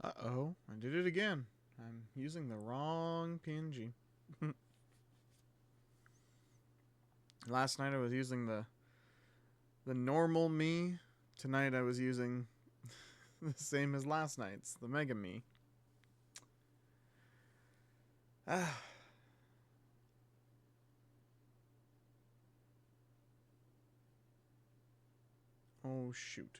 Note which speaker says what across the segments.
Speaker 1: Uh-oh, I did it again. I'm using the wrong PNG. Last night I was using the normal me. Tonight I was using the same as last night's, the Mega Me. Ah. Oh shoot.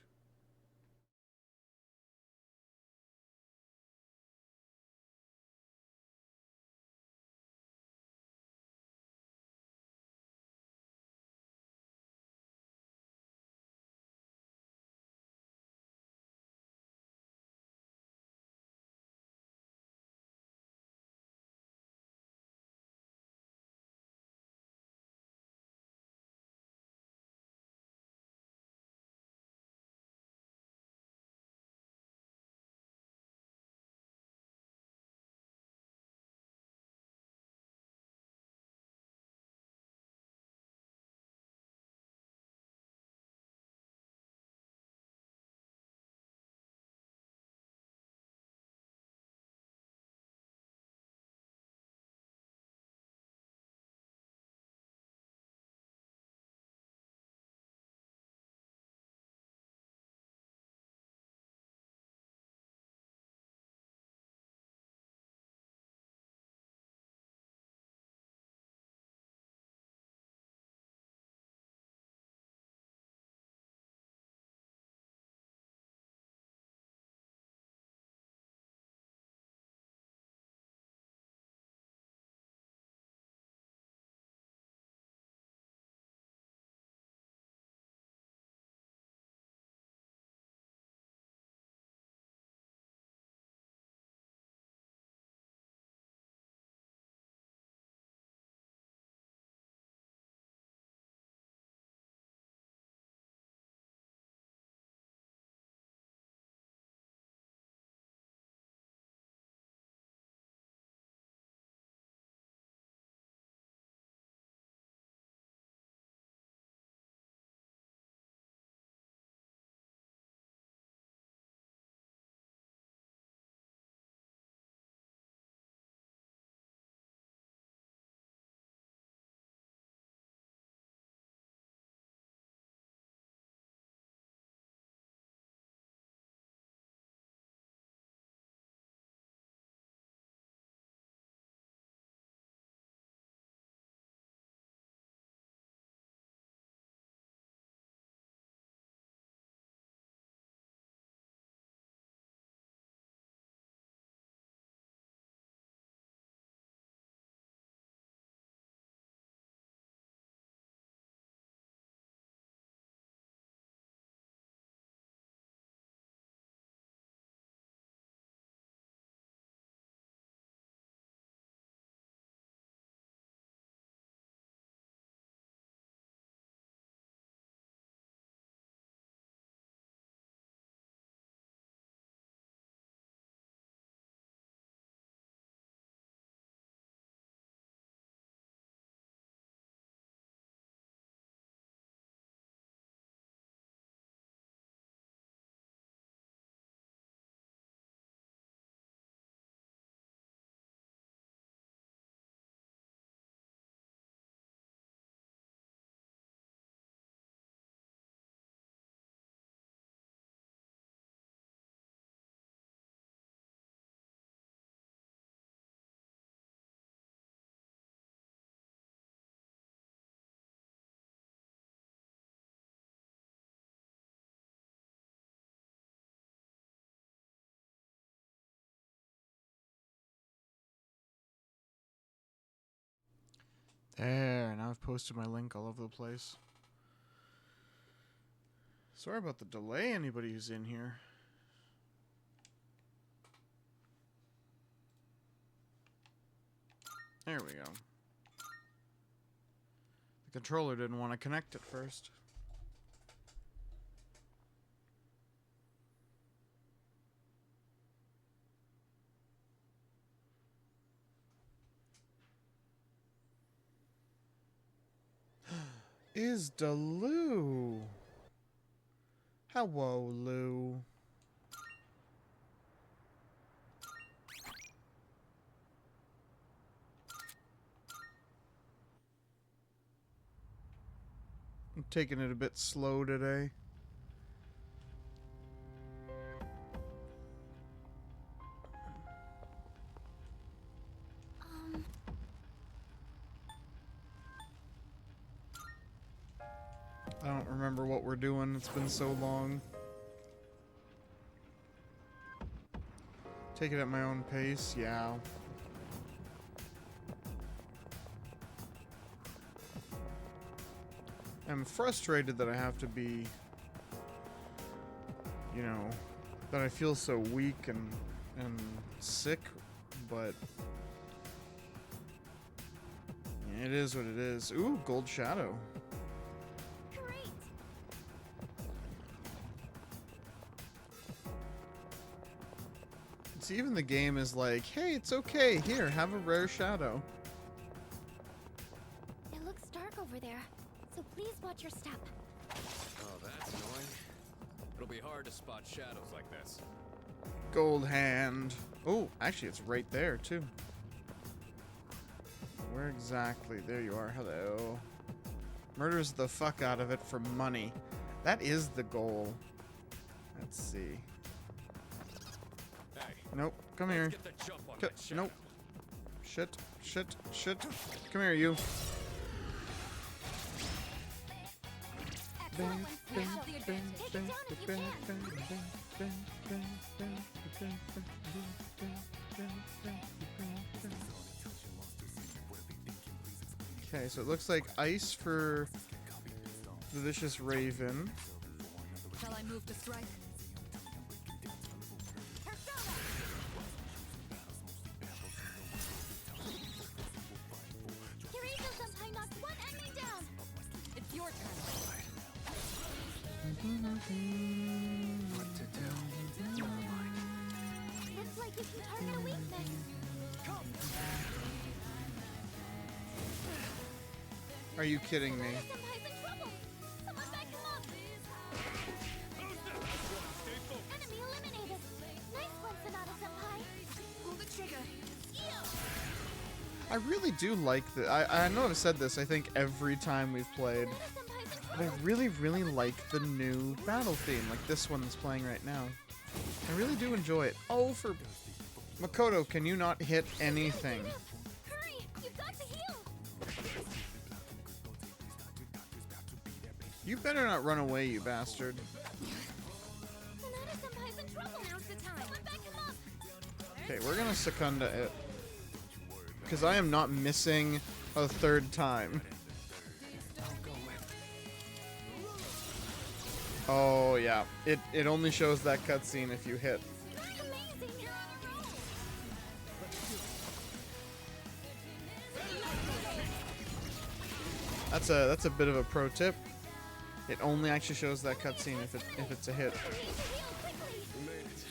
Speaker 1: There, now I've posted my link all over the place. Sorry about the delay, anybody who's in here. There we go. The controller didn't want to connect at first. Is the Lou? Hello, Lou. I'm taking it a bit slow today. I don't remember what we're doing. It's been so long. Take it at my own pace, yeah. I'm frustrated that I have to be, you know, that I feel so weak and sick, but it is what it is. Ooh, gold shadow.
Speaker 2: Great.
Speaker 1: It's even the game is like, hey, it's okay. Here, have a rare shadow.
Speaker 2: It looks dark over there, so please watch your step.
Speaker 3: Oh, that's annoying. It'll be hard to spot shadows like this.
Speaker 1: Gold hand. Oh, actually, it's right there, too. Where exactly? There you are. Hello. Murders the fuck out of it for money. That is the goal. Let's see.
Speaker 3: Hey,
Speaker 1: Nope. Come here.
Speaker 3: get the jump on that shadow.
Speaker 1: Nope. Shit. Shit. Shit. Come here, you.
Speaker 2: Excellent one, Steve. Have the advantage. Take it down if you can.
Speaker 1: Okay, so it looks like ice for the vicious raven.
Speaker 2: Shall I move to strike? Kirito-senpai knocked one enemy down. It's your turn.
Speaker 3: What to do?
Speaker 2: Looks like you can target a weakness.
Speaker 1: Are you kidding me?
Speaker 2: Senpai's in trouble. Someone back him up. Enemy eliminated. Nice one, Sonata-senpai. Pull the trigger.
Speaker 1: I really do like the. I know I've said this, I think, every time we've played.
Speaker 2: Sonata-senpai's in
Speaker 1: But I
Speaker 2: trouble.
Speaker 1: really like the new battle theme, like this one that's playing right now. I really do enjoy it. Oh, for Makoto, can you not hit anything?
Speaker 2: Hurry! You've got to heal.
Speaker 1: You better not run away, you bastard.
Speaker 2: Sonata-senpai's in trouble. Now's the time. Someone back him up.
Speaker 1: Okay, we're gonna Secunda it. Because I am not missing a third time. Oh, yeah. It only shows that cutscene if you hit.
Speaker 2: Amazing. You're on a roll.
Speaker 1: That's a bit of a pro tip. It only actually shows that cutscene if it's a hit.
Speaker 2: You need to heal quickly.
Speaker 3: We made it.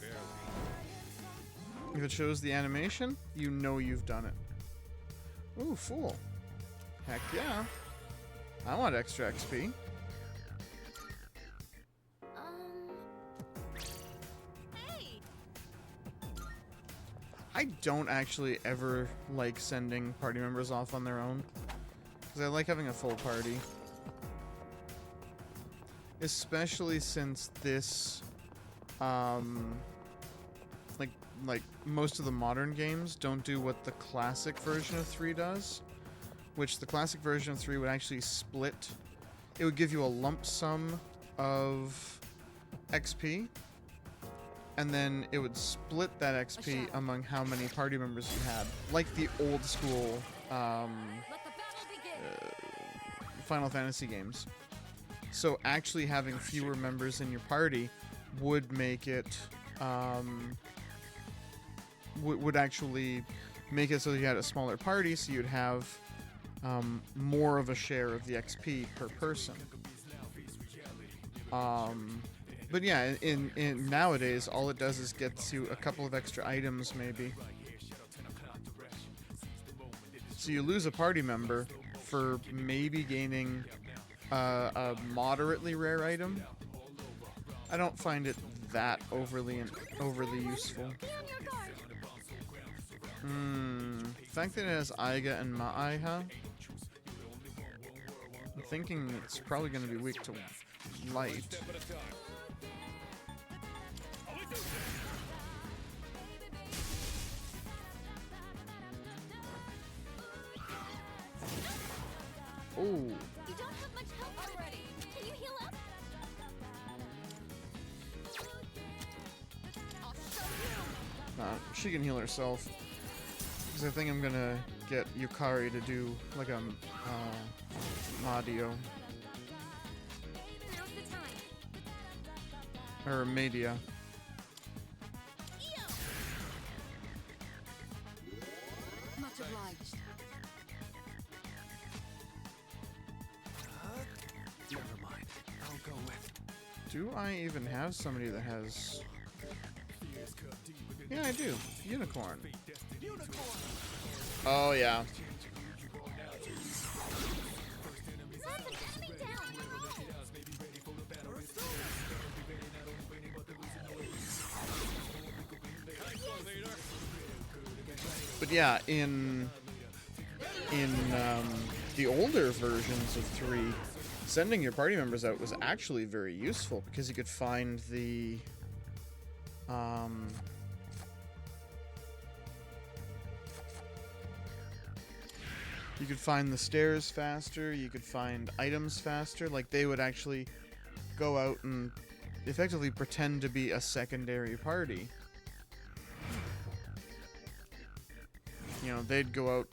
Speaker 3: Barely.
Speaker 1: If it shows the animation, you know you've done it. Ooh, fool. Heck yeah. I want extra XP.
Speaker 2: Hey.
Speaker 1: I don't actually ever like sending party members off on their own. Because I like having a full party. Especially since this, like most of the modern games don't do what the classic version of 3 does. Which the classic version of 3 would actually split. It would give you a lump sum of XP. And then it would split that XP among how many party members you had. Like the old school
Speaker 2: Let the battle begin.
Speaker 1: Final Fantasy games. So actually having fewer members in your party would make it, would actually make it so that you had a smaller party, so you'd have more of a share of the XP per person. But yeah, in nowadays, all it does is gets you a couple of extra items, maybe. So you lose a party member for maybe gaining a moderately rare item. I don't find it that overly useful.
Speaker 2: Be on your guard.
Speaker 1: The fact that it has Aiga and Ma'aiha, thinking it's probably going to be weak to light. Oh.
Speaker 2: You don't have much health already. Can you heal up? I'll show you.
Speaker 1: She can heal herself. Because I think I'm gonna get Yukari to do like a Madio.
Speaker 2: Now's the time.
Speaker 1: Or Media.
Speaker 2: Eo!
Speaker 4: Much obliged.
Speaker 3: Never mind. I'll go with.
Speaker 1: Do I even have somebody that has... Yeah, I do. Unicorn. Oh, yeah.
Speaker 2: That's an enemy down.
Speaker 1: But yeah, in the older versions of 3, sending your party members out was actually very useful because you could find the you could find the stairs faster, you could find items faster. Like, they would actually go out and effectively pretend to be a secondary party. You know, they'd go out,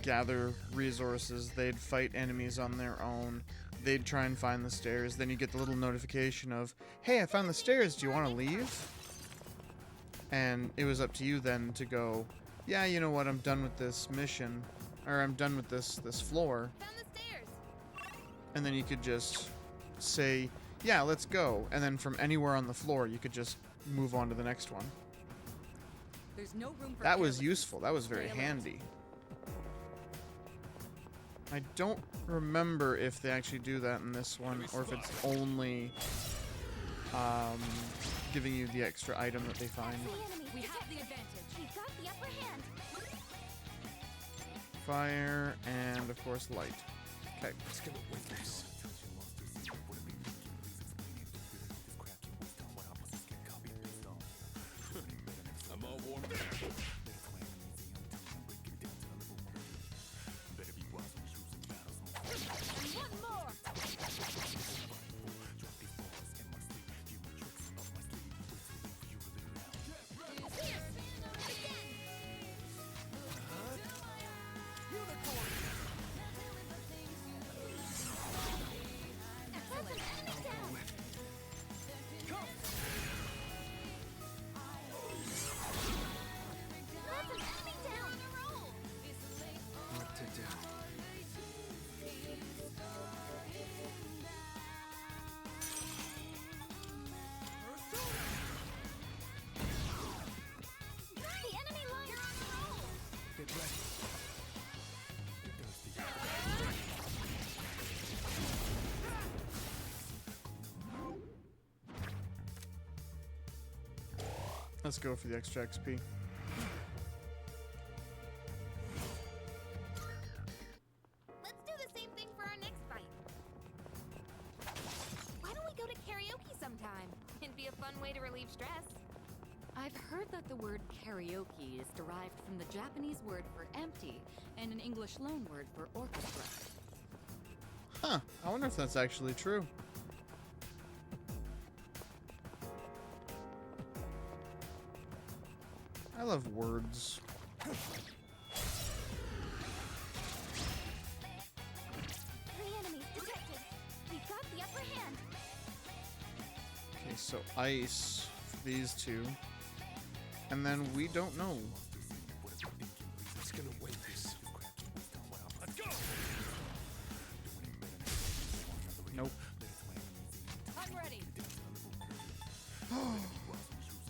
Speaker 1: gather resources, they'd fight enemies on their own, they'd try and find the stairs, then you get the little notification of, hey, I found the stairs, do you want to leave? And it was up to you then to go, yeah, you know what, I'm done with this mission, or I'm done with this floor.
Speaker 2: Found the stairs.
Speaker 1: And then you could just say, yeah, let's go. And then from anywhere on the floor, you could just move on to the next one.
Speaker 4: There's no room for
Speaker 1: That was
Speaker 4: carelessness.
Speaker 1: useful. That was very
Speaker 4: Stay alert.
Speaker 1: handy. I don't remember if they actually do that in this one, or if it's only giving you the extra item that they find.
Speaker 2: The enemy
Speaker 4: We have
Speaker 2: detected.
Speaker 4: the advantage.
Speaker 2: We've got the upper hand.
Speaker 1: Fire, and of course light. Okay.
Speaker 3: Let's get a witness. I'm all warmed up.
Speaker 2: And one more. Here. Again. That's an enemy down. That's an enemy down.
Speaker 3: What to do?
Speaker 2: The enemy line. You're on a roll.
Speaker 3: Get ready.
Speaker 1: Let's go for the extra XP.
Speaker 2: Let's do the same thing for our next fight. Why don't we go to karaoke sometime? It'd be a fun way to relieve stress.
Speaker 4: I've heard that the word karaoke is derived from the Japanese word for empty and an English loan word for orchestra.
Speaker 1: Huh. I wonder if that's actually true. I love words.
Speaker 2: Three enemies detected. We've got the upper hand.
Speaker 1: Okay, so ice for these two. And then we don't know.
Speaker 3: Let's get a witness. Let's go.
Speaker 1: Nope.
Speaker 4: I'm ready.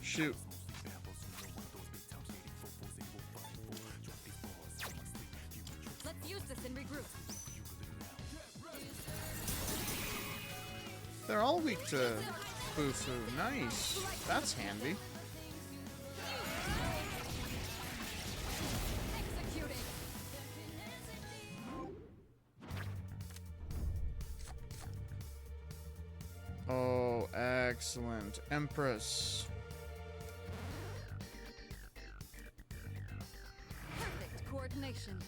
Speaker 1: Shoot.
Speaker 4: Let's use this and regroup.
Speaker 1: They're all weak to Bufu. Nice. That's handy.
Speaker 4: Executing.
Speaker 1: Excellent. Empress.
Speaker 4: Perfect coordination.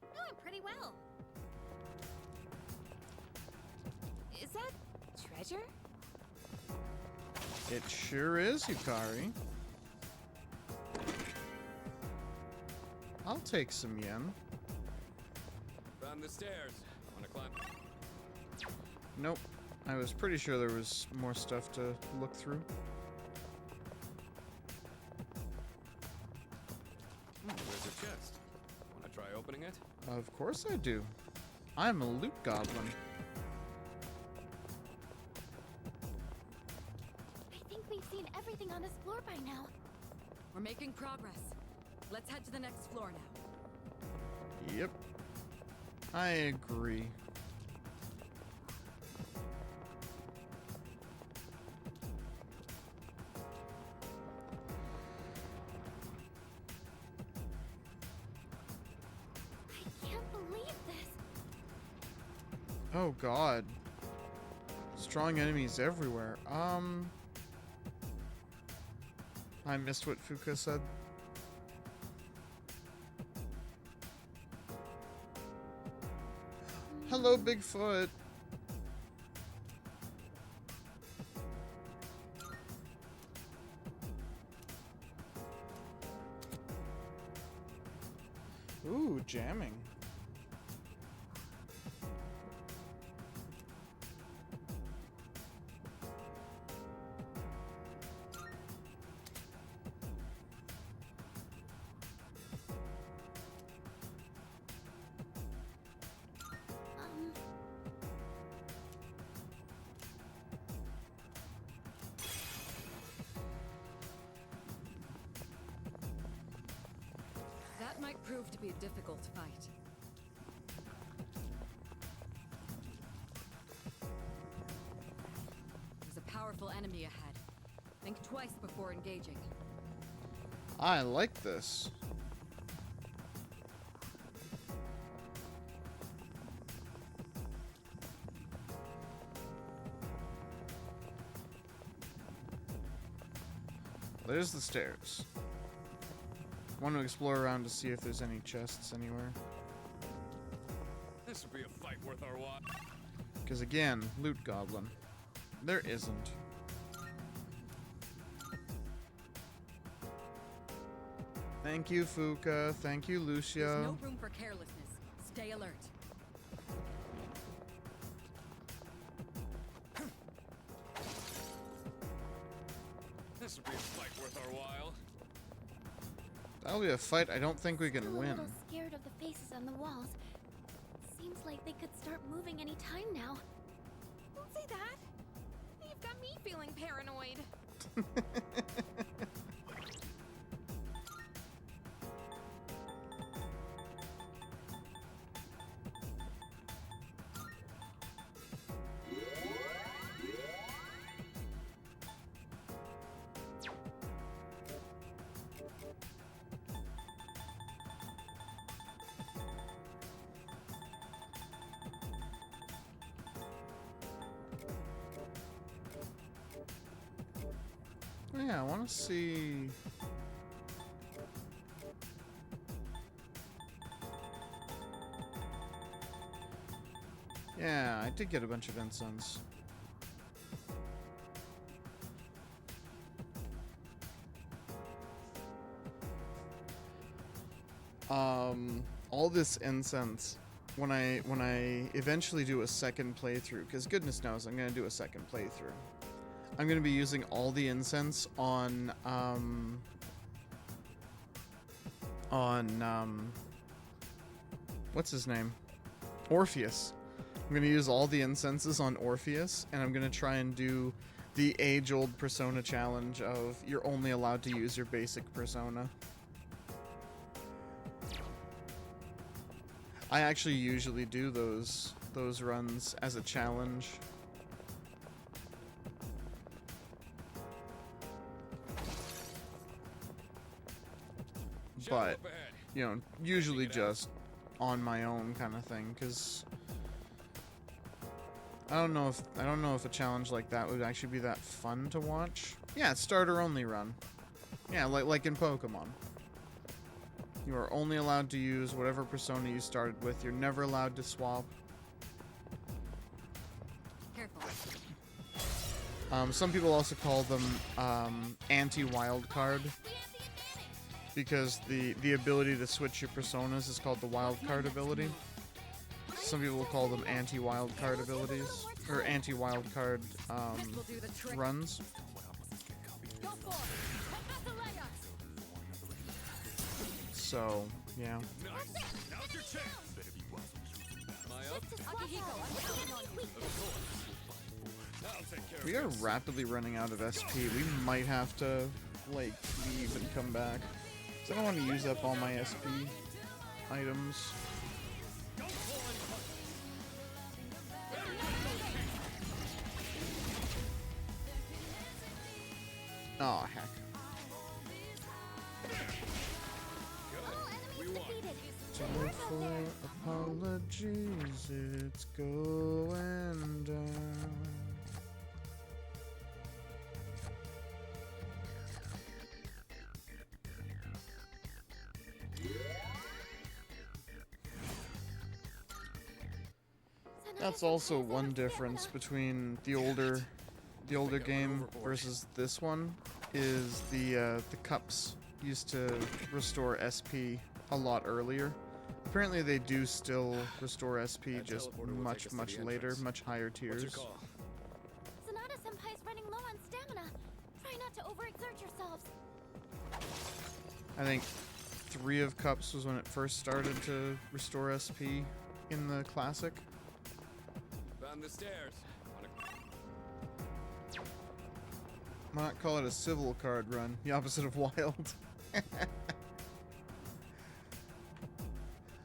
Speaker 2: Doing pretty well. Is that treasure?
Speaker 1: It sure is, Yukari. I'll take some yen.
Speaker 3: Found the stairs. Wanna climb?
Speaker 1: Nope. I was pretty sure there was more stuff to look through.
Speaker 3: There's a chest. Wanna try opening it?
Speaker 1: Of course I do. I'm a loot goblin.
Speaker 2: I think we've seen everything on this floor by now.
Speaker 4: We're making progress. Let's head to the next floor now.
Speaker 1: Yep. I agree.
Speaker 2: I can't believe this.
Speaker 1: Oh god. Strong enemies everywhere. I missed what Fuka said. Hello, Bigfoot. Ooh, jamming.
Speaker 4: That might prove to be a difficult fight. There's a powerful enemy ahead. Think twice before engaging.
Speaker 1: I like this. There's the stairs. Want to explore around to see if there's any chests anywhere.
Speaker 3: This would be a fight worth our while.
Speaker 1: Because again, loot goblin. There isn't. Thank you, Fuka. Thank you, Lucia.
Speaker 4: There's no room for carelessness. Stay alert.
Speaker 3: This would be a fight worth our while.
Speaker 1: That'll be a fight I don't think we
Speaker 2: Still
Speaker 1: can
Speaker 2: a
Speaker 1: win.
Speaker 2: little scared of the faces on the walls. Seems like they could start moving any time now.
Speaker 5: Don't say that. You've got me feeling paranoid.
Speaker 1: Oh, yeah, I want to see. Yeah, I did get a bunch of incense. All this incense when I eventually do a second playthrough, because goodness knows I'm gonna do a second playthrough. I'm gonna be using all the incense on what's his name? Orpheus. I'm gonna use all the incenses on Orpheus, and I'm gonna try and do the age-old persona challenge of you're only allowed to use your basic persona. I actually usually do those runs as a challenge.
Speaker 3: Shadow
Speaker 1: But,
Speaker 3: up ahead.
Speaker 1: you know, usually just on my own kind of thing, because I don't know if a challenge like that would actually be that fun to watch. Yeah, it's starter only run. Yeah, like in Pokemon. You are only allowed to use whatever persona you started with. You're never allowed to swap.
Speaker 4: Careful.
Speaker 1: Some people also call them anti-wild card because the ability to switch your personas is called the wild card ability. Some people will call them anti-wild card abilities or anti-wild card runs. So yeah.
Speaker 3: Now's your chance. Am I up? I'll take care
Speaker 1: We
Speaker 3: of
Speaker 1: are
Speaker 3: this.
Speaker 1: rapidly running out of SP. We might have to like leave and come back. 'Cause I don't want to use up all my SP items. Oh heck. Joyful apologies, it's going down. That's also one difference between the older game versus this one is the cups used to restore SP a lot earlier. Apparently they do still restore SP,
Speaker 3: That
Speaker 1: just
Speaker 3: teleporter will take
Speaker 1: much
Speaker 3: us to the
Speaker 1: later,
Speaker 3: entrance.
Speaker 1: much higher
Speaker 3: What's your
Speaker 1: tiers.
Speaker 3: call?
Speaker 2: Sonata-senpai's running low on stamina. Try not to overexert yourselves.
Speaker 1: I think 3 of cups was when it first started to restore SP in the classic.
Speaker 3: Found the stairs.
Speaker 1: Why not call it a civil card run? The opposite of wild.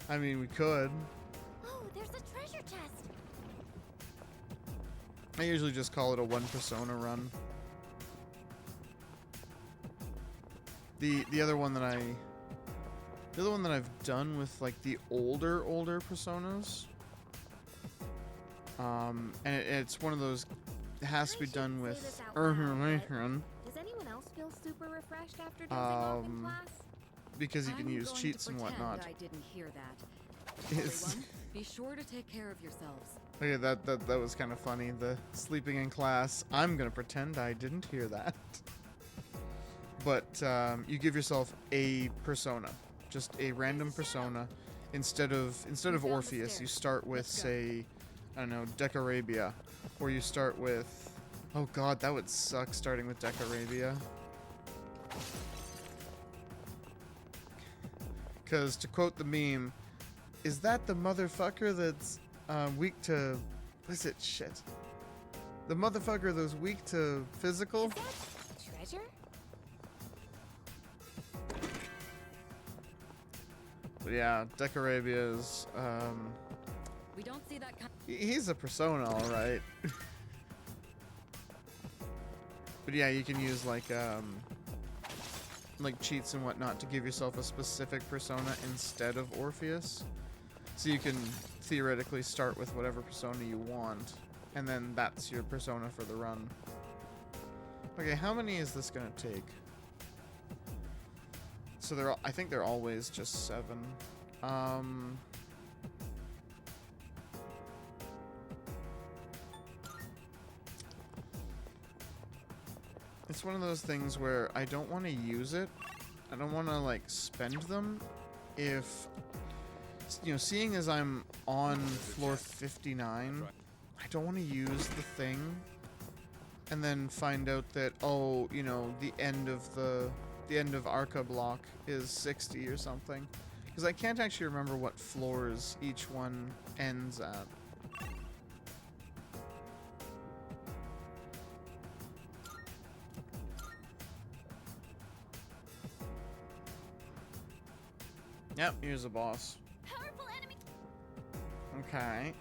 Speaker 1: I mean, we could.
Speaker 2: Oh, there's a treasure chest.
Speaker 1: I usually just call it a one persona run. The other one that I've done with like the older personas. And it's one of those. It has to be done with
Speaker 5: Does anyone else feel super refreshed after dozing off in class?
Speaker 1: because you can
Speaker 4: I'm
Speaker 1: use
Speaker 4: going
Speaker 1: cheats
Speaker 4: to
Speaker 1: and
Speaker 4: pretend
Speaker 1: whatnot.
Speaker 4: I didn't hear that.
Speaker 1: It's-
Speaker 4: Everyone, be sure to take care of yourselves.
Speaker 1: Okay, that was kind of funny. The sleeping in class. I'm gonna pretend I didn't hear that. But you give yourself a persona, just a random persona. Instead of
Speaker 4: down the
Speaker 1: Orpheus, you
Speaker 4: stairs.
Speaker 1: start with
Speaker 4: Let's go.
Speaker 1: say, I don't know, Decarabia, or you start with. Oh God, that would suck starting with Decarabia. Because to quote the meme, is that the motherfucker that's weak to? What is it? Shit. The motherfucker that's weak to physical?
Speaker 5: Is that treasure?
Speaker 1: But yeah, Decarabia is.
Speaker 4: We don't see that kind.
Speaker 1: He's a persona, all right. But yeah, you can use like cheats and whatnot to give yourself a specific persona instead of Orpheus. So you can theoretically start with whatever persona you want, and then that's your persona for the run. Okay, how many is this gonna take? So I think they're always just 7. It's one of those things where I don't want to use it. I don't want to like spend them if seeing as I'm on floor 59, I don't want to use the thing and then find out that the end of Arca block is 60 or something, because I can't actually remember what floors each one ends at. Yep, here's a boss.
Speaker 2: Powerful enemy.
Speaker 1: Okay.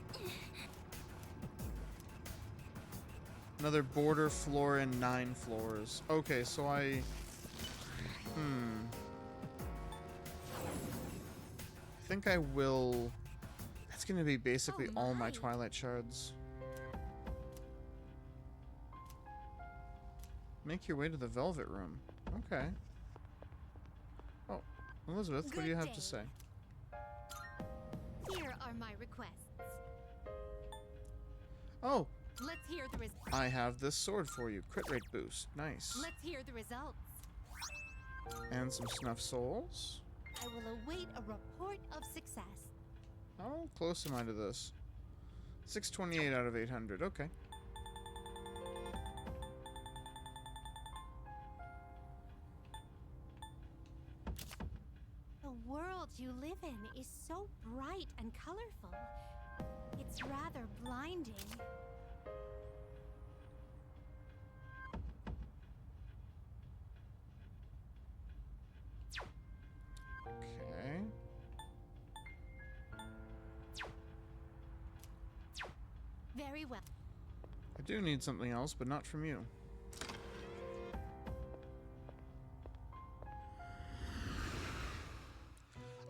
Speaker 1: Another border floor and 9 floors. Okay, so I think I will. That's gonna be basically
Speaker 2: Oh
Speaker 1: all my
Speaker 2: my.
Speaker 1: Twilight shards. Make your way to the Velvet Room. Okay. Oh, Elizabeth, what do you have to say?
Speaker 6: Here are my requests.
Speaker 1: Oh,
Speaker 6: Let's hear the results.
Speaker 1: I have this sword for you. Crit rate boost. Nice.
Speaker 6: Let's hear the results.
Speaker 1: And some snuff souls.
Speaker 6: I will await a report of success.
Speaker 1: How close am I to this? 628 out of 800. Okay.
Speaker 6: The world you live in is so bright and colorful. It's rather blinding.
Speaker 1: Okay.
Speaker 6: Very well.
Speaker 1: I do need something else, but not from you.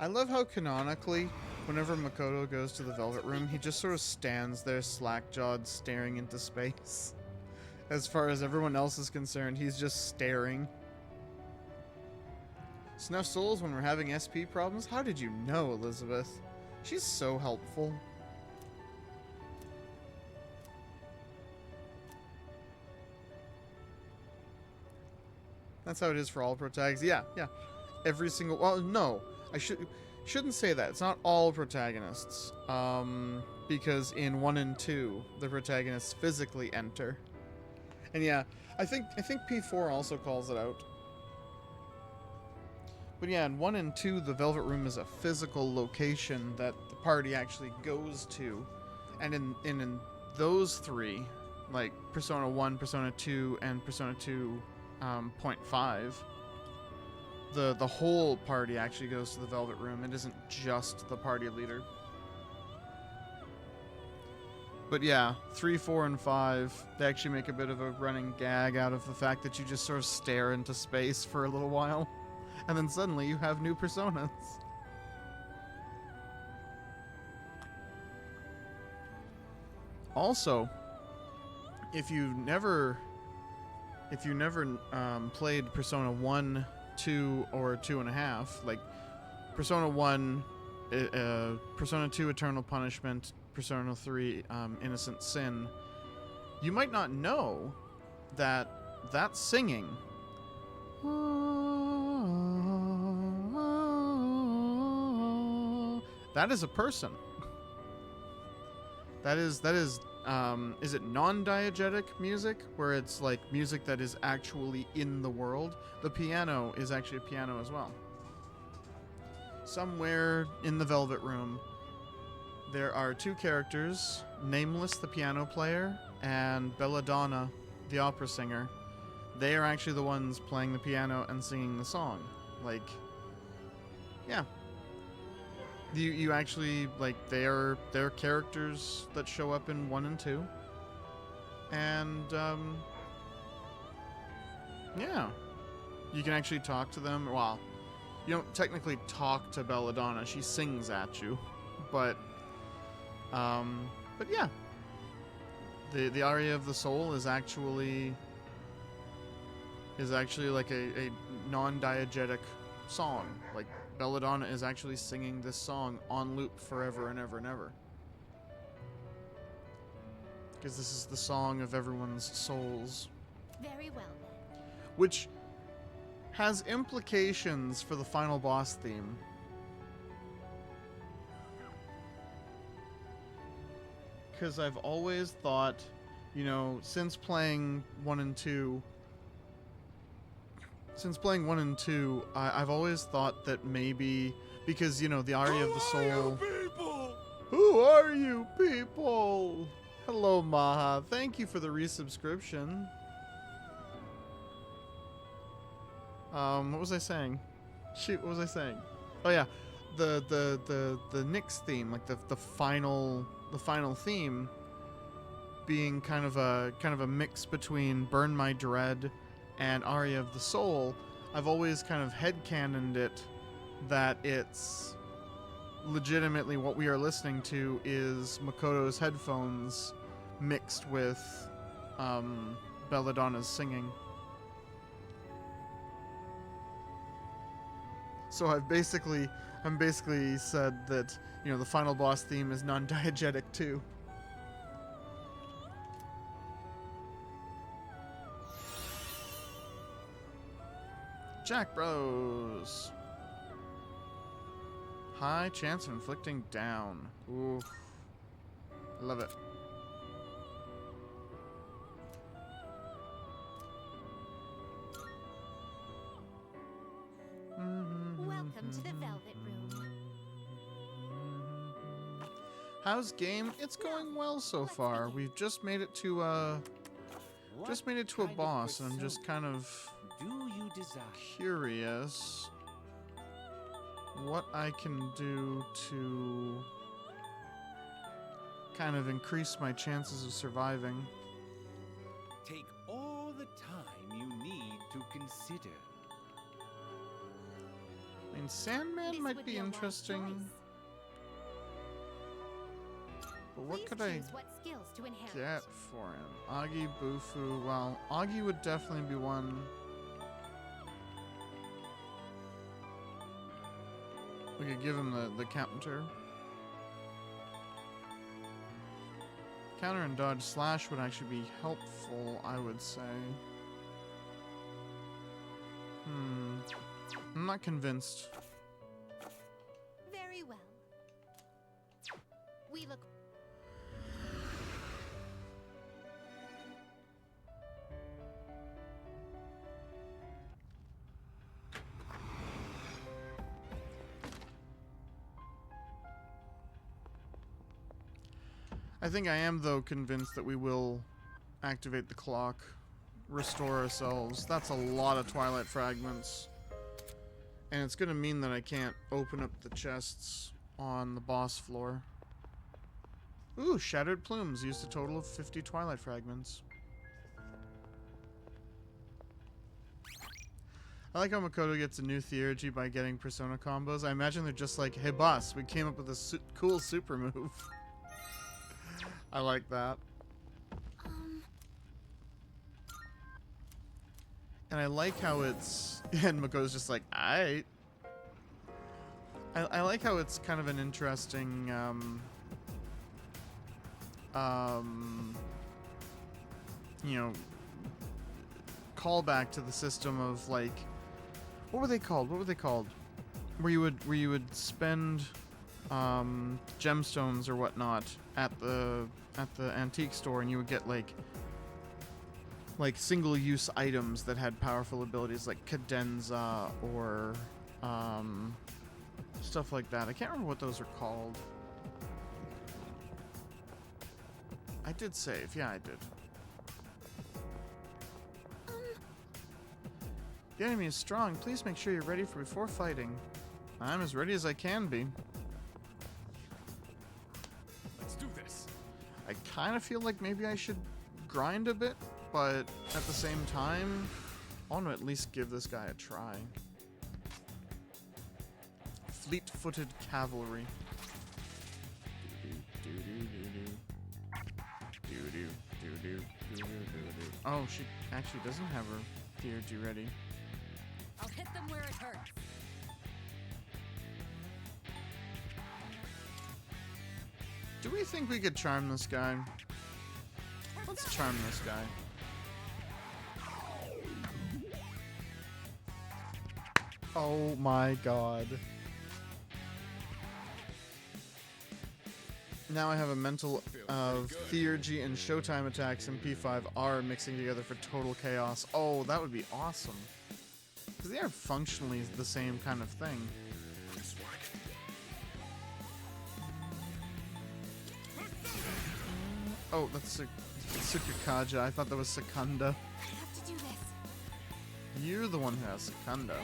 Speaker 1: I love how canonically, whenever Makoto goes to the Velvet Room, he just sort of stands there slack-jawed staring into space. As far as everyone else is concerned, he's just staring. Snuff souls when we're having SP problems? How did you know, Elizabeth? She's so helpful. That's how it is for all protags. Yeah. Every single... Well, no. I shouldn't say that. It's not all protagonists. Because in 1 and 2, the protagonists physically enter. And yeah, I think P4 also calls it out. But yeah, in 1 and 2, the Velvet Room is a physical location that the party actually goes to. And in those 3, like Persona 1, Persona 2, and Persona 2 .5, the whole party actually goes to the Velvet Room. It isn't just the party leader. But yeah, 3, 4, and 5, they actually make a bit of a running gag out of the fact that you just sort of stare into space for a little while. And then suddenly you have new personas. Also, if you never played Persona 1, 2, or 2.5, like Persona 1, Persona 2 Eternal Punishment, Persona 3 Innocent Sin, you might not know that that singing that is a person. That is it non-diegetic music, where it's like music that is actually in the world? The piano is actually a piano as well. Somewhere in the Velvet Room, there are 2 characters, Nameless, the piano player, and Belladonna, the opera singer. They are actually the ones playing the piano and singing the song. Like, yeah. You actually, like, they're characters that show up in 1 and 2. And, yeah. You can actually talk to them. Well, you don't technically talk to Belladonna. She sings at you. But yeah. The aria of the soul is actually like a non-diegetic song. Like, Belladonna is actually singing this song on loop forever and ever and ever. Because this is the song of everyone's souls.
Speaker 6: Very well then.
Speaker 1: Which has implications for the final boss theme. Because I've always thought, you know, since playing 1 and 2, I've always thought that maybe, because, you know, the aria of the soul... Who are you people? Hello, Maha. Thank you for the resubscription. What was I saying? Shoot, what was I saying? Oh yeah, the Nyx theme, like the final theme, being kind of a mix between Burn My Dread and Aria of the Soul. I've always kind of headcanoned it that it's legitimately what we are listening to is Makoto's headphones mixed with Belladonna's singing. So I'm basically said that, you know, the final boss theme is non-diegetic too. Jack Bros. High chance of inflicting down. Ooh. Love it.
Speaker 6: Welcome to the Velvet Room.
Speaker 1: How's game? It's going well so far. We've just made it to a boss, and I'm just kind of
Speaker 7: do you desire?
Speaker 1: curious what I can do to kind of increase my chances of surviving.
Speaker 7: Take all the time you need to consider.
Speaker 1: I mean, Sandman
Speaker 6: This
Speaker 1: might
Speaker 6: would
Speaker 1: be
Speaker 6: a wise
Speaker 1: interesting,
Speaker 6: choice.
Speaker 1: but what
Speaker 6: Please
Speaker 1: could I
Speaker 6: choose what skills to inherit.
Speaker 1: get for him? Augie, Bufu. Well, Augie would definitely be one. We could give him the counter. Counter and dodge slash would actually be helpful, I would say. I'm not convinced.
Speaker 6: Very well. We look.
Speaker 1: I think I am, though, convinced that we will activate the clock, restore ourselves. That's a lot of Twilight fragments. And it's going to mean that I can't open up the chests on the boss floor. Ooh, Shattered Plumes used a total of 50 Twilight fragments. I like how Makoto gets a new theurgy by getting persona combos. I imagine they're just like, hey boss, we came up with a cool super move. I like that. And I like how it's... And Makoto's just like, aight. I like how it's kind of an interesting... you know... callback to the system of, like... What were they called? Where you would spend... gemstones or whatnot at the antique store, and you would get like single-use items that had powerful abilities like cadenza or stuff like that. I can't remember what those are called. I did save. Yeah, I did. The enemy is strong. Please make sure you're ready for before fighting. I'm as ready as I can be.
Speaker 3: Let's do this.
Speaker 1: I kind of feel like maybe I should grind a bit, but at the same time, I want to at least give this guy a try. Fleet-footed cavalry. Oh, she actually doesn't have her theurgy ready.
Speaker 4: I'll hit them where it hurts.
Speaker 1: Do we think we could charm this guy? Let's charm this guy. Oh my god. Now I have a mental of theurgy and showtime attacks in P5 are mixing together for total chaos. Oh, that would be awesome. Because they are functionally the same kind of thing. Oh, that's Tsukikaja. I thought that was Secunda.
Speaker 6: I have to do this.
Speaker 1: You're the one who has Secunda.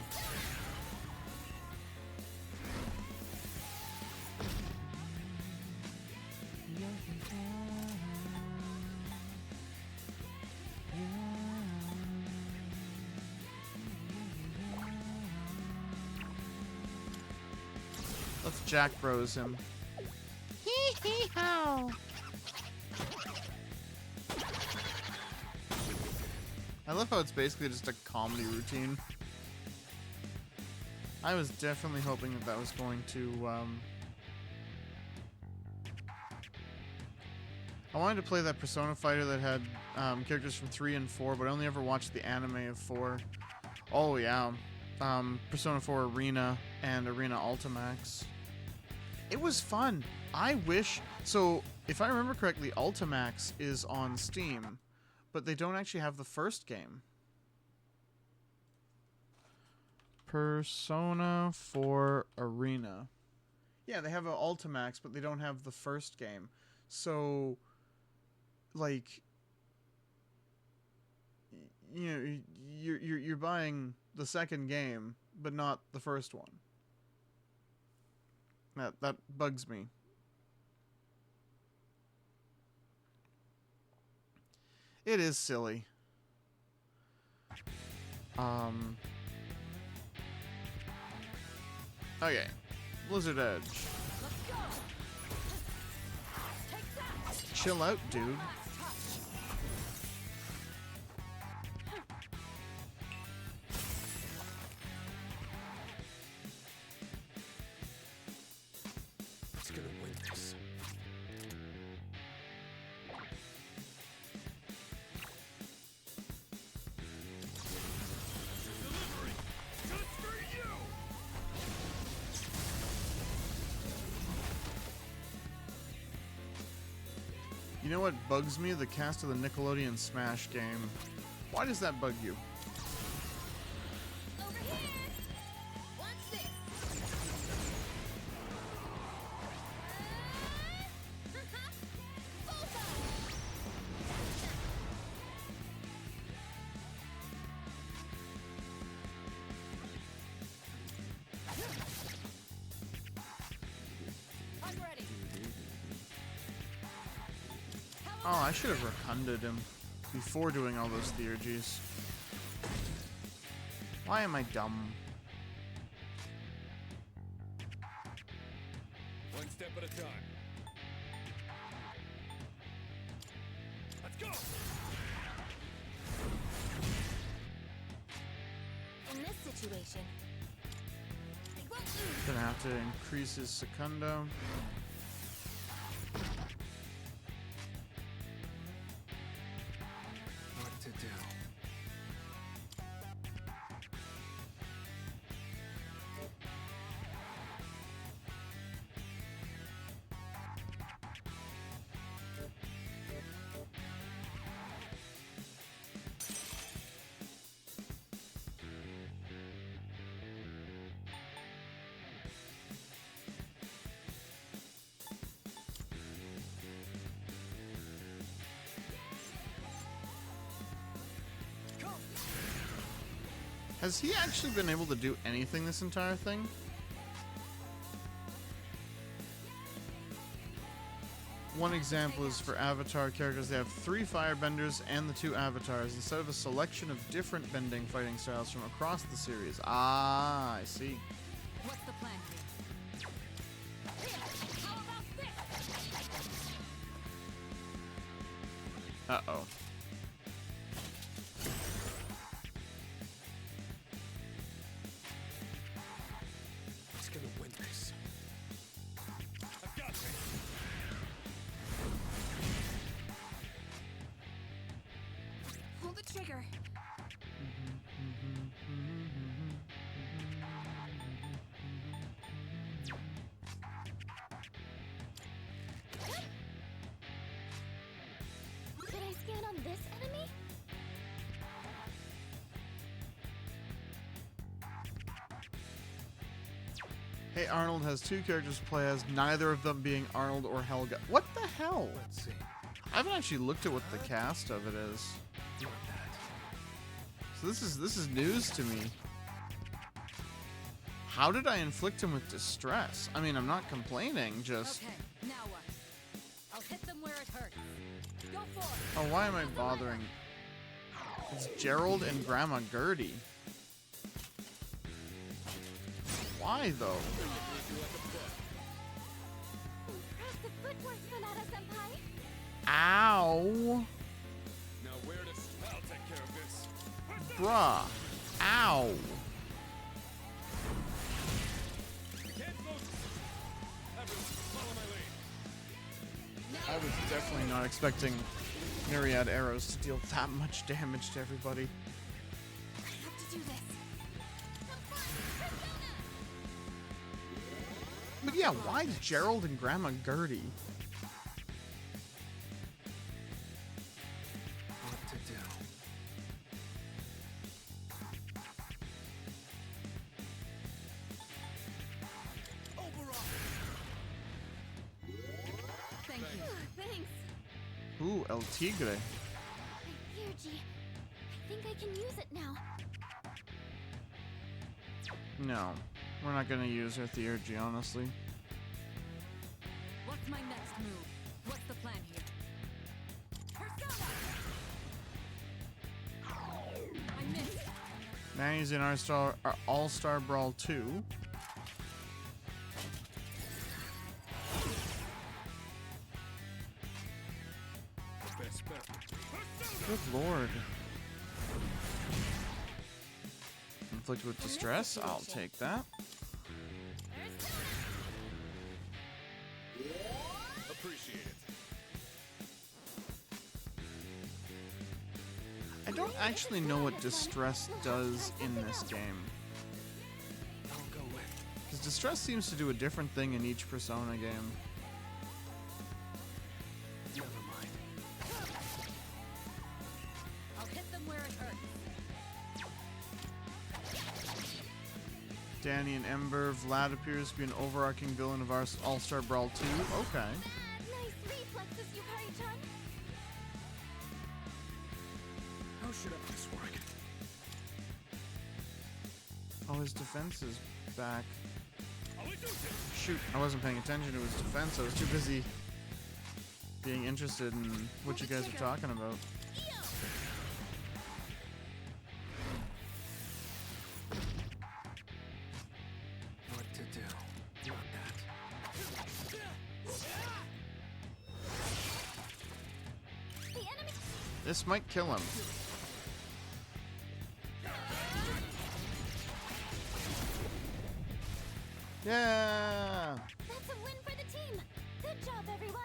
Speaker 1: Let's Jack Bros him. Hee hee how. I love how it's basically just a comedy routine. I was definitely hoping that that was going to, I wanted to play that Persona fighter that had characters from 3 and 4, but I only ever watched the anime of 4. Oh, yeah. Persona 4 Arena and Arena Ultimax. It was fun. I wish... So, if I remember correctly, Ultimax is on Steam, but they don't actually have the first game. Persona 4 Arena. Yeah, they have an Ultimax, but they don't have the first game. So, like, you know, you're buying the second game, but not the first one. That bugs me. It is silly. Okay. Blizzard Edge. Chill out, dude.
Speaker 3: It's gonna win this. Delivery just for you.
Speaker 1: You know what bugs me? The cast of the Nickelodeon Smash game. Why does that bug you?
Speaker 2: Over here! Watch this!
Speaker 4: I'm ready.
Speaker 1: Oh, I should have Rotunda'd him before doing all those theurgies. Why am I dumb?
Speaker 3: One step at a time. Let's go.
Speaker 2: In this situation, they won't lose.
Speaker 1: Gonna have to increase his Secundo.
Speaker 3: What to do?
Speaker 1: Has he actually been able to do anything this entire thing? One example is for avatar characters. They have 3 firebenders and the 2 avatars instead of a selection of different bending fighting styles from across the series. Ah, I see.
Speaker 4: What's the plan here?
Speaker 2: How about this?
Speaker 1: Uh-oh.
Speaker 3: Who's gonna win this? I've got this.
Speaker 5: Pull the trigger.
Speaker 2: Should I scan on this enemy?
Speaker 1: Hey, Arnold has 2 characters to play as, neither of them being Arnold or Helga. What the hell?
Speaker 3: Let's see.
Speaker 1: I haven't actually looked at what the cast of it is.
Speaker 3: Not that.
Speaker 1: So this is news to me. How did I inflict him with distress? I mean, I'm not complaining, just...
Speaker 4: Okay, now what? I'll hit them where it hurts. Go for it.
Speaker 1: Oh, why am I bothering? It's Gerald and Grandma Gertie. Why, though?
Speaker 2: Impressive footwork, Sonata-senpai.
Speaker 1: Ow!
Speaker 3: Now where to... I'll take care of this.
Speaker 1: Bruh. Ow. expecting myriad arrows to deal that much damage to everybody.
Speaker 2: I have to do this.
Speaker 1: But yeah, why Gerald and Grandma Gertie?
Speaker 3: What to do?
Speaker 4: Thank you.
Speaker 2: Thanks.
Speaker 1: Ooh, El Tigre.
Speaker 2: My Theurgy. I think I can use it now.
Speaker 1: No, we're not gonna use her Theurgy, honestly.
Speaker 4: What's my next move? What's the plan here? Persona! I missed.
Speaker 1: Nanny's in our All-Star Brawl 2.
Speaker 7: Best bet.
Speaker 1: Good lord. Inflicted with distress? I'll take that.
Speaker 3: Appreciate it.
Speaker 1: I don't actually know what distress does in this game.
Speaker 3: I'll go with.
Speaker 1: Because distress seems to do a different thing in each Persona game.
Speaker 3: Never mind.
Speaker 4: I'll hit them where it hurts.
Speaker 1: Danny and Ember. Vlad appears to be an overarching villain of our All-Star Brawl 2. Okay.
Speaker 2: Nice reflexes, Yukari-chan.
Speaker 3: How should this work?
Speaker 1: Oh, his defense is back. Shoot, I wasn't paying attention to his defense. I was too busy being interested in what you guys are talking about.
Speaker 3: What to do? Not that.
Speaker 2: The enemy.
Speaker 1: This might kill him. Yeah!
Speaker 2: That's a win for the team. Good job, everyone.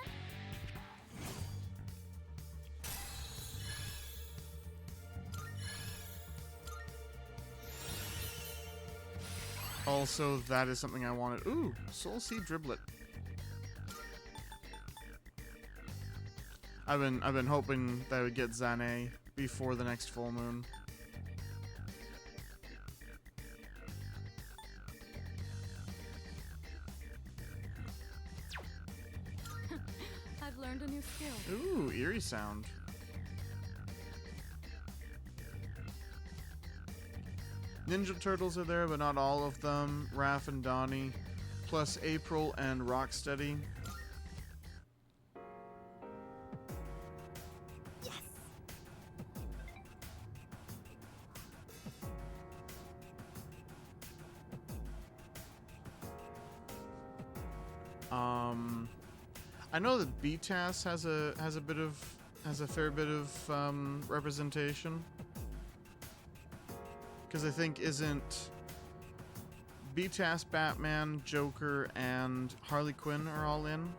Speaker 1: Also, that is something I wanted. Ooh, Soul Seed Driblet. I've been hoping that I would get Zane before the next full moon.
Speaker 4: I've learned a new skill.
Speaker 1: Ooh, eerie sound. Ninja Turtles are there, but not all of them. Raph and Donnie, plus April and Rocksteady.
Speaker 2: Yes.
Speaker 1: I know that BTAS has a fair bit of representation. Because I think isn't BTAS, Batman, Joker, and Harley Quinn are all in.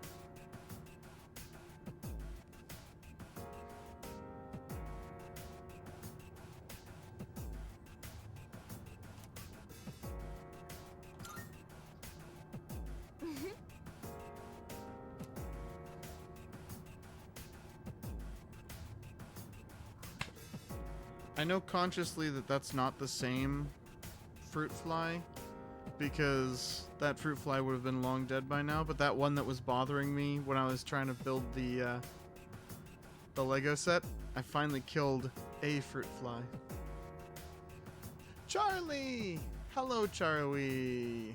Speaker 1: I know consciously that that's not the same fruit fly, because that fruit fly would have been long dead by now, but that one that was bothering me when I was trying to build the Lego set, I finally killed a fruit fly. Charlie! Hello, Charlie!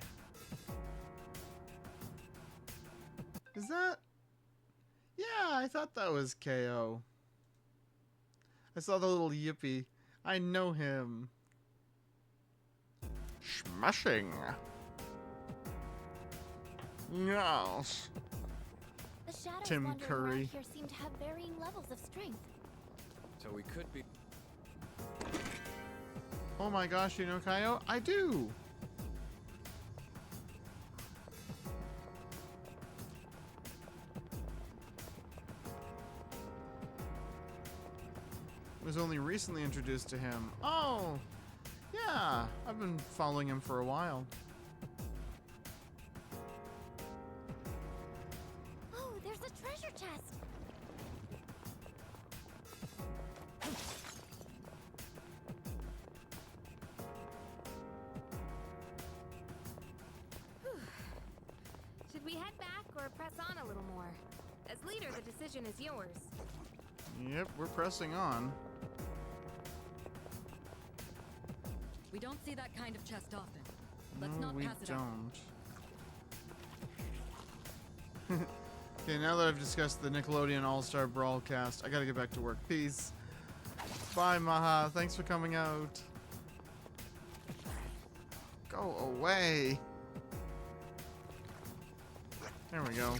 Speaker 1: Is that... Yeah, I thought that was KO. I saw the little yippee. I know him. Smashing. Yes.
Speaker 2: The shadows
Speaker 1: Tim
Speaker 2: wandering
Speaker 1: Curry.
Speaker 2: around here seem to have varying levels of strength.
Speaker 3: So we could be.
Speaker 1: Oh my gosh, you know Kaio? I do. was only recently introduced to him. Oh, yeah, I've been following him for a while.
Speaker 2: Oh, there's a treasure chest.
Speaker 5: Should we head back or press on a little more? As leader, the decision is yours.
Speaker 1: Yep, we're pressing on.
Speaker 4: We don't see that kind of chest often. Let's
Speaker 1: No,
Speaker 4: not
Speaker 1: we
Speaker 4: pass it up.
Speaker 1: don't. Okay, now that I've discussed the Nickelodeon All-Star Brawl cast, I gotta get back to work. Peace. Bye, Maha. Thanks for coming out. Go away. There we go.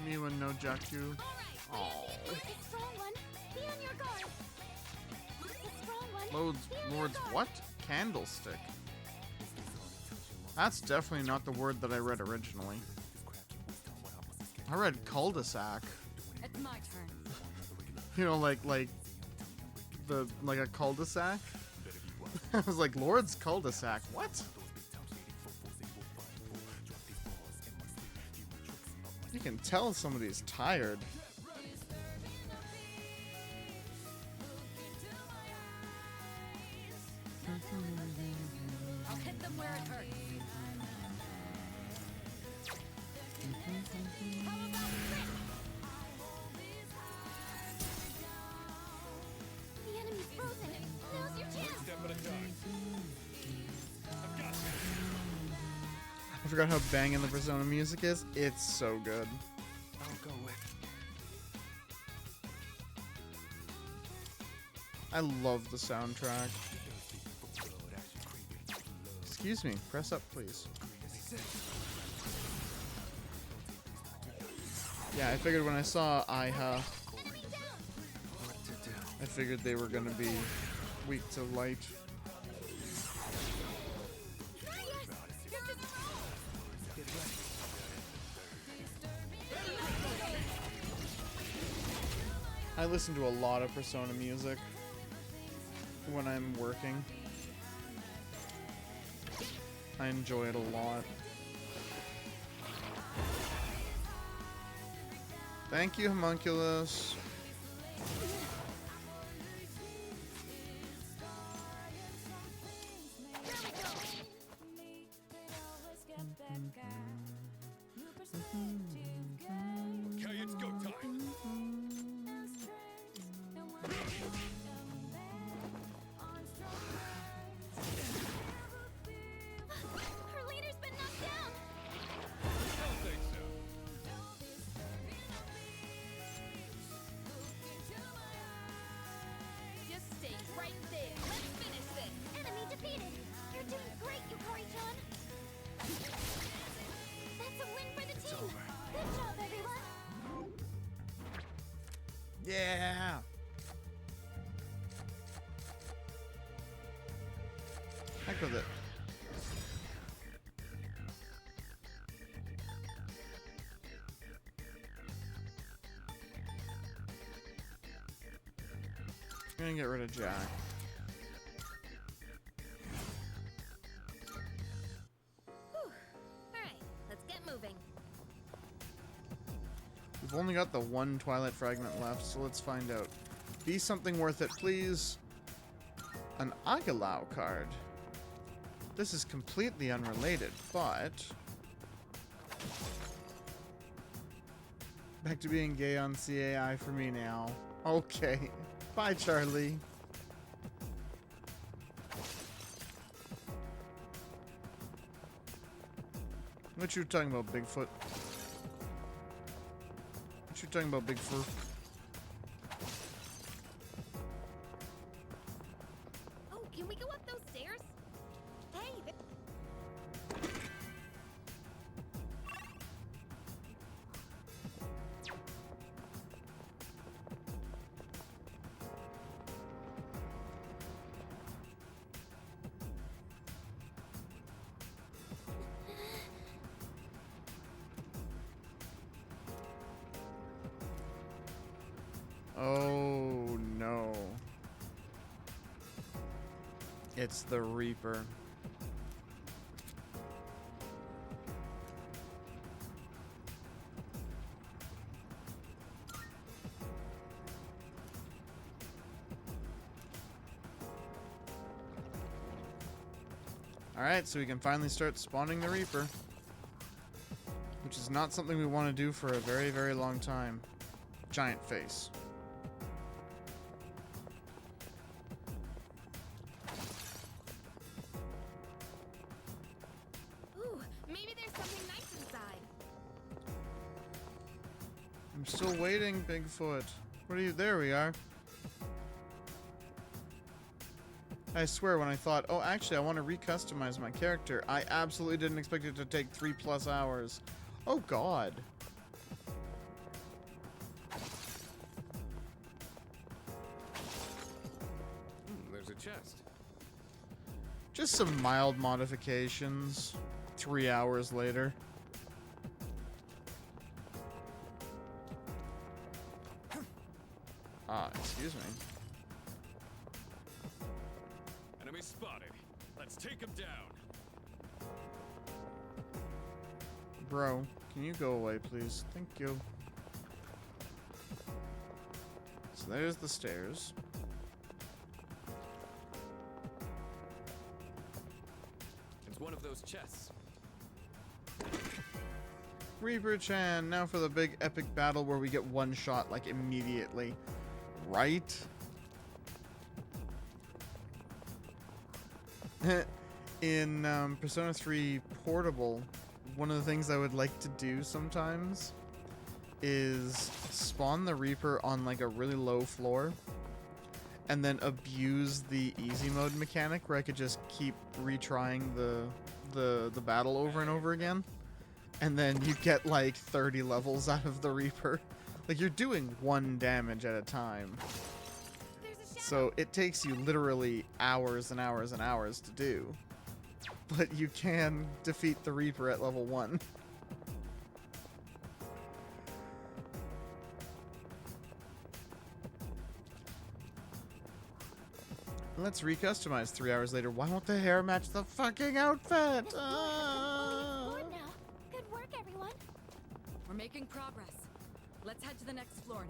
Speaker 1: Miwa no Jaku. Oh.
Speaker 2: The strong one, be on your guard. The strong one.
Speaker 1: Lord's what? Candlestick. That's definitely not the word that I read originally. I read cul-de-sac.
Speaker 4: It's my turn.
Speaker 1: You know, like a cul-de-sac. I was like, Lord's cul-de-sac. What? You can tell somebody's tired.
Speaker 4: I'll hit them where it hurts.
Speaker 2: The enemy's frozen. Now's your chance.
Speaker 1: I forgot how banging the Persona music is. It's so good.
Speaker 3: I'll go with.
Speaker 1: I love the soundtrack. Excuse me. Press up, please. Yeah, I figured when I saw Iha, I figured they were gonna be weak to light. I listen to a lot of Persona music when I'm working. I enjoy it a lot. Thank you, Homunculus.
Speaker 3: Okay, it's go time.
Speaker 2: Her leader's been knocked down.
Speaker 3: Don't think so.
Speaker 5: Just stay right there. Let's finish this.
Speaker 2: Enemy defeated. You're doing great, Yukari-chan. That's a win for the team. Good job, everyone.
Speaker 1: Yeah. Heck with it. I'm gonna get rid of Jack.
Speaker 5: Alright, let's get moving.
Speaker 1: We've only got the one Twilight Fragment left, so let's find out. Be something worth it, please. An Agilao card. This is completely unrelated, but... Back to being gay on CAI for me now. Okay. Bye, Charlie. What you talking about, Bigfoot? What you talking about, Bigfoot?
Speaker 5: Oh, can we go up those stairs? Hey,
Speaker 1: It's the Reaper. Alright, so we can finally start spawning the Reaper. Which is not something we want to do for a very, very long time. Giant face.
Speaker 5: Ooh, maybe there's something nice inside.
Speaker 1: I'm still waiting, Bigfoot. What are you? There we are. I swear when I thought, oh, actually, I want to recustomize my character, I absolutely didn't expect it to take 3+ hours. Oh, God.
Speaker 3: There's a chest.
Speaker 1: Just some mild modifications. 3 hours later. Excuse me.
Speaker 3: Enemy spotted. Let's take him down.
Speaker 1: Bro, can you go away, please? Thank you. So there's the stairs.
Speaker 3: It's one of those chests.
Speaker 1: Reaper-chan, now for the big epic battle where we get one shot, like, immediately. Right? In Persona 3 Portable, one of the things I would like to do sometimes is spawn the Reaper on, like, a really low floor and then abuse the easy mode mechanic where I could just keep retrying the battle over and over again. And then you get like 30 levels out of the Reaper. Like, you're doing 1 damage at a time.
Speaker 5: There's a shadow.
Speaker 1: So it takes you literally hours and hours and hours to do. But you can defeat the Reaper at level 1. Let's recustomize 3 hours later. Why won't the hair match the fucking outfit?
Speaker 2: This floor has been fully explored now. Good work, everyone.
Speaker 4: We're making progress. Let's head to the next floor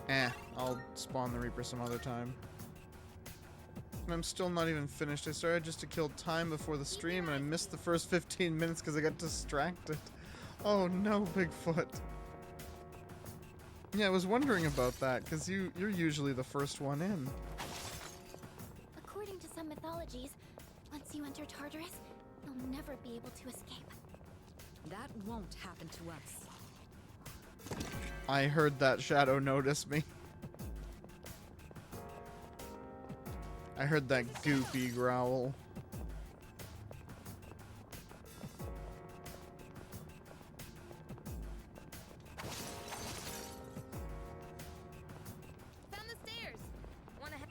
Speaker 4: now.
Speaker 1: I'll spawn the Reaper some other time. And I'm still not even finished. I started just to kill time before the stream, and I missed the first 15 minutes because I got distracted. Oh no, Bigfoot. Yeah, I was wondering about that, because you're usually the first one in.
Speaker 2: According to some mythologies, once you enter Tartarus, you'll never be able to escape.
Speaker 4: That won't happen to us.
Speaker 1: I heard that shadow notice me. I heard that goopy growl.
Speaker 5: Found the stairs. Wanna head?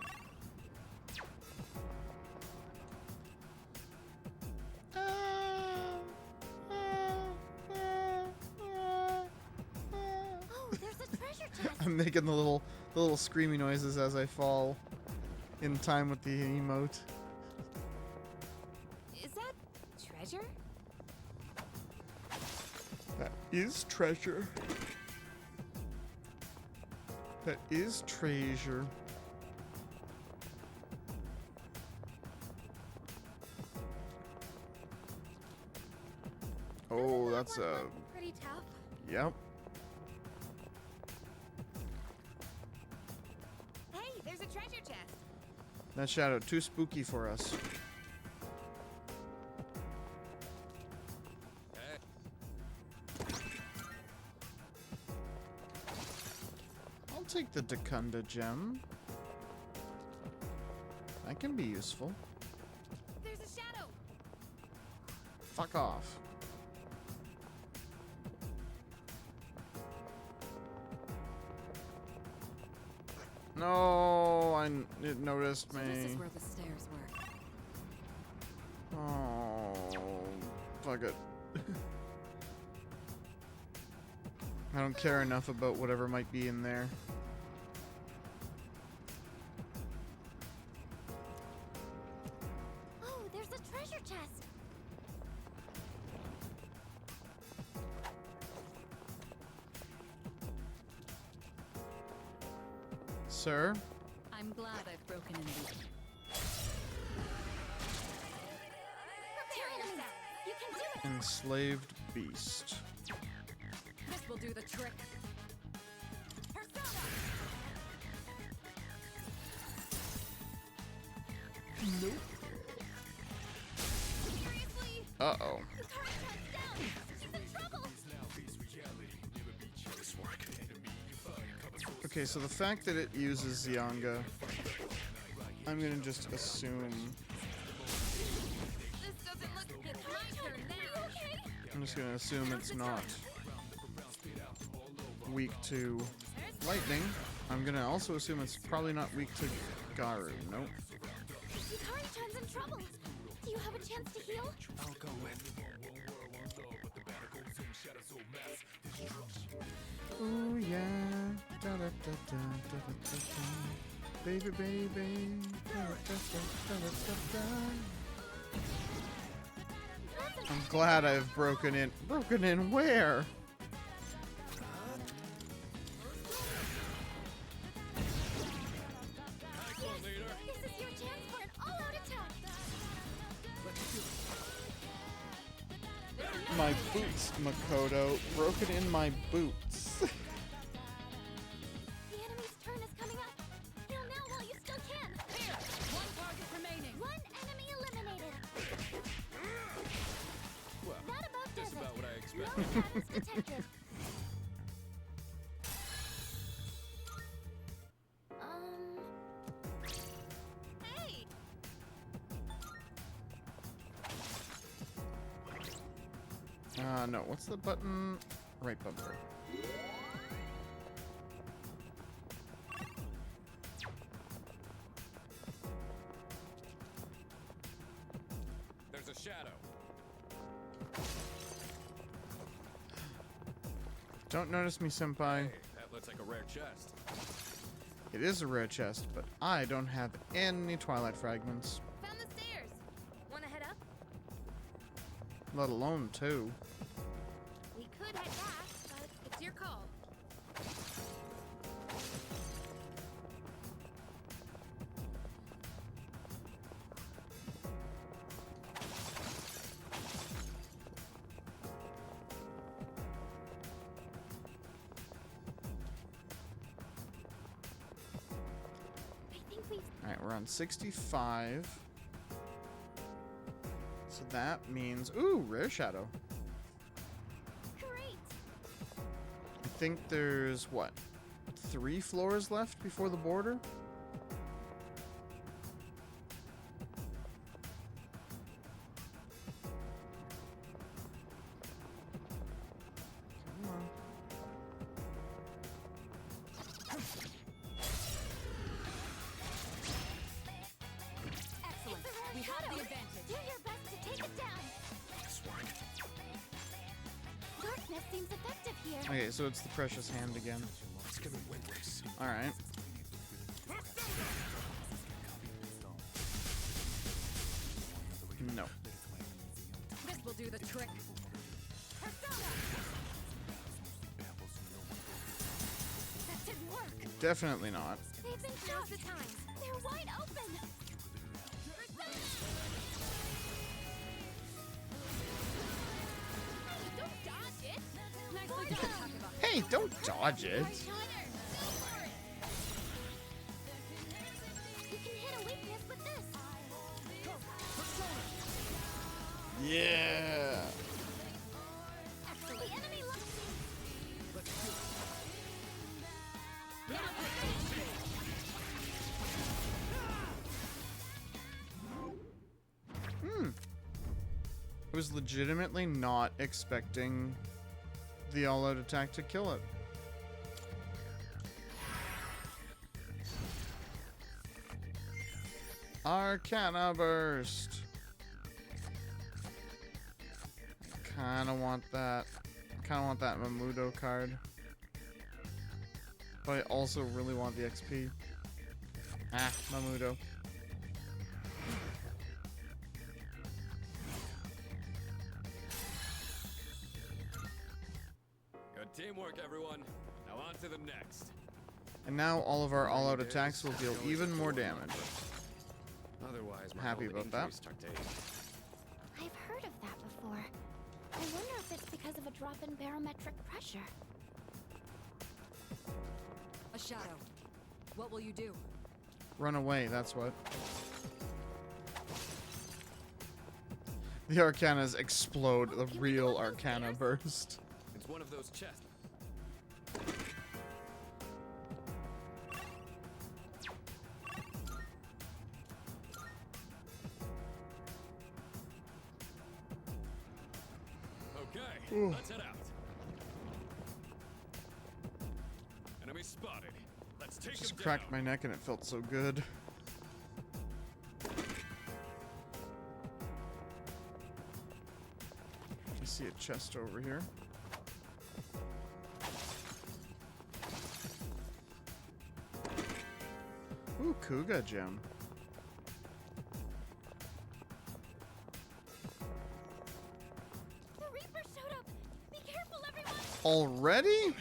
Speaker 2: Oh, there's a treasure chest.
Speaker 1: I'm making the little screamy noises as I fall, in time with the emote.
Speaker 5: Is that treasure?
Speaker 1: That is treasure. That is treasure. Oh, that's a...
Speaker 5: Pretty tough.
Speaker 1: Yep.
Speaker 5: Hey, there's a treasure chest.
Speaker 1: That shadow too spooky for us.
Speaker 3: Hey,
Speaker 1: I'll take the Dakunda gem. That can be useful.
Speaker 5: There's a shadow.
Speaker 1: Fuck off. No, it noticed
Speaker 4: So
Speaker 1: me.
Speaker 4: this is where the stairs were.
Speaker 1: Oh, fuck it. I don't care enough about whatever might be in there.
Speaker 2: treasure chest.
Speaker 1: Sir?
Speaker 4: I'm glad I've broken in the
Speaker 2: Prepare yourself. You can do it.
Speaker 1: Enslaved beast.
Speaker 4: This will do the trick.
Speaker 1: Nope.
Speaker 5: Seriously?
Speaker 1: Uh-oh.
Speaker 5: Hikaru-chan's down. She's in trouble.
Speaker 1: Okay, so the fact that it uses Zyanga, I'm gonna just assume...
Speaker 5: This doesn't look good. My turn now. Okay.
Speaker 1: I'm just gonna assume it's not weak to lightning. I'm gonna also assume it's probably not weak to Garu. Nope.
Speaker 2: Hikaru-chan's in trouble. Do you have a chance to heal?
Speaker 7: I'll go with.
Speaker 1: Oh yeah. Da, da, da, da, da, da, da, da. Baby, baby. Da, da, da, da, da, da. I'm glad I've broken in. Broken in where?
Speaker 2: This is your chance for an all-out attack.
Speaker 1: My boots, Makoto. Broken in my boots.
Speaker 2: The enemy's turn is coming up. Heal now while you still can.
Speaker 4: Here, one target remaining.
Speaker 2: One enemy eliminated.
Speaker 3: Well,
Speaker 2: That about does
Speaker 3: just
Speaker 2: it.
Speaker 3: about what I
Speaker 2: No
Speaker 3: expected.
Speaker 2: status detected.
Speaker 5: Hey.
Speaker 1: No. What's the button? Right bumper.
Speaker 3: There's a shadow.
Speaker 1: Don't notice me, senpai.
Speaker 3: Hey, that looks like a rare chest.
Speaker 1: It is a rare chest, but I don't have any Twilight fragments.
Speaker 5: Found the stairs. Wanna head up?
Speaker 1: Let alone two.
Speaker 5: We could head back, but it's your call.
Speaker 2: I think we've
Speaker 1: Alright, we're on 65. So that means... Ooh, rare shadow.
Speaker 2: great.
Speaker 1: I think there's, what, 3 floors left before the border? Come on.
Speaker 4: Excellent.
Speaker 2: It's a rare
Speaker 4: We have
Speaker 2: shadow.
Speaker 4: the advantage.
Speaker 2: Do your best to take it down. Darkness seems effective here.
Speaker 1: Okay, so it's the precious hand again. Alright. No.
Speaker 4: This will do the trick.
Speaker 2: That didn't work.
Speaker 1: Definitely not.
Speaker 2: They've been
Speaker 5: Now's
Speaker 2: shocked.
Speaker 5: the time.
Speaker 2: They're wide open.
Speaker 5: Hey, don't dodge it.
Speaker 4: Nicely done, Takeba.
Speaker 1: Hey, don't dodge it.
Speaker 2: You can hit a weakness with this.
Speaker 1: Yeah.
Speaker 2: The enemy
Speaker 1: I was legitimately not expecting the all-out attack to kill it. Arcana burst. Kinda want that. Kinda want that Mamudo card. But I also really want the XP. Ah, Mamudo.
Speaker 3: work, everyone. Now on to the next.
Speaker 1: And now all of our all-out
Speaker 3: Days,
Speaker 1: attacks will deal
Speaker 3: I always
Speaker 1: even
Speaker 3: have to
Speaker 1: more
Speaker 3: warm up
Speaker 1: damage.
Speaker 3: first. Otherwise, my
Speaker 1: Happy
Speaker 3: old
Speaker 1: about that.
Speaker 3: injuries start to ache.
Speaker 2: I've heard of that before. I wonder if it's because of a drop in barometric pressure.
Speaker 4: A shadow. What will you do?
Speaker 1: Run away, that's what. The Arcanas explode. The real Arcana burst.
Speaker 3: It's one of those chests. Okay, let's head out. Enemy spotted. Let's take
Speaker 1: Just
Speaker 3: him
Speaker 1: cracked
Speaker 3: down.
Speaker 1: my neck and it felt so good. I see a chest over here. Ooh, Kuga gem.
Speaker 2: The Reaper showed up! Be careful, everyone!
Speaker 1: Already?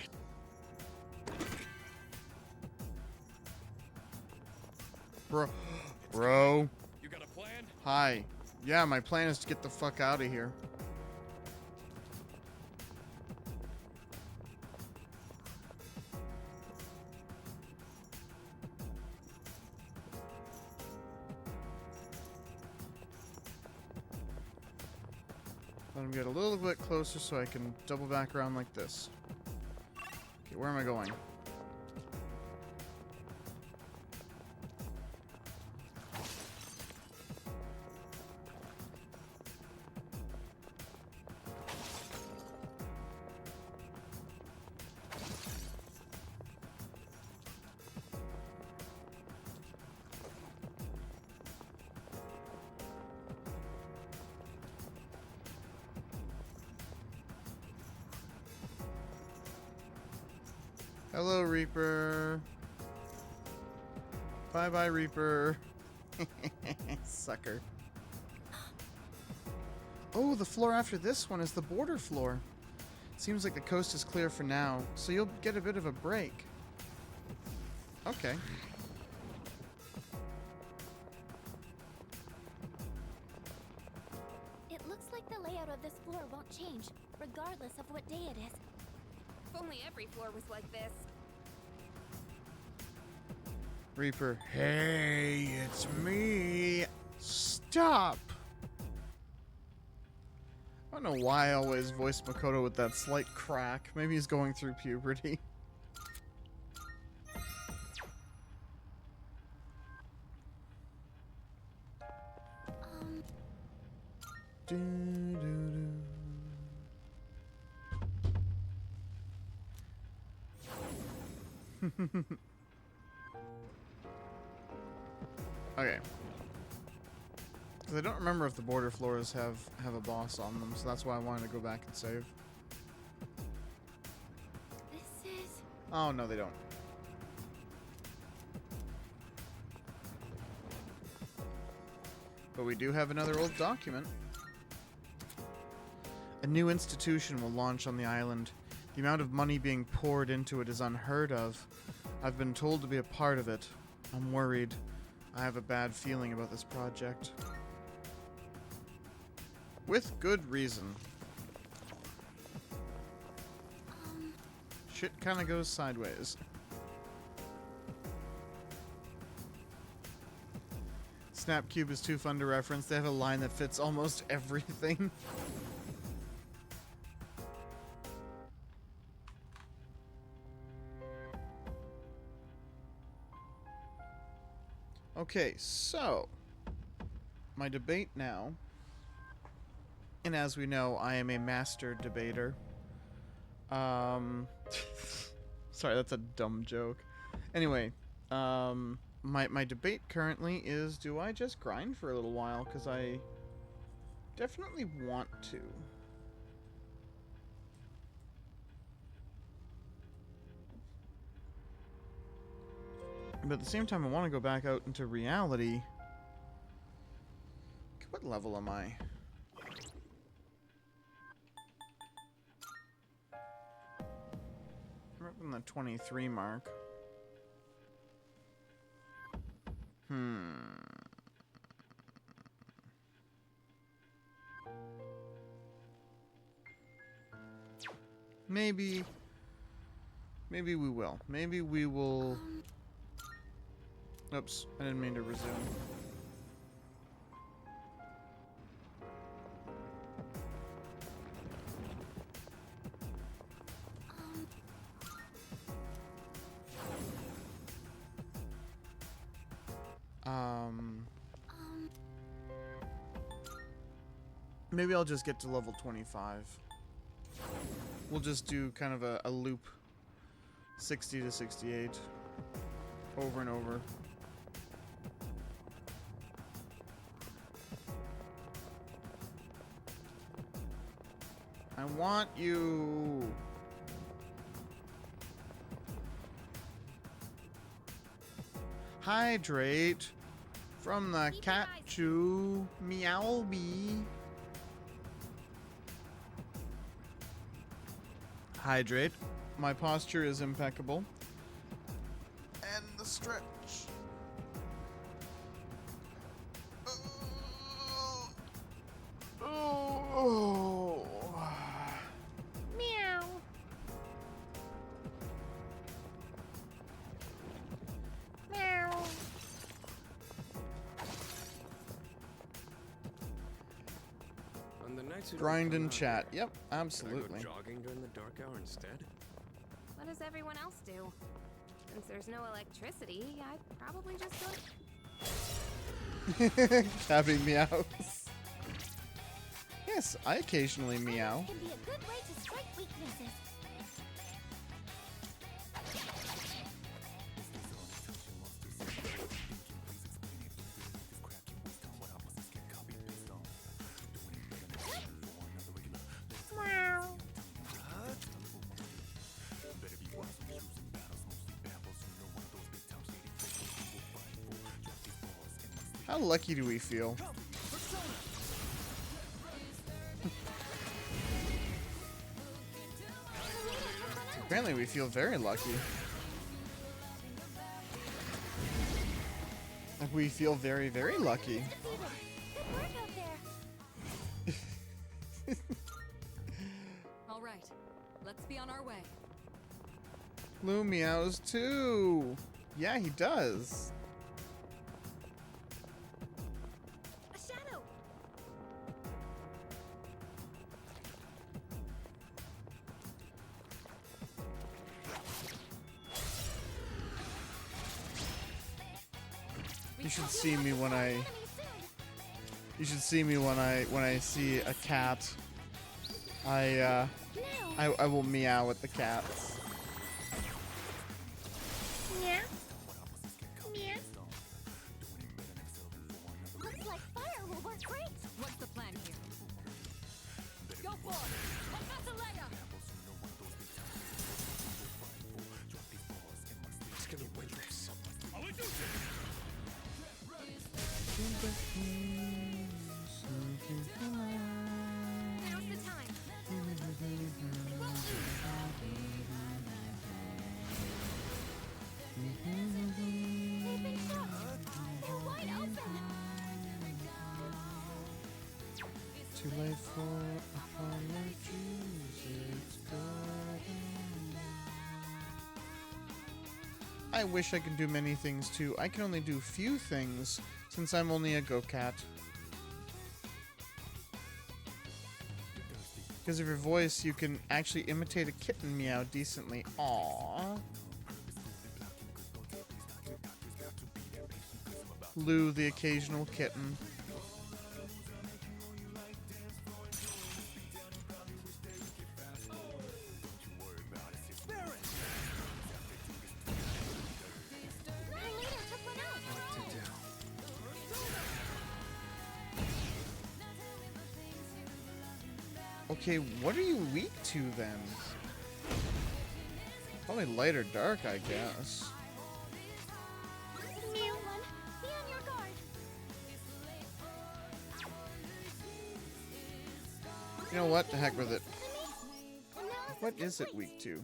Speaker 1: Bro.
Speaker 3: You got a plan?
Speaker 1: Hi. Yeah, my plan is to get the fuck out of here. Let him get a little bit closer so I can double back around like this. Okay, where am I going? Hello, Reaper. Bye-bye, Reaper. Sucker. Oh, the floor after this one is the border floor. Seems like the coast is clear for now, so you'll get a bit of a break. Okay.
Speaker 2: It looks like the layout of this floor won't change, regardless of what day it is.
Speaker 5: If only every floor was like this.
Speaker 1: Reaper. Hey, it's me. Stop. I don't know why I always voice Makoto with that slight crack. Maybe he's going through puberty. Doo-doo-doo. Okay. Because I don't remember if the border floors have a boss on them, so that's why I wanted to go back and save.
Speaker 2: This is...
Speaker 1: Oh, no, they don't. But we do have another old document. A new institution will launch on the island. The amount of money being poured into it is unheard of. I've been told to be a part of it. I'm worried. I have a bad feeling about this project. With good reason. Shit kinda goes sideways. Snapcube is too fun to reference. They have a line that fits almost everything. Okay, so my debate now, and as we know, I am a master debater. Sorry, that's a dumb joke. Anyway, my debate currently is, do I just grind for a little while? Because I definitely want to. But at the same time, I want to go back out into reality. What level am I? On the 23 mark. Maybe we will. Maybe we will. Oops, I didn't mean to resume. Maybe I'll just get to level 25. We'll just do kind of a loop. 60 to 68. Over and over. I want you. Hydrate from the cat chew meowby. Hydrate. My posture is impeccable. And the stretch. Oh.
Speaker 5: Meow. Meow.
Speaker 3: On the nights you don't
Speaker 1: Grind
Speaker 3: come
Speaker 1: and
Speaker 3: out
Speaker 1: chat.
Speaker 3: here,
Speaker 1: Yep,
Speaker 3: can I
Speaker 1: absolutely.
Speaker 3: go jogging during the dark hour instead?
Speaker 5: What does everyone else do? Since there's no electricity, I'd probably just go.
Speaker 1: Having meows. Yes, I occasionally meow.
Speaker 2: Can be a good way to strike weaknesses.
Speaker 1: How lucky do we feel? Apparently we feel very lucky. Like we feel very, very lucky.
Speaker 2: Good work out there.
Speaker 4: All right, let's be on our way.
Speaker 1: Lou meows too. Yeah, he does.
Speaker 2: A shadow.
Speaker 1: You should see me when I. You should see me when I see a cat. I will meow at the cats.
Speaker 2: Yeah. Yeah. Looks like fire will work great.
Speaker 4: What's the plan here? Go for it! Professor Leia!
Speaker 3: It's gonna win this.
Speaker 5: Now's the time.
Speaker 2: They've been shot. They're wide open.
Speaker 1: Too late for apologies. It's going. I wish I could do many things too. I can only do few things since I'm only a go-cat. Because of your voice, you can actually imitate a kitten meow decently. Aww. Lou, the occasional kitten.
Speaker 2: My leader took one out.
Speaker 3: What to do?
Speaker 1: Okay, what are you weak to then? Probably light or dark, I guess.
Speaker 2: Mew. One. Be on your guard.
Speaker 1: You know what? To heck with it.
Speaker 2: And now
Speaker 1: What is it weak to?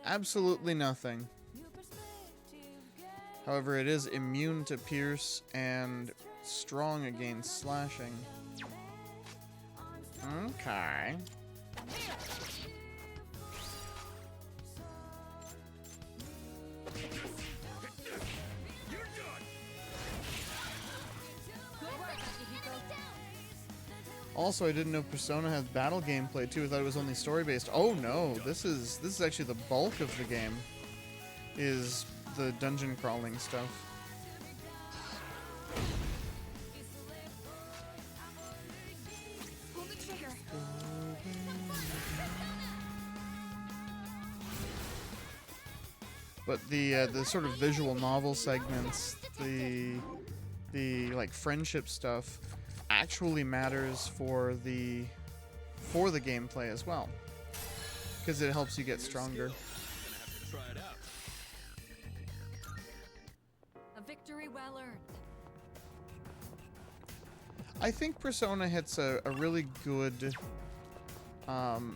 Speaker 1: absolutely nothing. However, it is immune to pierce and strong against slashing. Okay. Also, I didn't know Persona has battle gameplay too. I thought it was only story based. Oh no, this is actually the bulk of the game. Is the dungeon crawling stuff.
Speaker 5: Pull the trigger.
Speaker 1: But the sort of visual novel segments, the like friendship stuff, actually matters for the gameplay as well, because it helps you get stronger.
Speaker 3: Gonna have to try it out.
Speaker 4: A victory well earned.
Speaker 1: I think Persona hits a really good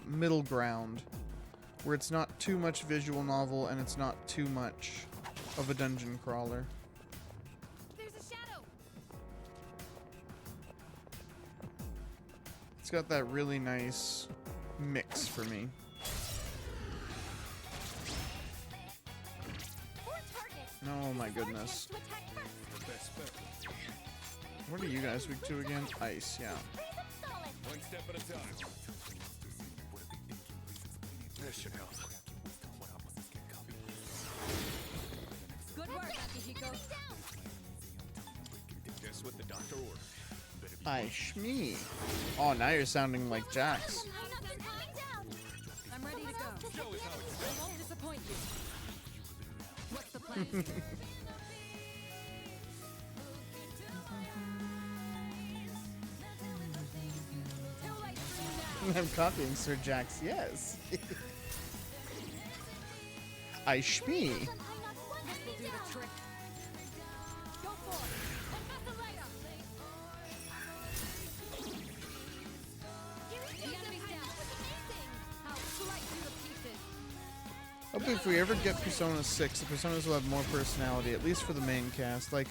Speaker 1: middle ground, where it's not too much visual novel and it's not too much of a dungeon crawler.
Speaker 5: There's a shadow.
Speaker 1: It's got that really nice mix for me.
Speaker 5: Four targets.
Speaker 1: Oh my goodness.
Speaker 5: To attack first.
Speaker 3: The best bet.
Speaker 1: What are you guys weak to again? Ice, yeah.
Speaker 5: Freeze them solid.
Speaker 3: One step at a time. This should help.
Speaker 4: Good work, Akihiko.
Speaker 3: Guess what the doctor ordered?
Speaker 1: Ice me. Oh, now you're sounding like Jax.
Speaker 5: Line up and coming down.
Speaker 4: I'm ready to go.
Speaker 3: Show us how it's
Speaker 4: I won't disappoint you. What's the plan?
Speaker 5: Too late for you now.
Speaker 1: I'm copying Sir Jax, yes. Ice me.
Speaker 5: Line up one
Speaker 4: Will
Speaker 5: enemy
Speaker 4: do
Speaker 5: down.
Speaker 4: the trick.
Speaker 5: Go for it. Annihilate 'em.
Speaker 4: The enemy's down. I'll slice you to pieces.
Speaker 1: Hopefully if we ever get Persona 6, the Personas will have more personality, at least for the main cast. Like,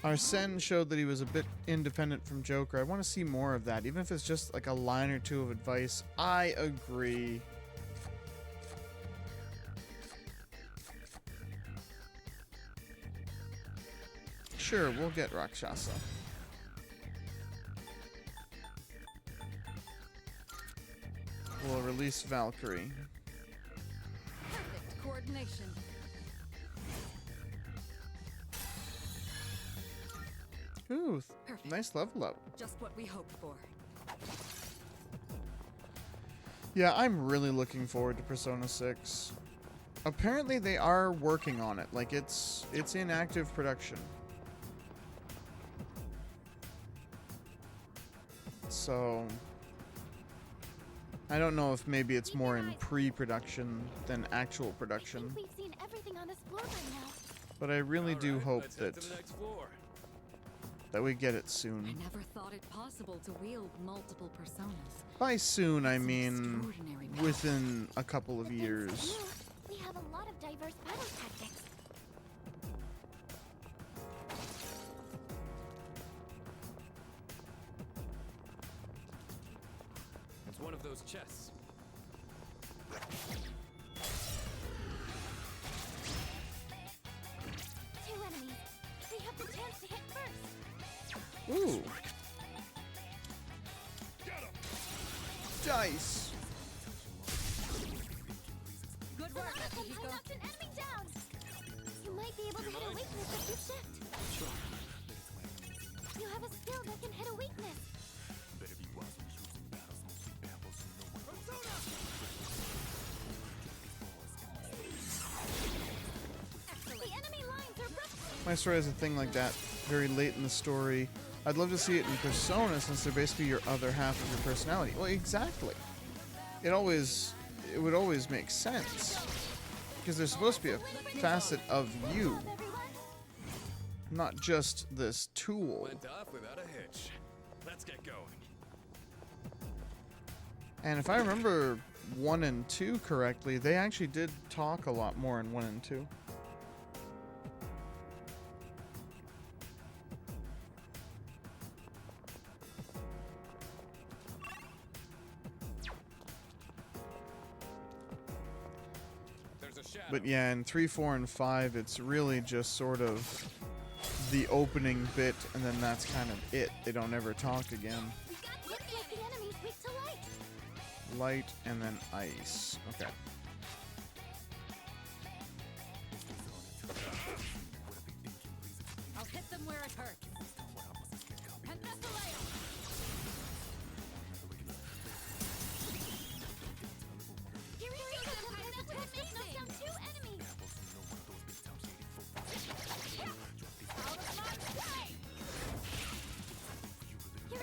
Speaker 1: Arsene showed that he was a bit independent from Joker. I want to see more of that, even if it's just like a line or two of advice. I agree. Sure, we'll get Rakshasa. We'll release Valkyrie.
Speaker 4: Perfect coordination.
Speaker 1: Ooh,
Speaker 4: Perfect.
Speaker 1: nice level up.
Speaker 4: Just what we hoped for.
Speaker 1: Yeah, I'm really looking forward to Persona 6. Apparently they are working on it. Like it's in active production. So I don't know if maybe it's more in pre-production than actual
Speaker 2: I
Speaker 1: production,
Speaker 2: think we've seen everything on this floor by now.
Speaker 1: but I really do
Speaker 3: Alright,
Speaker 1: hope
Speaker 3: let's head
Speaker 1: that
Speaker 3: to the next floor.
Speaker 1: we get it
Speaker 4: I
Speaker 1: soon.
Speaker 4: never thought it possible to wield multiple personas.
Speaker 1: By soon, I
Speaker 4: It's an
Speaker 1: mean
Speaker 4: extraordinary power.
Speaker 1: within a couple of
Speaker 2: But thanks to
Speaker 1: years.
Speaker 2: you, we have a lot of diverse battle tactics.
Speaker 3: It's one of those chests.
Speaker 2: Two enemies. We have the chance to hit first.
Speaker 1: Ooh. Dice.
Speaker 4: Good work,
Speaker 2: Monoliths have
Speaker 4: Akihiko.
Speaker 2: knocked an enemy down. You might be able to hit a weakness if you shift. You have a skill that can hit a weakness. The enemy lines are broken.
Speaker 1: My story has a thing like that very late in the story. I'd love to see it in Persona since they're basically your other half of your personality. Well, exactly. It would always make sense because there's supposed to be a facet of you,
Speaker 2: Love everyone.
Speaker 1: not just this tool.
Speaker 3: Went off without a hitch. Let's get going.
Speaker 1: And if I remember 1 and 2 correctly, they actually did talk a lot more in 1 and 2.
Speaker 3: There's a shadow.
Speaker 1: But yeah, in 3, 4, and 5, it's really just sort of the opening bit, and then that's kind of it. They don't ever talk again.
Speaker 2: Looks like the enemy's weak to light.
Speaker 1: Light and then ice. Okay.
Speaker 4: I'll hit them where it hurts. And that's the layer.
Speaker 2: Here we go. That's what makes knock down 2 enemies.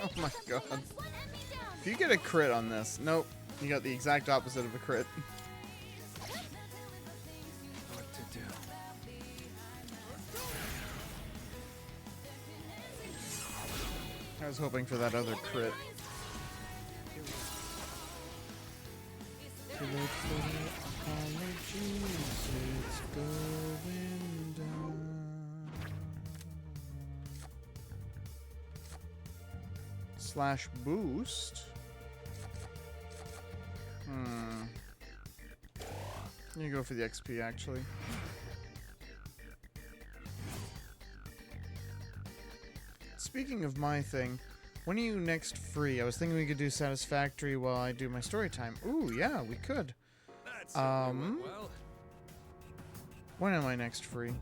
Speaker 1: Oh my god.
Speaker 2: Knocks 1 enemy down.
Speaker 1: If you get a crit on this, nope. You got the exact opposite of a crit.
Speaker 3: What to do?
Speaker 1: I was hoping for that other crit. Slash boost. You go for the XP actually. Speaking of my thing, when are you next free? I was thinking we could do Satisfactory while I do my story time. Ooh, yeah, we could.
Speaker 3: That certainly went well.
Speaker 1: When am I next free?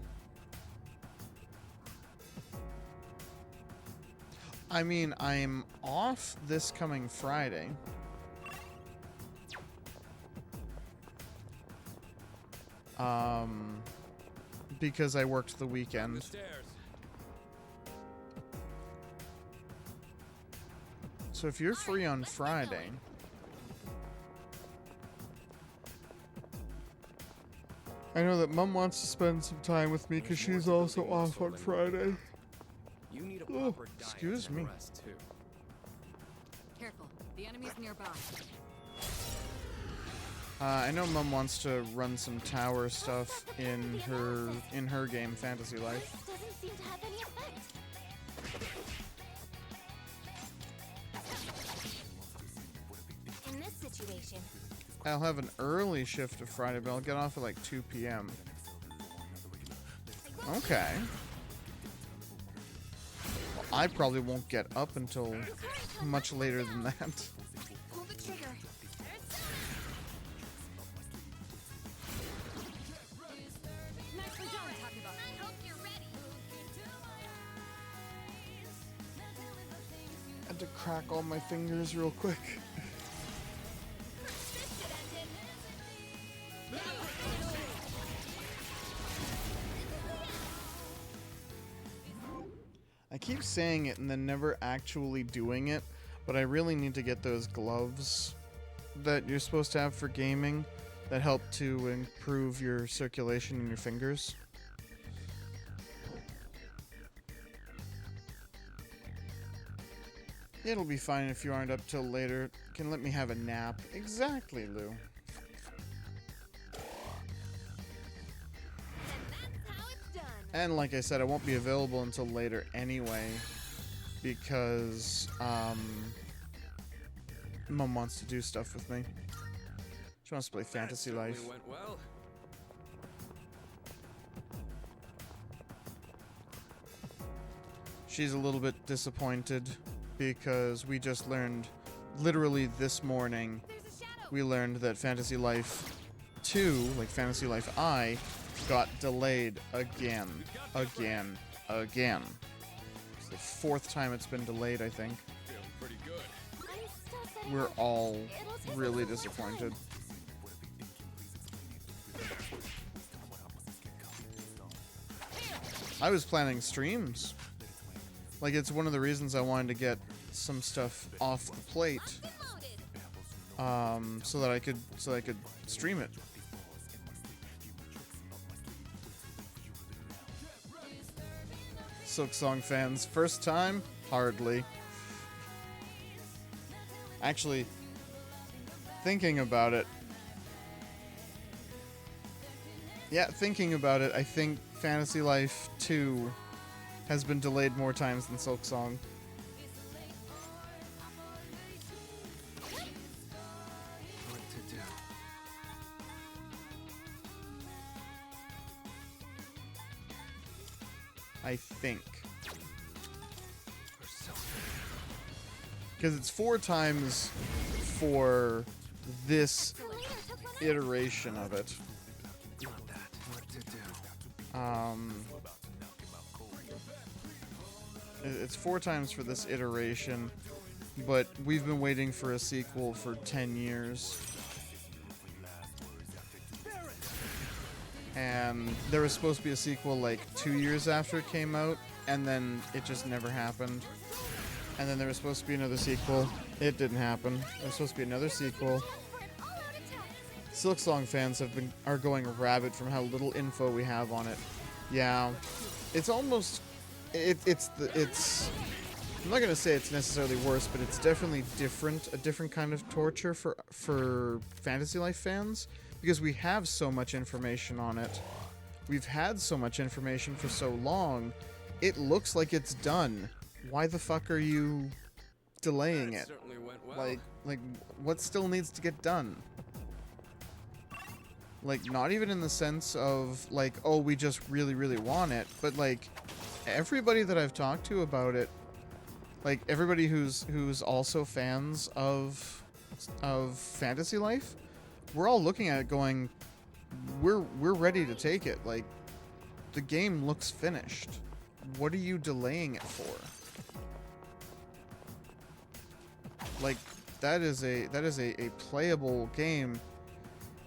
Speaker 1: I mean, I'm off this coming Friday. Because I worked the
Speaker 3: The
Speaker 1: weekend.
Speaker 3: stairs.
Speaker 1: So if you're free on Friday, I know that Mom wants to spend some time with me because she's also off on Friday.
Speaker 3: You need a
Speaker 1: Oh,
Speaker 3: proper diet
Speaker 1: excuse
Speaker 3: and
Speaker 1: me.
Speaker 3: rest too.
Speaker 4: Careful. The enemy's nearby.
Speaker 1: I know Mom wants to run some tower stuff in her game Fantasy Life.
Speaker 2: Ice doesn't seem to have any effect. In this situation,
Speaker 1: I'll have an early shift of Friday, but I'll get off at like 2 p.m. Okay. Well, I probably won't get up until much later than that.
Speaker 2: pull the trigger.
Speaker 4: Nicely done, Takuba.
Speaker 2: I hope you're ready.
Speaker 1: Had to crack all my fingers real quick. I keep saying it and then never actually doing it, but I really need to get those gloves that you're supposed to have for gaming that help to improve your circulation in your fingers. It'll be fine if you aren't up till later. Can let me have a nap. Exactly, Lou.
Speaker 2: And that's how it's done.
Speaker 1: And like I said, I won't be available until later anyway, because Mom wants to do stuff with me. She wants to play Fantasy
Speaker 3: That
Speaker 1: Life.
Speaker 3: certainly went well.
Speaker 1: She's a little bit disappointed because we just learned, literally this morning,
Speaker 2: There's a shadow.
Speaker 1: we learned that Fantasy Life 2, like Fantasy Life I, got delayed again. Again. It's the 4th time it's been delayed, I think.
Speaker 3: Feeling pretty good.
Speaker 2: Ice still said
Speaker 1: We're all
Speaker 2: it'll take
Speaker 1: really
Speaker 2: a little more
Speaker 1: disappointed.
Speaker 2: time.
Speaker 1: I was planning streams. Like, it's one of the reasons I wanted to get some stuff off the plate,
Speaker 2: Loaded.
Speaker 1: so that I could stream it. Silk Song fans, first time? Hardly. Actually, thinking about it, Yeah, thinking about it, I think Fantasy Life 2 has been delayed more times than Silk Song.
Speaker 3: What to do?
Speaker 1: I think.
Speaker 3: Persona.
Speaker 1: Because it's 4 times for this
Speaker 5: The leader took one out.
Speaker 1: iteration of it.
Speaker 3: Not that. What to do?
Speaker 1: It's 4 times for this iteration, but we've been waiting for a sequel for 10 years. And there was supposed to be a sequel like 2 years after it came out, and then it just never happened. And then there was supposed to be another sequel. It didn't happen. There was supposed to be another sequel.
Speaker 5: For an all-out attack.
Speaker 1: Silk Song fans are going rabid from how little info we have on it. Yeah, it's almost it's I'm not gonna say it's necessarily worse, but it's definitely a different kind of torture for Fantasy Life fans, because we have so much information on it. We've had so much information for so long. It looks like it's done. Why the fuck are you delaying
Speaker 3: That
Speaker 1: it?
Speaker 3: certainly went well.
Speaker 1: Like what still needs to get done? Like, not even in the sense of like, oh, we just really, really want it, but like everybody that I've talked to about it, like everybody who's also fans of Fantasy Life, we're all looking at it going, we're ready to take it. Like, the game looks finished. What are you delaying it for? Like, that is a playable game.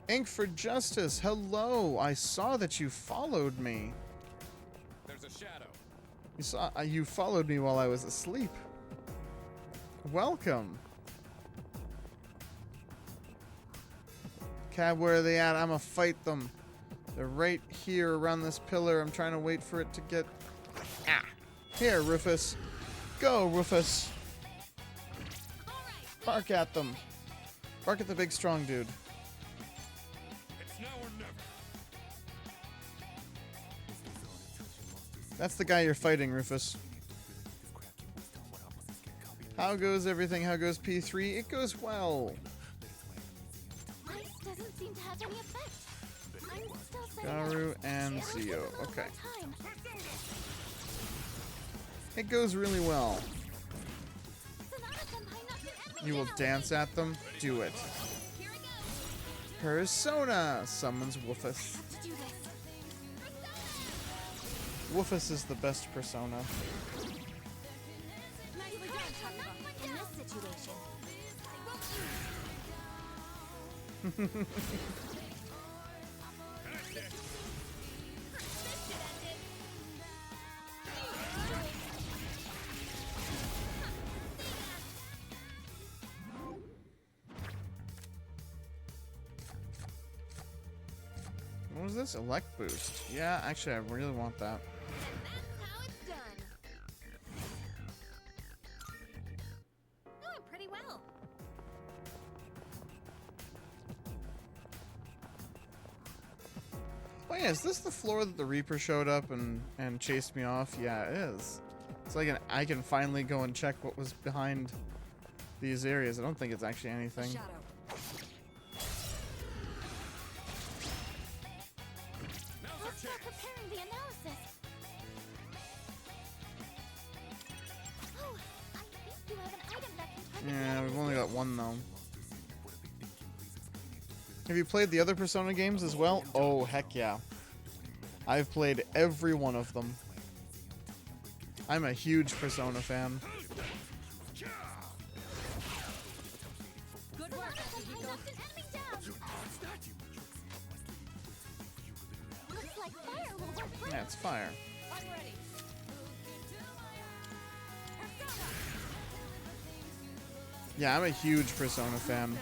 Speaker 1: Ink for Justice, hello! I saw that you followed me.
Speaker 3: There's a shadow.
Speaker 1: You followed me while I was asleep. Welcome. Cab, where are they at? I'ma fight them. They're right here around this pillar. I'm trying to wait for it to get... Ah! Here, Rufus. Go, Rufus. Bark at them. Bark at the big strong dude.
Speaker 3: It's now or never.
Speaker 1: That's the guy you're fighting, Rufus. How goes everything? How goes P3? It goes well.
Speaker 2: Ice doesn't seem to have any effect. I'm still setting up.
Speaker 1: Garu and
Speaker 2: It'll take
Speaker 1: Zio.
Speaker 2: a little
Speaker 1: Okay.
Speaker 2: more time.
Speaker 1: It goes really well.
Speaker 2: Sonata-senpai knocked an enemy
Speaker 1: You will
Speaker 2: down.
Speaker 1: dance at them? Do it.
Speaker 2: Here it goes.
Speaker 1: Persona summons Woofus.
Speaker 2: Have to do this.
Speaker 1: Woofus is the best persona.
Speaker 5: Nicely done, Takuma.
Speaker 2: In this situation,
Speaker 1: What was this? Elect boost. Yeah, actually, I really want that.
Speaker 5: That's how it's done. Doing pretty well.
Speaker 1: Oh yeah, is this the floor that the Reaper showed up and chased me off? Yeah, it is. So I can finally go and check what was behind these areas. I don't think it's actually anything.
Speaker 4: Shadow.
Speaker 2: let's start preparing the analysis. Oh, I think you have an item that can target
Speaker 1: Yeah,
Speaker 2: the
Speaker 1: we've only
Speaker 2: analysis.
Speaker 1: got one though. Have you played the other Persona games as well? Oh, heck yeah. I've played every one of them. I'm a huge Persona fan.
Speaker 4: Good work,
Speaker 2: Sonata-senpai knocked an enemy down. Looks like fire will work great.
Speaker 1: Yeah, it's fire.
Speaker 4: I'm ready.
Speaker 1: Yeah, I'm a huge Persona fan.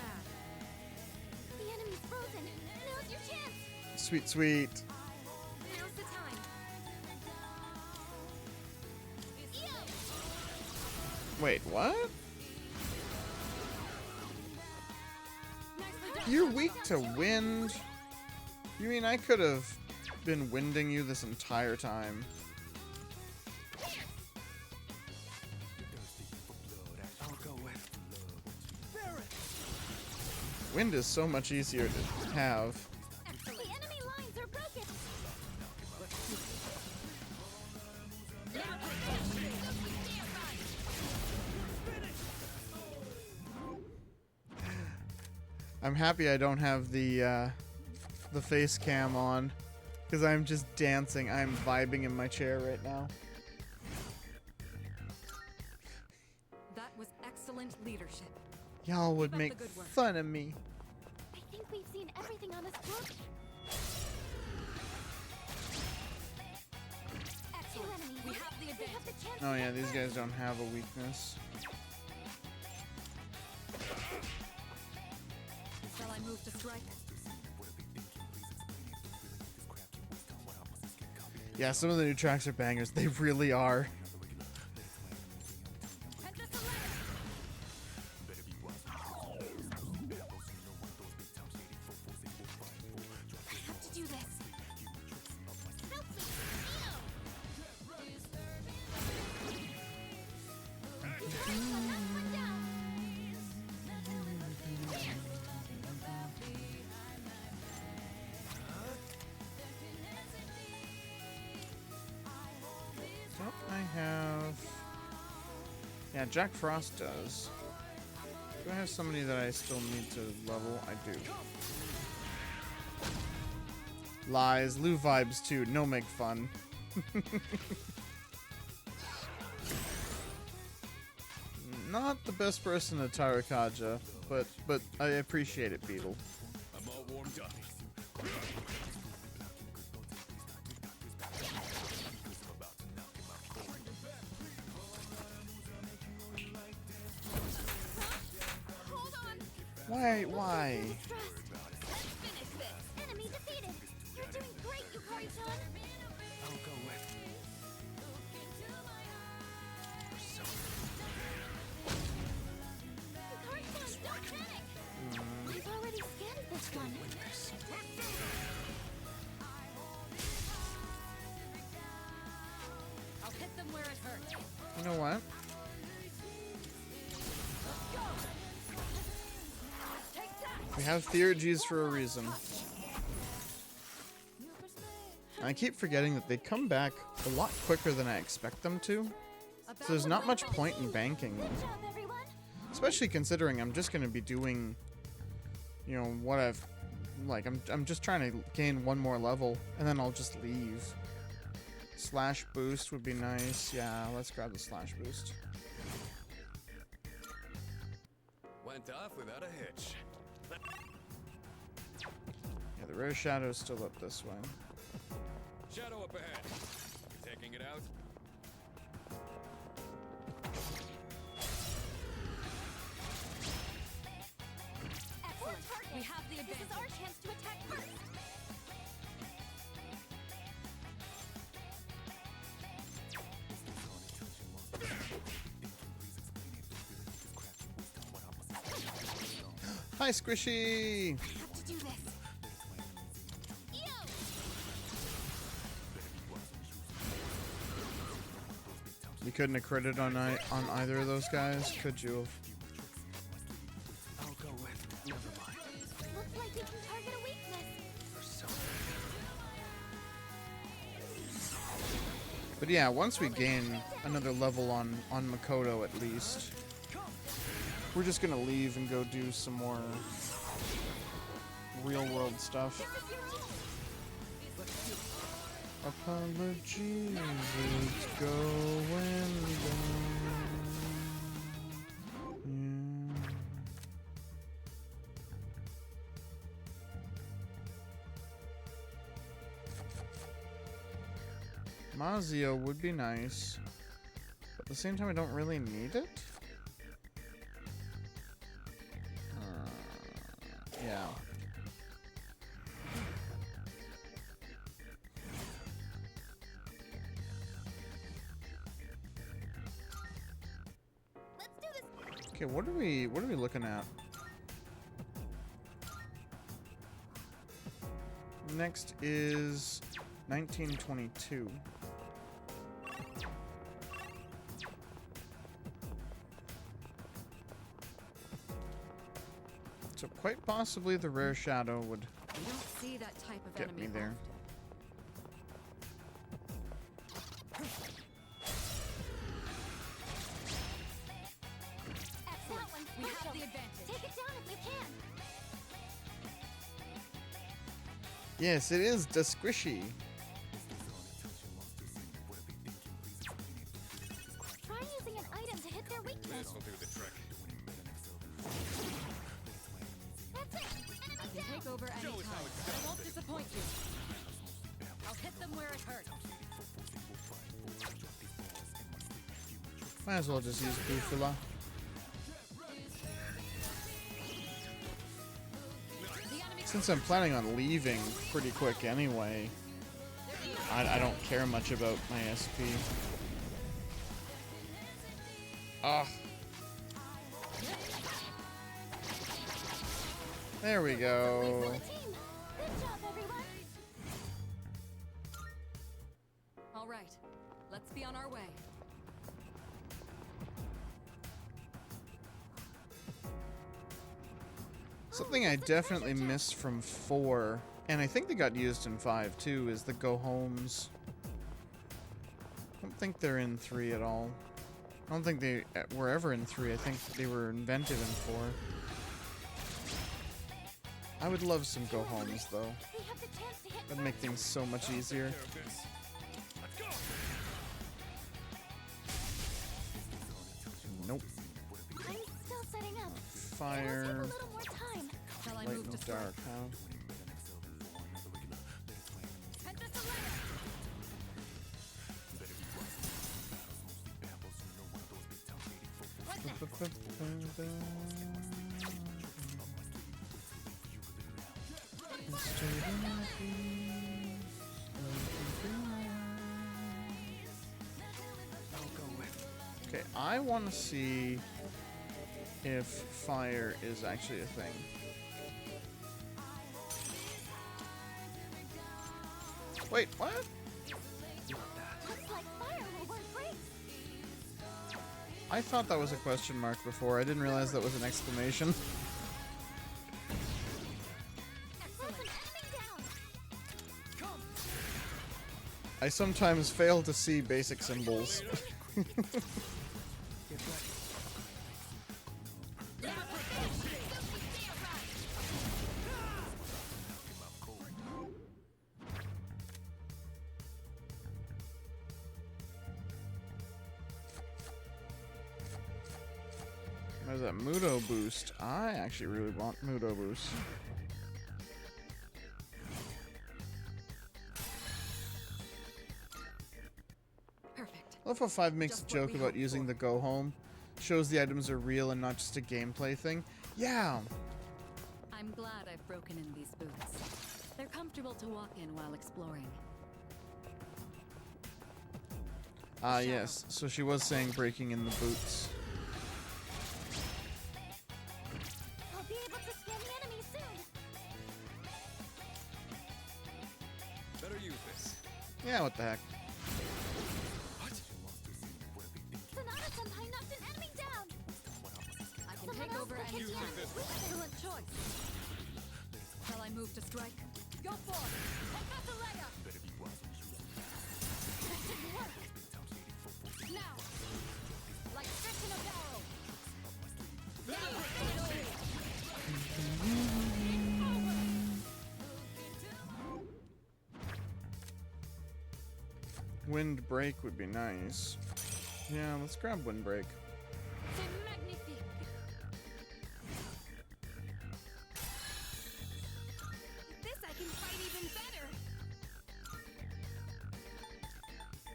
Speaker 2: The enemy's frozen. Now's your chance.
Speaker 1: Sweet, sweet.
Speaker 5: Now's the time.
Speaker 1: Wait, what?
Speaker 5: Nicely done.
Speaker 1: You're weak to wind? You mean I could have been winding you this entire time. Wind is so much easier to have.
Speaker 2: The enemy lines are broken.
Speaker 1: I'm happy I don't have the face cam on, because I'm just dancing. I'm vibing in my chair right now.
Speaker 4: That was excellent leadership.
Speaker 1: Y'all would
Speaker 4: Keep up
Speaker 1: make
Speaker 4: the good work.
Speaker 1: fun of me.
Speaker 2: I think we've seen everything on this book.
Speaker 4: Excellent. We have the
Speaker 2: They
Speaker 4: advantage.
Speaker 2: have the chance.
Speaker 1: Oh yeah, these guys don't have a weakness.
Speaker 4: Shall I move to strike?
Speaker 1: Yeah, some of the new tracks are bangers. They really are.
Speaker 2: I have to do this. Help me. One down.
Speaker 1: Don't I have... Yeah, Jack Frost does. Do I have somebody that I still need to level? I do. Lies. Lou vibes too. No make fun. Not the best person at Tarakaja, but I appreciate it, Beetle.
Speaker 3: I'm all warmed up.
Speaker 2: Hold on.
Speaker 1: Why?
Speaker 2: Stressed. Let's finish this. Enemy defeated. You're doing great, Yukari-chan.
Speaker 3: I'll go with.
Speaker 2: Yukari-chan, don't panic. I've already scanned this one.
Speaker 4: I'll hit them where it hurts.
Speaker 1: You know what? We have theurgies for a reason. I keep forgetting that they come back a lot quicker than I expect them to. So there's not much point in banking them.
Speaker 2: Good job, everyone.
Speaker 1: Especially considering I'm just going to be doing, you know, what I've... Like, I'm just trying to gain one more level, and then I'll just leave. Slash boost would be nice. Yeah, let's grab the slash boost.
Speaker 3: Went off without a hitch.
Speaker 1: Yeah, the rare shadow's still up this way.
Speaker 3: Shadow up ahead. You taking it out?
Speaker 2: Excellent.
Speaker 4: We have the
Speaker 2: This is
Speaker 4: advantage.
Speaker 2: our chance to attack first.
Speaker 1: Hi, Squishy!
Speaker 2: I have to do this. Ew!
Speaker 1: You couldn't have critted on either of those guys, could you have?
Speaker 3: I'll go with. Never mind.
Speaker 2: Looks like we can target a weakness.
Speaker 1: But yeah, once we gain another level on Makoto at least, we're just gonna leave and go do some more real world stuff. Apologies, it's going down. Yeah. Mazio would be nice, but at the same time I don't really need it. Yeah.
Speaker 2: Let's do this.
Speaker 1: Okay, what are we looking at? Next is 1922. So quite possibly the rare shadow would
Speaker 4: We don't see that type of
Speaker 1: get
Speaker 4: enemy
Speaker 1: me there.
Speaker 2: That one's
Speaker 4: We have
Speaker 2: crucial.
Speaker 4: the advantage.
Speaker 2: Take it down if you can.
Speaker 1: Yes, it is the squishy.
Speaker 2: Try using an item to hit their weakness.
Speaker 3: This'll do the trick.
Speaker 2: That's it.
Speaker 4: I
Speaker 2: Enemy
Speaker 4: can
Speaker 2: down.
Speaker 4: take over any time. I won't disappoint you. I'll hit them where it hurts.
Speaker 1: Might as well just use Bufula.
Speaker 4: The enemy
Speaker 1: Since I'm planning on leaving pretty quick anyway, I don't care much about my SP. Ah. There we go.
Speaker 2: For the team. Good job, everyone.
Speaker 4: All right, let's be on our way.
Speaker 1: Something I definitely missed from 4, and I think they got used in 5 too, is the go homes. I don't think they're in 3 at all. I don't think they were ever in 3. I think they were invented in 4. I would love some go homes though.
Speaker 2: They have the chance to hit
Speaker 1: That'd make things so much easier.
Speaker 3: Care of this. Let's go.
Speaker 1: Nope.
Speaker 2: I'm still setting up.
Speaker 1: Fire,
Speaker 2: It'll take a little more time.
Speaker 4: Shall I
Speaker 1: light
Speaker 4: move
Speaker 1: and
Speaker 4: to strike?
Speaker 1: dark, huh?
Speaker 4: Send us a letter.
Speaker 1: Okay, I want to see if fire is actually a thing. Wait, what?
Speaker 2: Looks like fire will work great.
Speaker 1: I thought that was a question mark before. I didn't realize that was an exclamation.
Speaker 2: There's an enemy down.
Speaker 1: I sometimes fail to see basic symbols. There's that Mudo boost. I actually really want Mudo boost.
Speaker 4: Perfect.
Speaker 1: I love how 5 makes a
Speaker 4: Just what
Speaker 1: joke
Speaker 4: we
Speaker 1: about
Speaker 4: hoped
Speaker 1: using
Speaker 4: for.
Speaker 1: the go home. Shows the items are real and not just a gameplay thing. Yeah!
Speaker 4: I'm glad I've broken in these boots. They're comfortable to walk in while exploring.
Speaker 1: Ah,
Speaker 4: Shadow.
Speaker 1: yes. So she was saying breaking in the boots.
Speaker 2: I'll be able to scan the enemy soon.
Speaker 3: Better use this.
Speaker 1: Yeah, what the heck.
Speaker 2: Sonata Senpai knocked an enemy down.
Speaker 4: I can
Speaker 2: Someone
Speaker 4: take
Speaker 2: else
Speaker 4: over
Speaker 2: that
Speaker 4: any
Speaker 2: can
Speaker 4: time.
Speaker 2: use this.
Speaker 4: Excellent choice. Shall I move to strike? Go for it. Take out the layup.
Speaker 2: That didn't work.
Speaker 4: Now, like fish in a barrel.
Speaker 1: Windbreak would be nice. Yeah, let's grab Windbreak.
Speaker 4: C'est magnifique.
Speaker 5: With this, I can fight even better.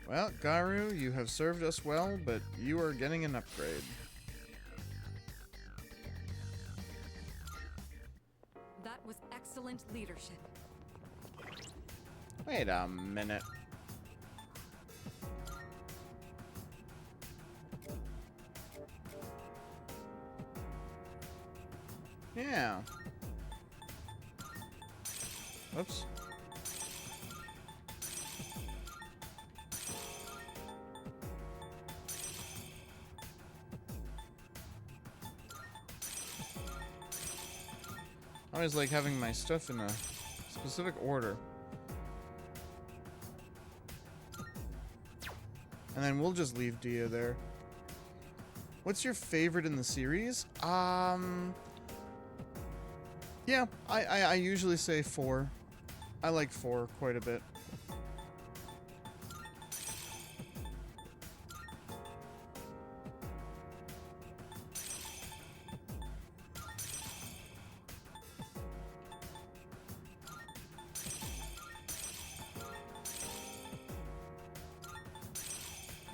Speaker 1: Well, Garu, you have served us well, but you are getting an upgrade.
Speaker 4: That was excellent leadership.
Speaker 1: Wait a minute. Yeah. I always like having my stuff in a specific order. And then we'll just leave Dia there. What's your favorite in the series? Yeah, I usually say 4. I like 4 quite a bit.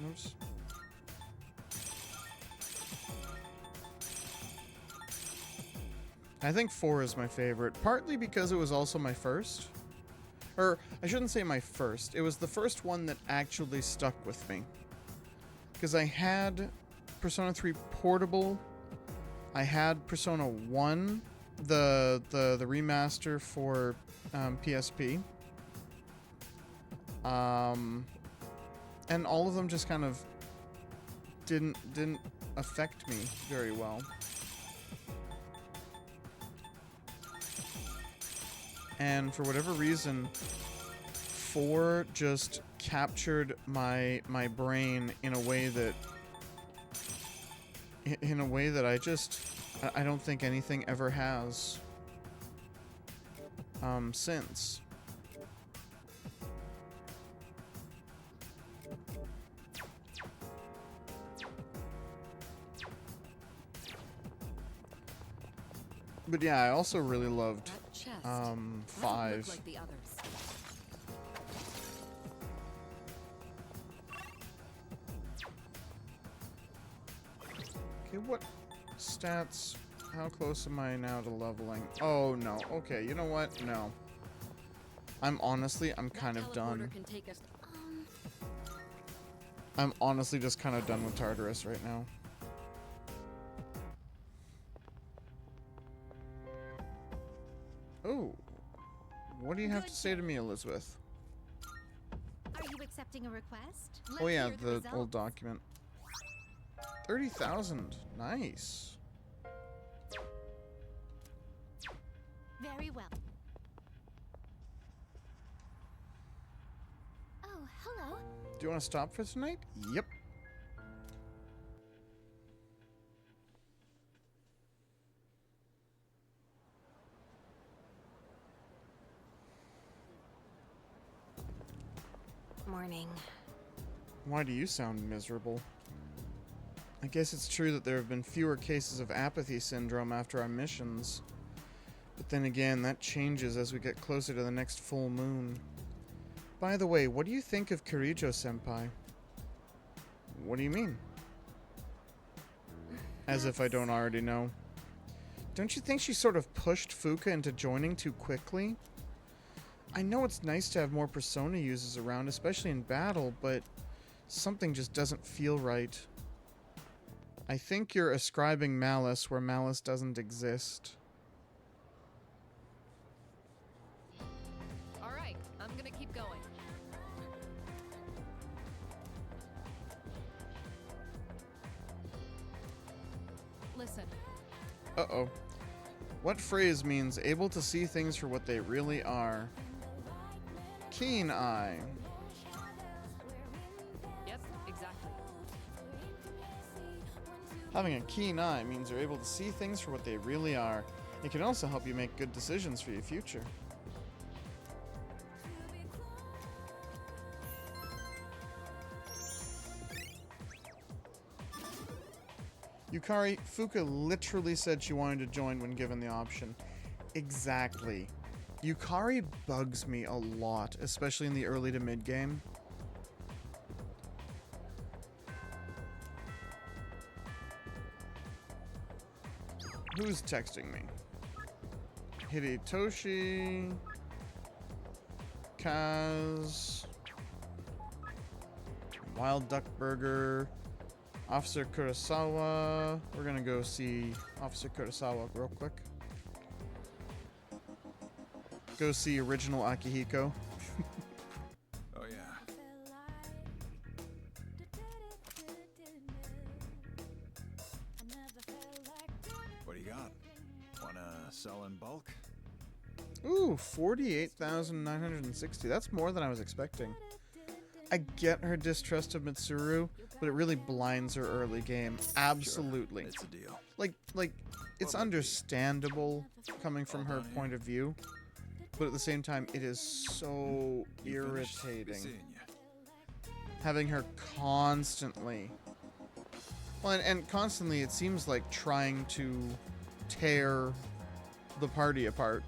Speaker 1: Oops. I think 4 is my favorite, partly because it was also my first. Or, I shouldn't say my first. It was the first one that actually stuck with me. Because I had Persona 3 Portable. I had Persona 1, the remaster for PSP. And all of them just kind of didn't affect me very well. And for whatever reason, 4 just captured my brain in a way that I don't think anything ever has since. But yeah, I also really loved
Speaker 4: That chest
Speaker 1: 5.
Speaker 4: look like the others.
Speaker 1: Okay, what stats? How close am I now to leveling? Oh no. Okay, you know what? No. I'm kind of done.
Speaker 4: Can take us.
Speaker 1: I'm honestly just kind of done with Tartarus right now. Oh. What do you have to say to me, Elizabeth?
Speaker 6: Are you accepting a request?
Speaker 1: Oh yeah,
Speaker 6: Let's hear
Speaker 1: the
Speaker 6: results.
Speaker 1: old document. 30,000. Nice.
Speaker 6: Very well.
Speaker 2: Oh, hello.
Speaker 1: Do you want to stop for tonight? Yep.
Speaker 5: Morning.
Speaker 1: Why do you sound miserable? I guess it's true that there have been fewer cases of apathy syndrome after our missions. But then again, that changes as we get closer to the next full moon. By the way, what do you think of Kirijo-senpai? What do you mean? As if I don't already know. Don't you think she sort of pushed Fuka into joining too quickly? I know it's nice to have more Persona users around, especially in battle, but something just doesn't feel right. I think you're ascribing malice where malice doesn't exist.
Speaker 4: All right, I'm gonna keep going. Listen,
Speaker 1: Uh-oh. What phrase means able to see things for what they really are? Keen eye.
Speaker 4: yep, exactly.
Speaker 1: Having a keen eye means you're able to see things for what they really are. It can also help you make good decisions for your future. Yukari, Fuka literally said she wanted to join when given the option. Exactly. Yukari bugs me a lot, especially in the early to mid game. Who's texting me? Hidetoshi, Kaz, Wild Duck Burger, Officer Kurosawa. We're gonna go see Officer Kurosawa real quick. Go see original Akihiko.
Speaker 7: Oh, yeah. What do you got? Wanna sell in bulk?
Speaker 1: Ooh, 48,960. That's more than I was expecting. I get her distrust of Mitsuru, but it really blinds her early game. Absolutely.
Speaker 8: It's a deal.
Speaker 1: Like, it's understandable coming from her point of view, but at the same time, it is so irritating.
Speaker 8: Seeing ya.
Speaker 1: Having her constantly... Well, and constantly, it seems like trying to tear the party apart.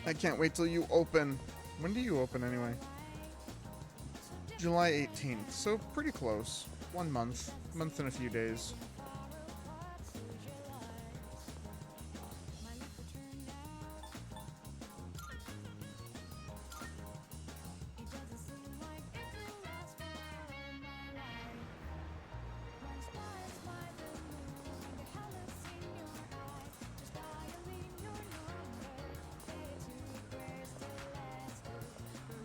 Speaker 1: I can't wait till you open. When do you open anyway? July 18th, so pretty close. 1 month. Month and a few days.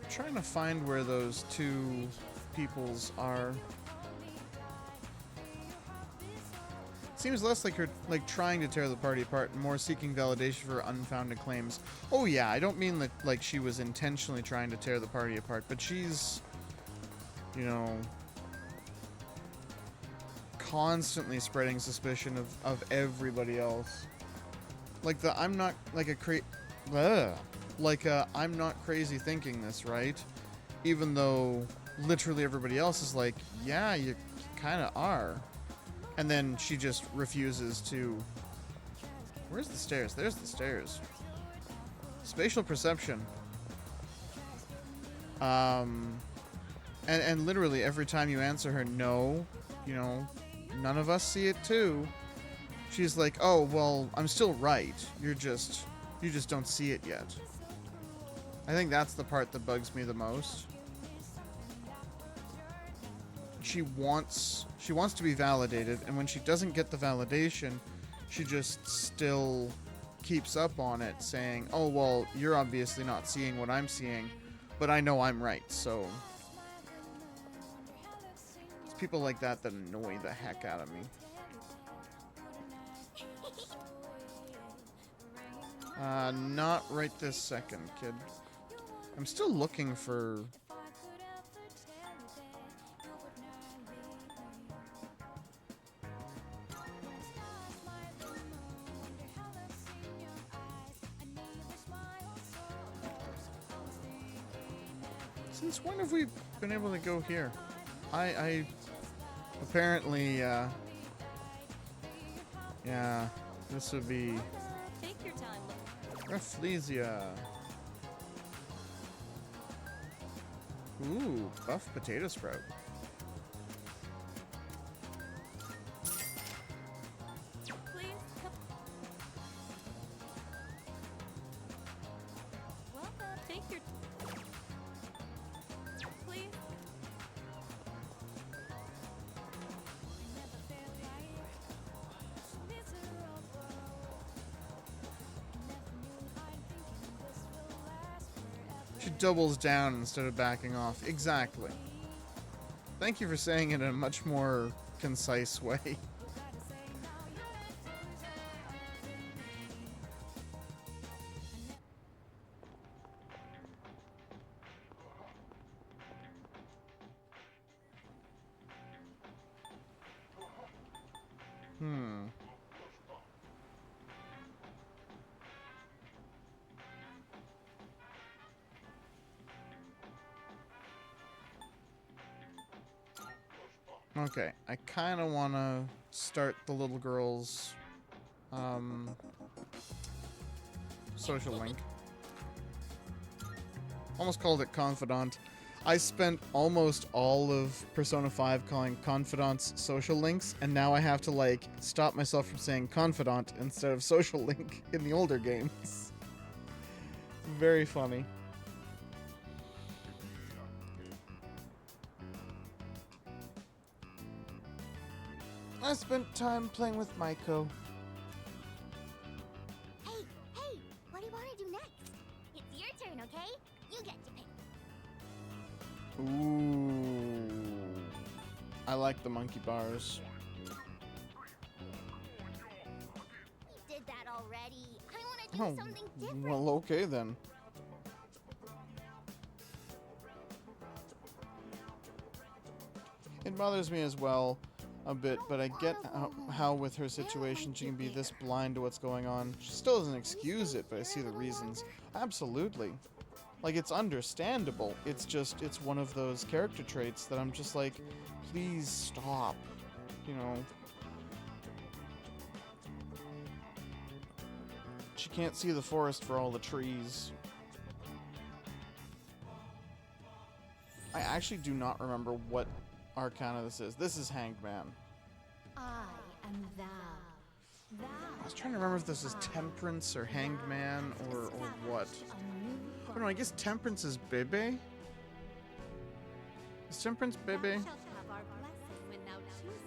Speaker 1: Trying to find where those two peoples are. Seems less like her trying to tear the party apart and more seeking validation for unfounded claims. Oh yeah, I don't mean that like she was intentionally trying to tear the party apart, but she's, you know, constantly spreading suspicion of everybody else. Like the I'm not like a I'm not crazy thinking this, right? Even though literally everybody else is like, yeah, you kind of are. And then she just refuses to... Where's the stairs? There's the stairs. Spatial perception. And literally every time you answer her no, you know, none of us see it too. She's like, oh, well, I'm still right. You just don't see it yet. I think that's the part that bugs me the most. She wants to be validated, and when she doesn't get the validation, she just still keeps up on it, saying, oh, well, you're obviously not seeing what I'm seeing, but I know I'm right, so... It's people like that that annoy the heck out of me. Not right this second, kid. I'm still looking for... Since when have we been able to go here? I apparently, yeah, this would be
Speaker 4: Take your time.
Speaker 1: Rafflesia. Ooh, buff potato sprout.
Speaker 4: Please come. Welcome. Take your. Please.
Speaker 1: She doubles down instead of backing off. Exactly. Thank you for saying it in a much more concise way. Okay, I kind of want to start the little girl's social link. Almost called it confidant. I spent almost all of Persona 5 calling confidants social links, and now I have to like stop myself from saying confidant instead of social link in the older games. Very funny. I spent time playing with Maiko.
Speaker 2: Hey, what do you want to do next? It's your turn, okay? You get to pick.
Speaker 1: Ooh. I like the monkey bars.
Speaker 2: We did that already. I want to do something different.
Speaker 1: Well, okay then. It bothers me as well a bit, but I get how with her situation she can be this blind to what's going on. She still doesn't excuse it, but I see the reasons. Absolutely. Like, it's understandable. It's just, it's one of those character traits that I'm just like, please stop. You know. She can't see the forest for all the trees. I actually do not remember what arcana this is. This is Hanged Man.
Speaker 6: I am thou. Thou.
Speaker 1: I was trying to remember if this is Temperance or Hanged Man or what. Oh no, I guess Temperance is Bebe? Is Temperance Bebe?
Speaker 6: Thou shalt have our blessing when thou choosest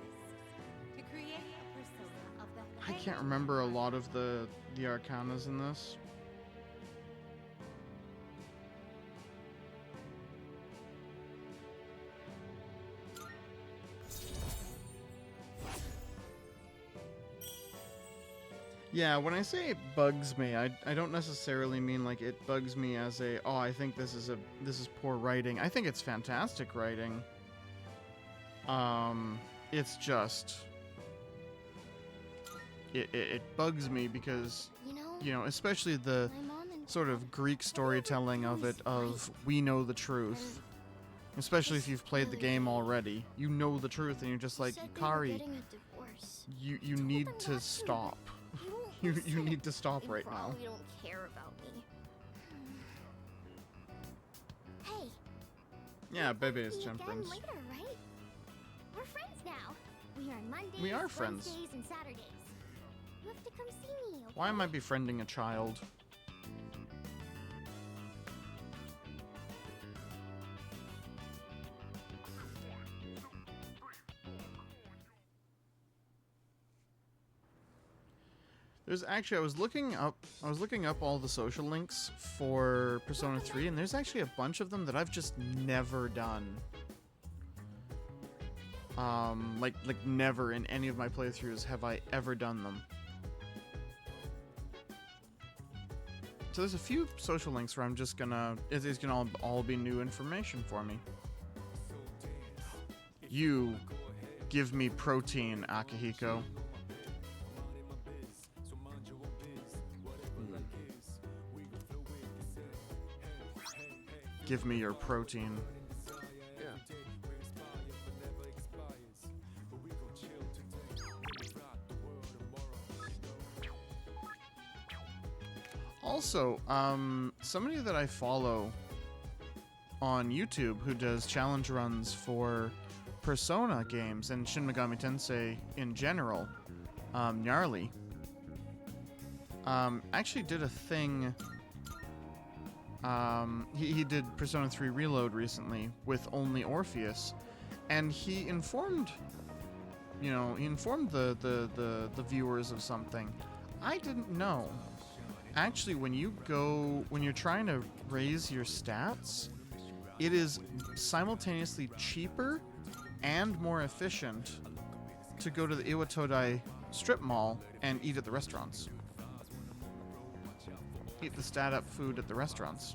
Speaker 6: to create a persona of the
Speaker 1: I can't remember a lot of the arcanas in this. Yeah, when I say it bugs me, I don't necessarily mean like it bugs me as a, oh, I think this is poor writing. I think it's fantastic writing. It's just it bugs me because you know, especially the
Speaker 2: My mom and
Speaker 1: sort of Greek storytelling of it, of we know the truth. Especially if you've played the game already. You know the truth and you're just like,
Speaker 2: said they were
Speaker 1: Kari,
Speaker 2: getting a divorce.
Speaker 1: you
Speaker 2: told
Speaker 1: need
Speaker 2: them
Speaker 1: to
Speaker 2: not to.
Speaker 1: stop.
Speaker 2: They won't
Speaker 1: You
Speaker 2: listen.
Speaker 1: need to stop
Speaker 2: They
Speaker 1: right now.
Speaker 2: probably don't care about me. Hey.
Speaker 1: Yeah,
Speaker 2: we'll
Speaker 1: Bebe is
Speaker 2: see again
Speaker 1: Temperance.
Speaker 2: later, right? We're friends now. We are Mondays,
Speaker 1: We are friends.
Speaker 2: Wednesdays, and Saturdays. You have to come see me, okay?
Speaker 1: Why am I befriending a child? There's actually, I was looking up all the social links for Persona 3, and there's actually a bunch of them that I've just never done. Like never in any of my playthroughs have I ever done them. So there's a few social links where I'm just gonna, it's gonna all be new information for me. You give me protein, Akihiko. Give me your protein. Also, somebody that I follow on YouTube who does challenge runs for Persona games and Shin Megami Tensei in general, Gnarly, actually did a thing. He did Persona 3 Reload recently with only Orpheus, and he informed, you know, the viewers of something I didn't know. Actually, when you're trying to raise your stats, it is simultaneously cheaper and more efficient to go to the Iwatodai strip mall and eat at the restaurants. Eat the stat up food at the restaurants.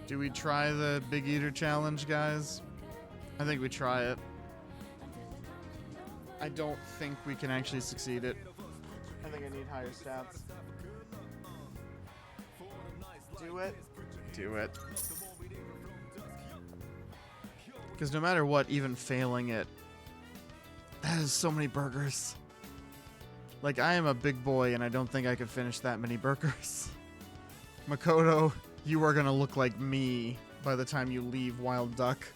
Speaker 1: Do we try the Big Eater Challenge, guys? I think we try it. I don't think we can actually succeed it. I think I need higher stats. Do it. Do it. Because no matter what, even failing it, that is so many burgers. Like, I am a big boy and I don't think I could finish that many burgers. Makoto, you are gonna look like me by the time you leave Wild Duck.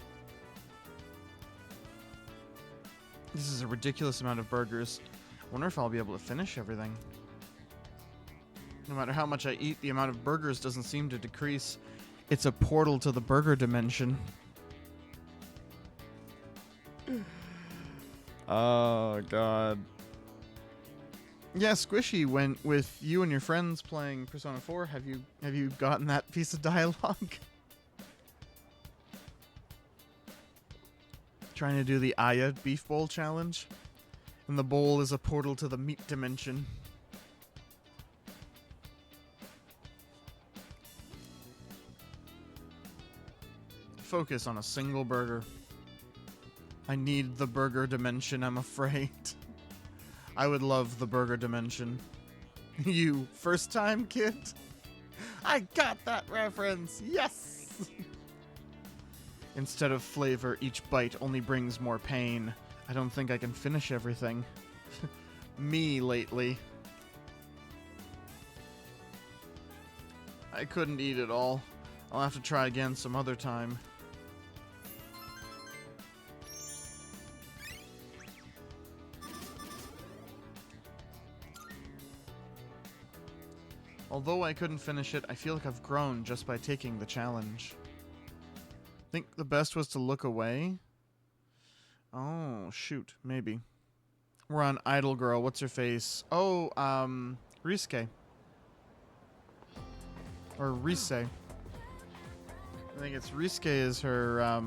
Speaker 1: This is a ridiculous amount of burgers. Wonder if I'll be able to finish everything. No matter how much I eat, the amount of burgers doesn't seem to decrease. It's a portal to the burger dimension. Oh, God. Yeah, Squishy, when with you and your friends playing Persona 4, have you gotten that piece of dialogue? Trying to do the Aya beef bowl challenge. And the bowl is a portal to the meat dimension. Focus on a single burger. I need the burger dimension, I'm afraid. I would love the burger dimension. You first time kid? I got that reference! Yes! Instead of flavor, each bite only brings more pain. I don't think I can finish everything. Me lately. I couldn't eat it all. I'll have to try again some other time. Although I couldn't finish it, I feel like I've grown just by taking the challenge. Think the best was to look away? Oh, shoot. Maybe. We're on Idol Girl. What's her face? Oh, Risuke. Or Rise. I think it's Risuke is her,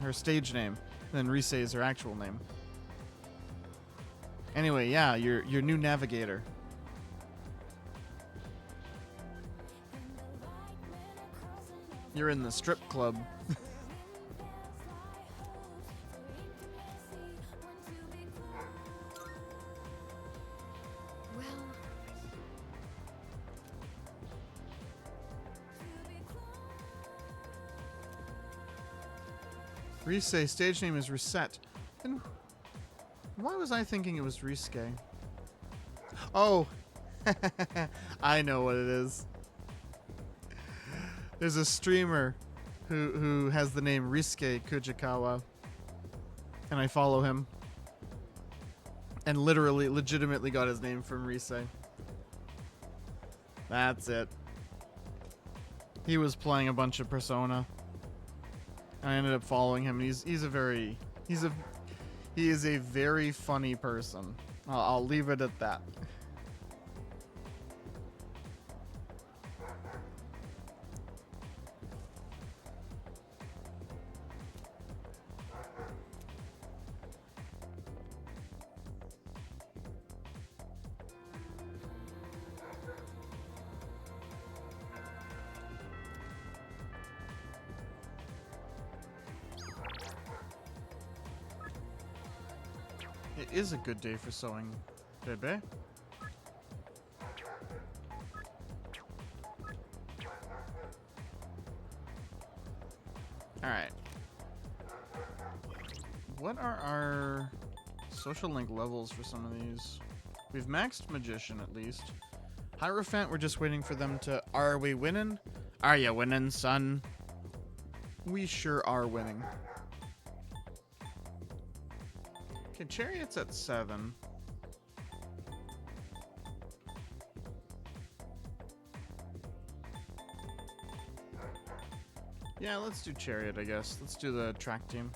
Speaker 1: her stage name. And then Rise is her actual name. Anyway, yeah, your new navigator. You're in the strip club.
Speaker 4: Well,
Speaker 1: Rise, stage name is Reset. And why was I thinking it was Risuke? Oh, I know what it is. There's a streamer who has the name Risuke Kujikawa, and I follow him. And legitimately got his name from Rise. That's it. He was playing a bunch of Persona. I ended up following him. He is a very funny person. I'll leave it at that. It is a good day for sewing, bebe. Alright. What are our social link levels for some of these? We've maxed Magician at least. Hierophant, we're just waiting for them to... Are we winning? Are you winning, son? We sure are winning. Okay, Chariot's at 7. Yeah, let's do Chariot, I guess. Let's do the track team.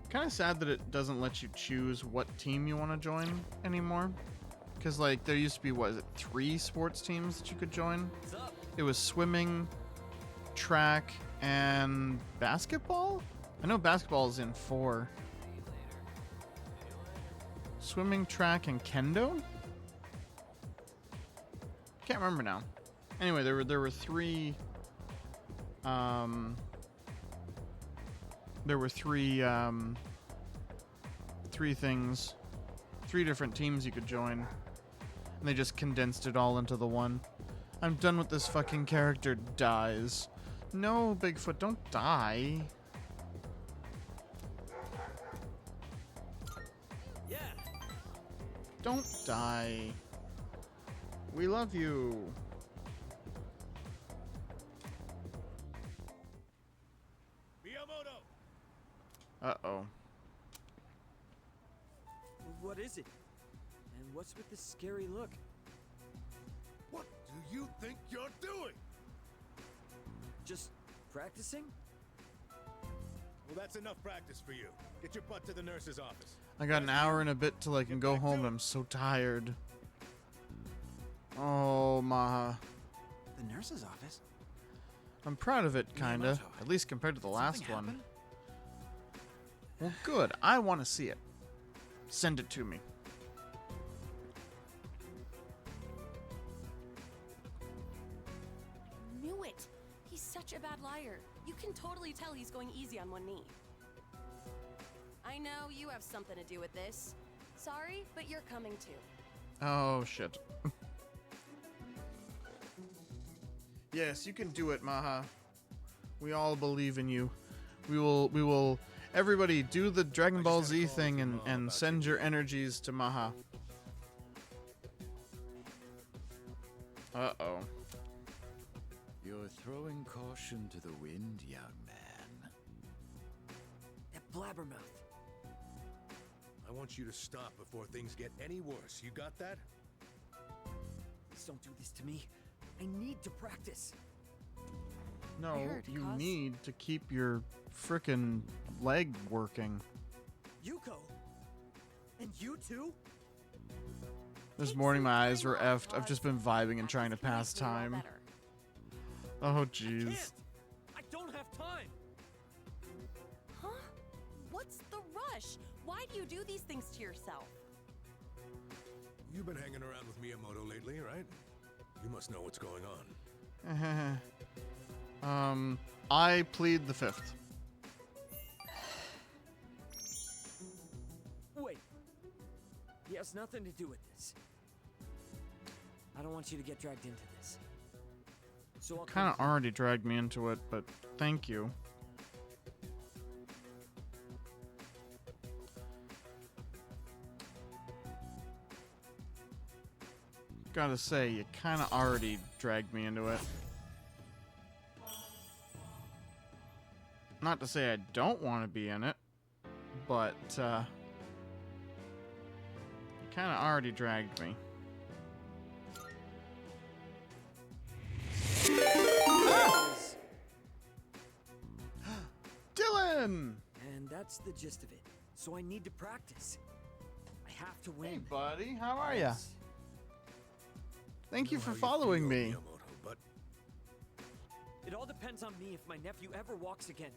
Speaker 1: Kind of sad that it doesn't let you choose what team you want to join anymore. Because, like, there used to be, what is it, 3 sports teams that you could join? It was swimming, track, and basketball? I know basketball is in 4. Swimming, track, and kendo? Can't remember now. Anyway, there were 3. There were 3 things, 3 different teams you could join, and they just condensed it all into the one. I'm done with this fucking character. Dies. No, Bigfoot, don't die.
Speaker 3: Yeah.
Speaker 1: Don't die. We love you.
Speaker 7: Miyamoto!
Speaker 1: Uh-oh.
Speaker 8: What is it? And what's with this scary look?
Speaker 9: What do you think you're doing?
Speaker 8: Just practicing?
Speaker 9: Well, that's enough practice for you. Get your butt to the nurse's office.
Speaker 1: I got an hour and a bit till I can go home. I'm so tired. Oh, Maha.
Speaker 10: The nurse's office?
Speaker 1: I'm proud of it, kinda.
Speaker 10: Miyamoto,
Speaker 1: At least compared to the last
Speaker 10: something
Speaker 1: one.
Speaker 10: happen?
Speaker 1: Well, good. I want to see it. Send it to me.
Speaker 11: Knew it. He's such a bad liar. You can totally tell he's going easy on one knee. I know you have something to do with this. Sorry, but you're coming too.
Speaker 1: Oh, shit. Yes, you can do it, Maha. We all believe in you. We will, everybody do the Dragon Ball Z thing and send your energies to Maha. Uh-oh.
Speaker 7: You're throwing caution to the wind, young man.
Speaker 8: That blabbermouth.
Speaker 9: I want you to stop before things get any worse. You got that?
Speaker 8: Please don't do this to me. I need to practice.
Speaker 1: No,
Speaker 11: heard,
Speaker 1: you
Speaker 11: cuz.
Speaker 1: need to keep your frickin' leg working.
Speaker 8: Yuko! And you too?
Speaker 1: This
Speaker 11: Take
Speaker 1: morning
Speaker 11: some
Speaker 1: my eyes
Speaker 11: time
Speaker 1: were
Speaker 11: off,
Speaker 1: effed. I've
Speaker 11: cuz.
Speaker 1: just been vibing and trying to
Speaker 11: Practice
Speaker 1: pass
Speaker 11: can make you a
Speaker 1: time.
Speaker 11: lot better.
Speaker 1: Oh,
Speaker 8: I
Speaker 1: jeez.
Speaker 8: can't! I don't have time!
Speaker 11: Huh? What's the rush? Why do you do these things to yourself?
Speaker 9: You've been hanging around with Miyamoto lately, right? You must know what's going on.
Speaker 1: I plead the fifth.
Speaker 8: Wait. He has nothing to do with this. I don't want you to get dragged into this. So I'll
Speaker 1: Kind of
Speaker 8: come
Speaker 1: already dragged me into it, but thank you. Gotta say, you kind of already dragged me into it. Not to say I don't want to be in it, but you kind of already dragged me. Dylan!
Speaker 8: And that's the gist of it. So I need to practice. I have to win.
Speaker 1: Hey, buddy, how are ya?
Speaker 8: Yes.
Speaker 1: Thank you
Speaker 9: Know
Speaker 1: for
Speaker 9: how
Speaker 1: following
Speaker 9: feel,
Speaker 1: me.
Speaker 9: Miyamoto, but
Speaker 8: It all depends on me if my nephew ever walks again.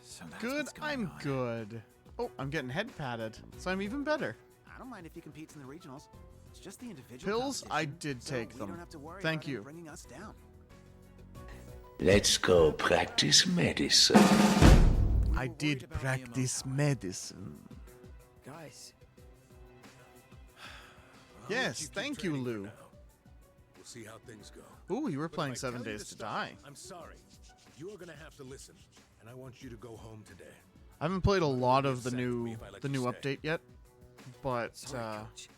Speaker 10: So that's
Speaker 1: Good,
Speaker 10: what's going
Speaker 1: I'm
Speaker 10: on.
Speaker 1: good. Oh, I'm getting head patted, so I'm even better.
Speaker 10: I don't mind if he competes in the regionals. It's just the individual
Speaker 1: Pills, I
Speaker 10: competition,
Speaker 1: did
Speaker 10: so
Speaker 1: take
Speaker 10: we
Speaker 1: them.
Speaker 10: don't have to worry
Speaker 1: Thank
Speaker 10: about him
Speaker 1: you.
Speaker 10: bringing us down.
Speaker 12: Let's go practice medicine.
Speaker 1: I
Speaker 10: worried
Speaker 1: did
Speaker 10: about
Speaker 1: practice
Speaker 10: Miyamoto.
Speaker 1: medicine.
Speaker 8: Guys,
Speaker 9: I'll let
Speaker 1: Yes,
Speaker 9: you keep
Speaker 1: thank you,
Speaker 9: training for
Speaker 1: Lou.
Speaker 9: now. We'll see how things go.
Speaker 1: Ooh, you were
Speaker 9: But if
Speaker 1: playing
Speaker 9: I
Speaker 1: 7
Speaker 9: tell you
Speaker 1: Days to
Speaker 9: stop,
Speaker 1: Die.
Speaker 9: I'm sorry. You are gonna have to listen, and I want you to go home today.
Speaker 1: I haven't played a lot
Speaker 9: You'll
Speaker 1: of the
Speaker 9: get sad for me
Speaker 1: new
Speaker 9: if I let
Speaker 1: the
Speaker 9: you
Speaker 1: new
Speaker 9: stay.
Speaker 1: update yet, but
Speaker 8: sorry, Coach.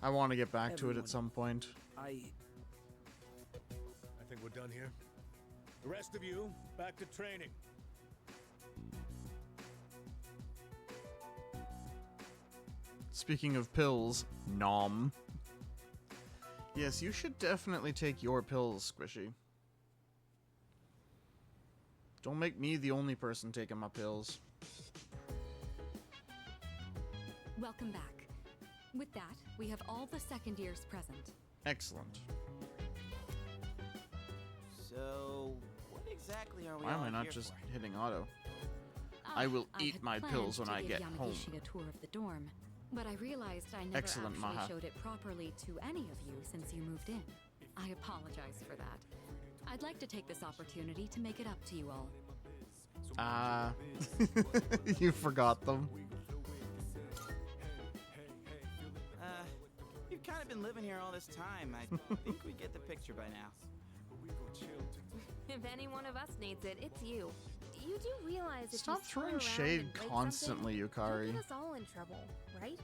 Speaker 1: I want to get back to it
Speaker 8: Everyone.
Speaker 1: at some point.
Speaker 9: I think we're done here. The rest of you, back to training.
Speaker 1: Speaking of pills, nom. Yes, you should definitely take your pills, Squishy. Don't make me the only person taking my pills.
Speaker 4: Welcome back. With that, we have all the second years present.
Speaker 1: Excellent.
Speaker 10: So, what exactly are we
Speaker 1: Why am
Speaker 10: all
Speaker 1: I not
Speaker 10: here
Speaker 1: just
Speaker 10: for?
Speaker 1: hitting auto? I will eat
Speaker 4: had
Speaker 1: my
Speaker 4: planned
Speaker 1: pills when
Speaker 4: to
Speaker 1: I
Speaker 4: give
Speaker 1: get home.
Speaker 4: Yamagishi a tour of the dorm, but I realized I never
Speaker 1: Excellent,
Speaker 4: actually
Speaker 1: Maha.
Speaker 4: showed it properly to any of you since you moved in. I apologize for that. I'd like to take this opportunity to make it up to you all.
Speaker 1: Ah, you forgot them.
Speaker 10: You've kind of been living here all this time. I think we get the picture by now.
Speaker 5: If any one of us needs it, it's you. You do realize if
Speaker 1: Stop
Speaker 5: you screw
Speaker 1: throwing
Speaker 5: around
Speaker 1: shade
Speaker 5: and break
Speaker 1: constantly,
Speaker 5: something,
Speaker 1: Yukari.
Speaker 5: you'll get us all in trouble, right?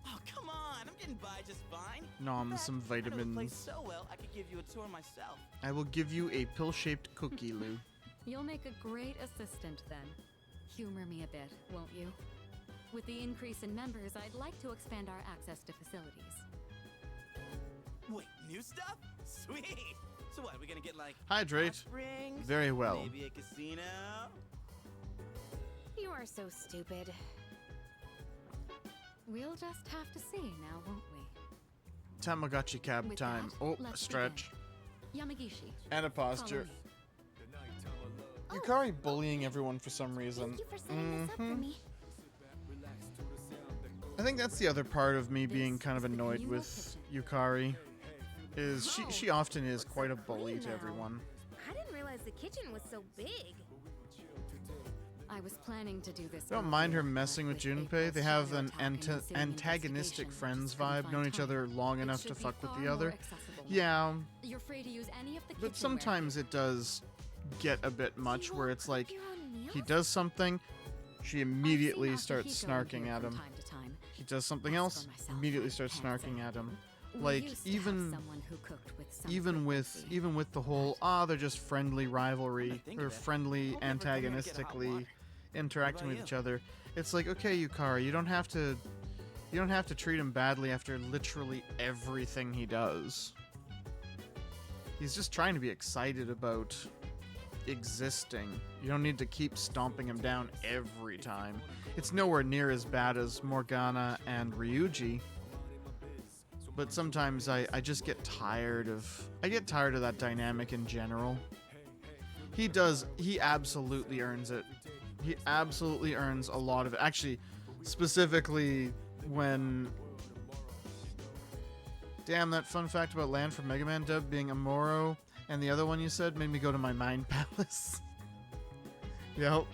Speaker 10: Oh, come on. I'm getting by just fine.
Speaker 1: Nom,
Speaker 10: In fact,
Speaker 1: some
Speaker 10: I know the place
Speaker 1: vitamins.
Speaker 10: so well, I could give you a tour myself.
Speaker 1: I will give you a pill-shaped cookie, Lou.
Speaker 4: You'll make a great assistant then. Humor me a bit, won't you? With the increase in members, I'd like to expand our access to facilities.
Speaker 10: Wait, new stuff? Sweet! So what, are we gonna get like
Speaker 1: Hydrate.
Speaker 10: hot springs?
Speaker 1: Very well.
Speaker 10: Maybe a casino?
Speaker 5: You are so stupid.
Speaker 4: We'll just have to see now, won't we?
Speaker 1: Tamagotchi cab
Speaker 4: With
Speaker 1: time.
Speaker 4: that,
Speaker 1: Oh, a
Speaker 4: let's
Speaker 1: stretch.
Speaker 4: Yamagishi.
Speaker 1: And a
Speaker 4: Follow
Speaker 1: posture.
Speaker 4: me.
Speaker 1: Yukari bullying everyone for some reason.
Speaker 2: Thank you for setting this up for me.
Speaker 1: I think that's the other part of me being kind of
Speaker 4: is the
Speaker 1: annoyed
Speaker 4: communal
Speaker 1: with Yukari. Is she often is quite a bully to
Speaker 5: now.
Speaker 1: everyone.
Speaker 5: I didn't realize the kitchen was so big.
Speaker 4: I was planning to do this.
Speaker 1: Don't mind her
Speaker 4: earlier,
Speaker 1: messing
Speaker 4: but
Speaker 1: with
Speaker 4: April's
Speaker 1: Junpei. They have an
Speaker 4: shadow attack and ensuing
Speaker 1: antagonistic
Speaker 4: investigation,
Speaker 1: friends
Speaker 4: just couldn't
Speaker 1: vibe,
Speaker 4: find
Speaker 1: known each
Speaker 4: time.
Speaker 1: other long
Speaker 4: It
Speaker 1: enough
Speaker 4: should
Speaker 1: to
Speaker 4: be
Speaker 1: fuck with
Speaker 4: far
Speaker 1: the other.
Speaker 4: more accessible now.
Speaker 1: Yeah,
Speaker 4: You're free to use any of the
Speaker 1: but
Speaker 4: kitchenware.
Speaker 1: sometimes it does get a bit much
Speaker 2: You
Speaker 1: where
Speaker 2: won't
Speaker 1: it's like
Speaker 2: cook your own
Speaker 1: he
Speaker 2: meals?
Speaker 1: does something, she
Speaker 4: I've
Speaker 1: immediately
Speaker 4: seen
Speaker 1: starts
Speaker 4: Akihiko in
Speaker 1: snarking
Speaker 4: here
Speaker 1: at
Speaker 4: from
Speaker 1: him.
Speaker 4: time to time.
Speaker 1: He does something
Speaker 4: As
Speaker 1: else,
Speaker 4: for myself,
Speaker 1: immediately
Speaker 4: I'm
Speaker 1: starts
Speaker 4: pantsing.
Speaker 1: snarking at him.
Speaker 4: We
Speaker 1: Like
Speaker 4: used to have
Speaker 1: even
Speaker 4: someone who cooked with some
Speaker 1: even
Speaker 4: frequency.
Speaker 1: with the whole they're just friendly rivalry
Speaker 10: think
Speaker 1: or
Speaker 10: of it,
Speaker 1: friendly
Speaker 10: hope you ever come here to get hot
Speaker 1: antagonistically
Speaker 10: water.
Speaker 1: interacting
Speaker 10: What
Speaker 1: with
Speaker 10: about
Speaker 1: each other. It's like, okay, Yukari, you don't have to treat him badly after literally everything he does. He's just trying to be excited about existing. You don't need to keep stomping him down every time. It's nowhere near as bad as Morgana and Ryuji. But sometimes I just get tired of that dynamic in general. He absolutely earns it. He absolutely earns a lot of it. Actually, specifically when... Damn, that fun fact about Land from Mega Man dub being Amuro and the other one you said made me go to my mind palace. Yep.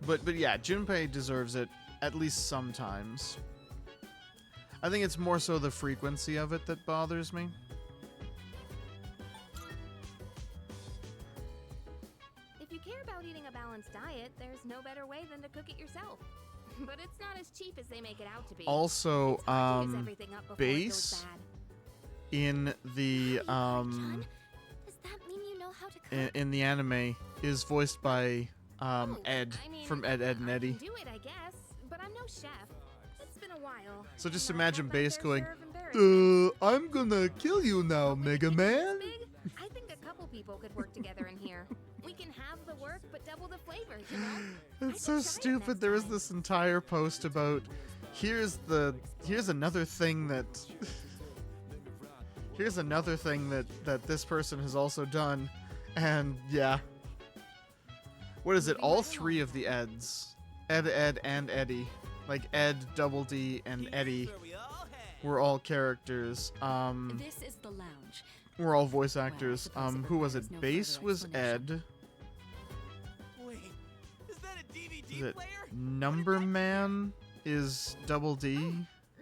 Speaker 1: But yeah, Junpei deserves it at least sometimes. I think it's more so the frequency of it that bothers me.
Speaker 5: If you care about eating a balanced diet, there's no better way than to cook it yourself. But it's not as cheap as they make it out to be.
Speaker 1: Also,
Speaker 5: It's hard to use everything up before it goes
Speaker 1: Base
Speaker 5: bad.
Speaker 1: in the
Speaker 2: John, does that mean you know how to cook?
Speaker 1: in the anime is voiced by Ed
Speaker 5: I mean,
Speaker 1: from Ed, Ed and
Speaker 5: I
Speaker 1: Eddie.
Speaker 5: can do it, I guess, but I'm no chef. It's been a while.
Speaker 1: So just
Speaker 5: But I've
Speaker 1: imagine
Speaker 5: had my
Speaker 1: Base
Speaker 5: fair
Speaker 1: going,
Speaker 5: share of embarrassment.
Speaker 1: I'm gonna kill you now,
Speaker 5: But when
Speaker 1: Mega
Speaker 5: the kitchen
Speaker 1: Man.
Speaker 5: is big, I think a couple people could work together in here. We can have the work, but double the flavors, you know?
Speaker 1: It's so
Speaker 5: I should try it
Speaker 1: stupid.
Speaker 5: next
Speaker 1: There was
Speaker 5: time.
Speaker 1: this entire post about here's another thing that here's another thing that this person has also done, and yeah. What is it? All three of the Eds, Ed, Ed, and Eddie, like Ed, Double D, and Eddie,
Speaker 10: Where we all hang.
Speaker 1: were all characters.
Speaker 4: This is the lounge.
Speaker 1: Were all voice actors.
Speaker 4: suppose it
Speaker 1: Who was it?
Speaker 4: requires no
Speaker 1: Bass
Speaker 4: further
Speaker 1: was
Speaker 4: explanation.
Speaker 1: Ed.
Speaker 10: Wait, is that a DVD
Speaker 1: Is it
Speaker 10: player?
Speaker 1: Number Man is Double D,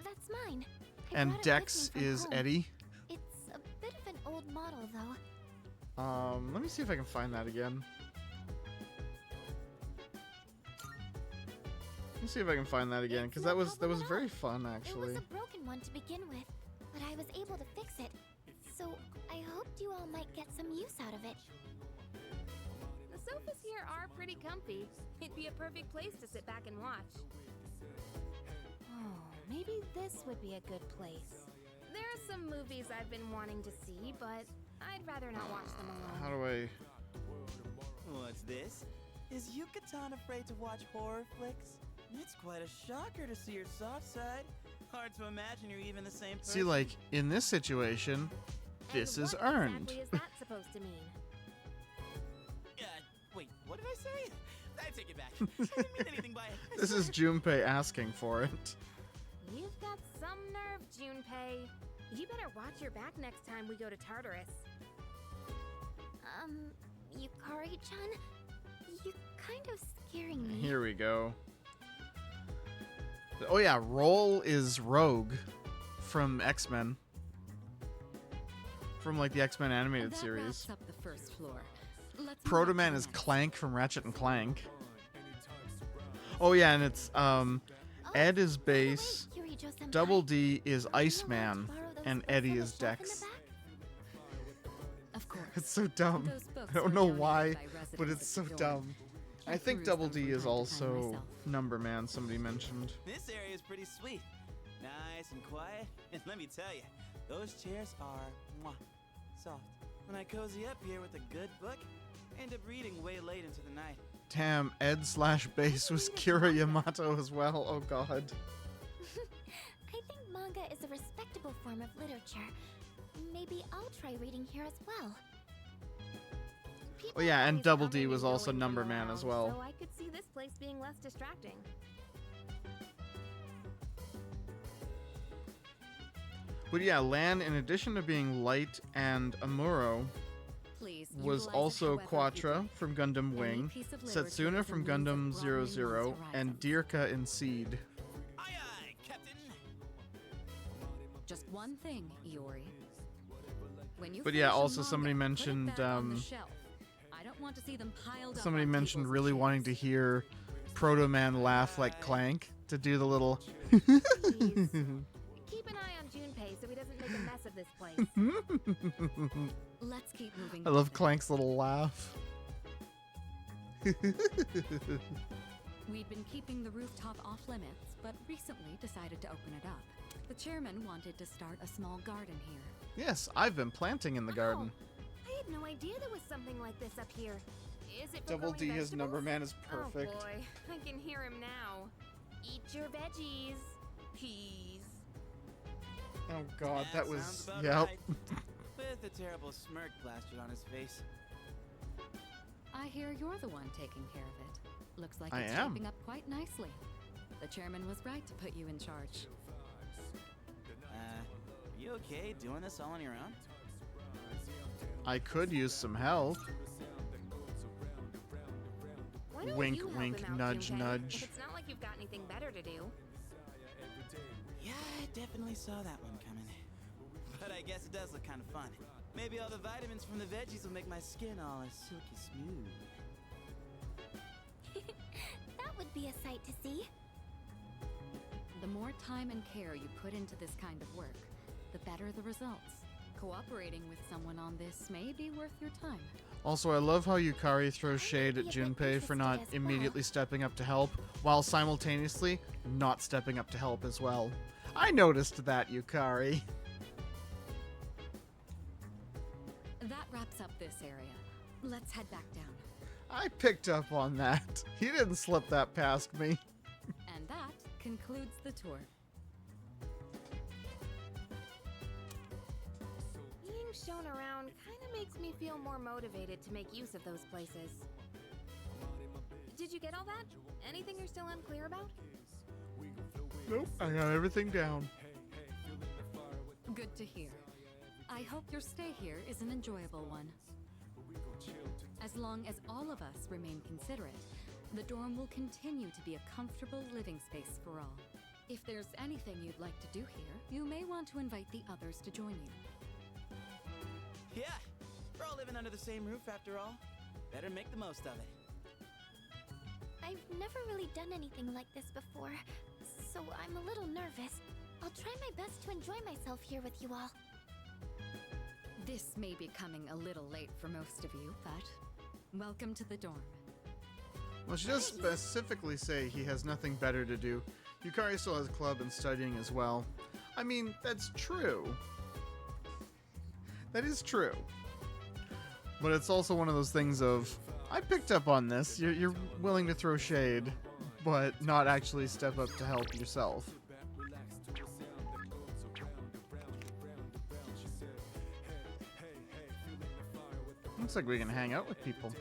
Speaker 2: That's mine. I
Speaker 1: and
Speaker 2: brought it
Speaker 1: Dex
Speaker 2: with me from
Speaker 1: is
Speaker 2: home.
Speaker 1: Eddie.
Speaker 2: It's a bit of an old model, though.
Speaker 1: Let me see if I can find that again. Let me see if I can find that again, because that was very fun
Speaker 2: It
Speaker 1: actually.
Speaker 2: was a broken one to begin with, but I was able to fix it. So I hoped you all might get some use out of it.
Speaker 5: The sofas here are pretty comfy. It'd be a perfect place to sit back and watch.
Speaker 11: Oh, maybe this would be a good place.
Speaker 5: There are some movies I've been wanting to see, but I'd rather not watch them alone.
Speaker 1: How do I?
Speaker 10: What's this? Is Yucatan afraid to watch horror flicks? It's quite a shocker to see your soft side. Hard to imagine you're even the same person.
Speaker 1: See, like in this situation, this
Speaker 5: And
Speaker 1: is
Speaker 5: what
Speaker 1: earned.
Speaker 5: exactly is that supposed to mean?
Speaker 10: Wait, what did I say? I take it back. I didn't mean anything by it.
Speaker 1: This is Junpei asking for it.
Speaker 5: You've got some nerve, Junpei. You better watch your back next time we go to Tartarus.
Speaker 2: Yukari-chan, you're kind of scaring me.
Speaker 1: Here we go. Oh yeah, Roll is Rogue from X-Men. From like the X-Men animated
Speaker 4: That
Speaker 1: series.
Speaker 4: wraps up the first floor. Let's move
Speaker 1: Proto
Speaker 4: on
Speaker 1: Man
Speaker 4: to
Speaker 1: is
Speaker 4: the next.
Speaker 1: Clank from Ratchet and Clank. Oh yeah, and it's Ed is
Speaker 2: by the way,
Speaker 1: Bass,
Speaker 2: Yurijo-senpai,
Speaker 1: Double D is
Speaker 2: do you know how
Speaker 1: Iceman,
Speaker 2: to borrow those
Speaker 1: and
Speaker 2: books
Speaker 1: Eddie
Speaker 2: on the
Speaker 1: is
Speaker 2: shelf in the
Speaker 1: Dex.
Speaker 2: back?
Speaker 4: Of course.
Speaker 1: It's so dumb.
Speaker 4: Those books
Speaker 1: I don't
Speaker 4: were
Speaker 1: know
Speaker 4: donated
Speaker 1: why,
Speaker 4: by
Speaker 1: but
Speaker 4: residents
Speaker 1: it's
Speaker 4: of
Speaker 1: so
Speaker 4: the dorm.
Speaker 1: dumb. I think
Speaker 4: peruse
Speaker 1: Double
Speaker 4: them
Speaker 1: D
Speaker 4: from
Speaker 1: is
Speaker 4: time to time
Speaker 1: also
Speaker 4: myself.
Speaker 1: Number Man, somebody mentioned.
Speaker 10: This area is pretty sweet. Nice and quiet. And let me tell you, those chairs are mwah, soft. When I cozy up here with a good book, I end up reading way late into the night.
Speaker 1: Damn, Ed/Base was Kira Yamato as well. Oh god.
Speaker 2: I think manga is a respectable form of literature. Maybe I'll try reading here as well.
Speaker 1: Oh yeah, and
Speaker 5: Always
Speaker 1: Double
Speaker 5: coming
Speaker 1: D was
Speaker 5: and
Speaker 1: also
Speaker 5: going from
Speaker 1: Number Man as
Speaker 5: around,
Speaker 1: well.
Speaker 5: So I could see this place being less distracting.
Speaker 1: But yeah, Lan, in addition to being light and Amuro,
Speaker 4: Please
Speaker 1: was
Speaker 4: utilize it
Speaker 1: also
Speaker 4: however you
Speaker 1: Quatra
Speaker 4: like.
Speaker 1: from Gundam
Speaker 4: Any
Speaker 1: Wing,
Speaker 4: piece of literature
Speaker 1: Setsuna
Speaker 4: is a
Speaker 1: from
Speaker 4: means of
Speaker 1: Gundam
Speaker 4: broadening
Speaker 1: 00,
Speaker 4: one's
Speaker 1: and
Speaker 4: horizons.
Speaker 1: Dirka in Seed.
Speaker 10: Aye, aye, Captain.
Speaker 4: Just one thing, Iori. When you
Speaker 1: But yeah,
Speaker 4: finish a
Speaker 1: also somebody
Speaker 4: manga, put it
Speaker 1: mentioned,
Speaker 4: back on the shelf. I don't want to see them piled up
Speaker 1: Somebody
Speaker 4: on
Speaker 1: mentioned
Speaker 4: tables
Speaker 1: really
Speaker 4: and
Speaker 1: wanting to
Speaker 4: chairs.
Speaker 1: hear Proto Man laugh like Clank, to do the little...
Speaker 5: Keep an eye on Junpei so he doesn't make a mess of this place.
Speaker 4: Let's keep moving.
Speaker 1: I love Clank's little laugh.
Speaker 4: We'd been keeping the rooftop off limits, but recently decided to open it up. The chairman wanted to start a small garden here.
Speaker 1: Yes, I've been planting in the garden.
Speaker 5: I had no idea there was something like this up here. Is it for
Speaker 1: Double
Speaker 5: growing
Speaker 1: D, his
Speaker 5: vegetables?
Speaker 1: Number Man is perfect.
Speaker 5: Oh boy, I can hear him now. Eat your veggies, please.
Speaker 1: Oh god, that was...
Speaker 10: sounds about
Speaker 1: Yep.
Speaker 10: right. With a terrible smirk plastered on his face.
Speaker 4: I hear you're the one taking care of it. Looks like
Speaker 1: I
Speaker 4: it's
Speaker 1: am.
Speaker 4: shaping up quite nicely. The chairman was right to put you in charge.
Speaker 10: Are you okay doing this all on your own?
Speaker 1: I could use some help.
Speaker 5: Why don't
Speaker 1: Wink,
Speaker 5: you help
Speaker 1: wink,
Speaker 5: him out,
Speaker 1: nudge,
Speaker 5: Junpei?
Speaker 1: nudge.
Speaker 5: If it's not like you've got anything better to do.
Speaker 10: Yeah, I definitely saw that one coming. But I guess it does look kind of fun. Maybe all the vitamins from the veggies will make my skin all silky smooth.
Speaker 2: That would be a sight to see.
Speaker 4: The more time and care you put into this kind of work, the better the results. Cooperating with someone on this may be worth your time.
Speaker 1: Also, I love how Yukari throws shade at
Speaker 2: be a bit
Speaker 1: Junpei for not
Speaker 2: interested as
Speaker 1: immediately stepping up to help, while simultaneously not stepping up to help as well. I noticed that, Yukari.
Speaker 4: That wraps up this area. Let's head back down.
Speaker 1: I picked up on that. He didn't slip that past me.
Speaker 4: And that concludes the tour.
Speaker 5: Being shown around kind of makes me feel more motivated to make use of those places. Did you get all that? Anything you're still unclear about?
Speaker 1: Nope, I got everything down.
Speaker 4: Good to hear. I hope your stay here is an enjoyable one. As long as all of us remain considerate, the dorm will continue to be a comfortable living space for all. If there's anything you'd like to do here, you may want to invite the others to join you.
Speaker 10: Yeah, we're all living under the same roof after all. Better make the most of it.
Speaker 2: I've never really done anything like this before, so I'm a little nervous. I'll try my best to enjoy myself here with you all.
Speaker 4: This may be coming a little late for most of you, but welcome to the dorm.
Speaker 1: Well, she does specifically say he has nothing better to do. Yukari still has a club and studying as well. I mean, that's true. That is true. But it's also one of those things of, I picked up on this. You're willing to throw shade, but not actually step up to help yourself. Looks like we can hang out with people.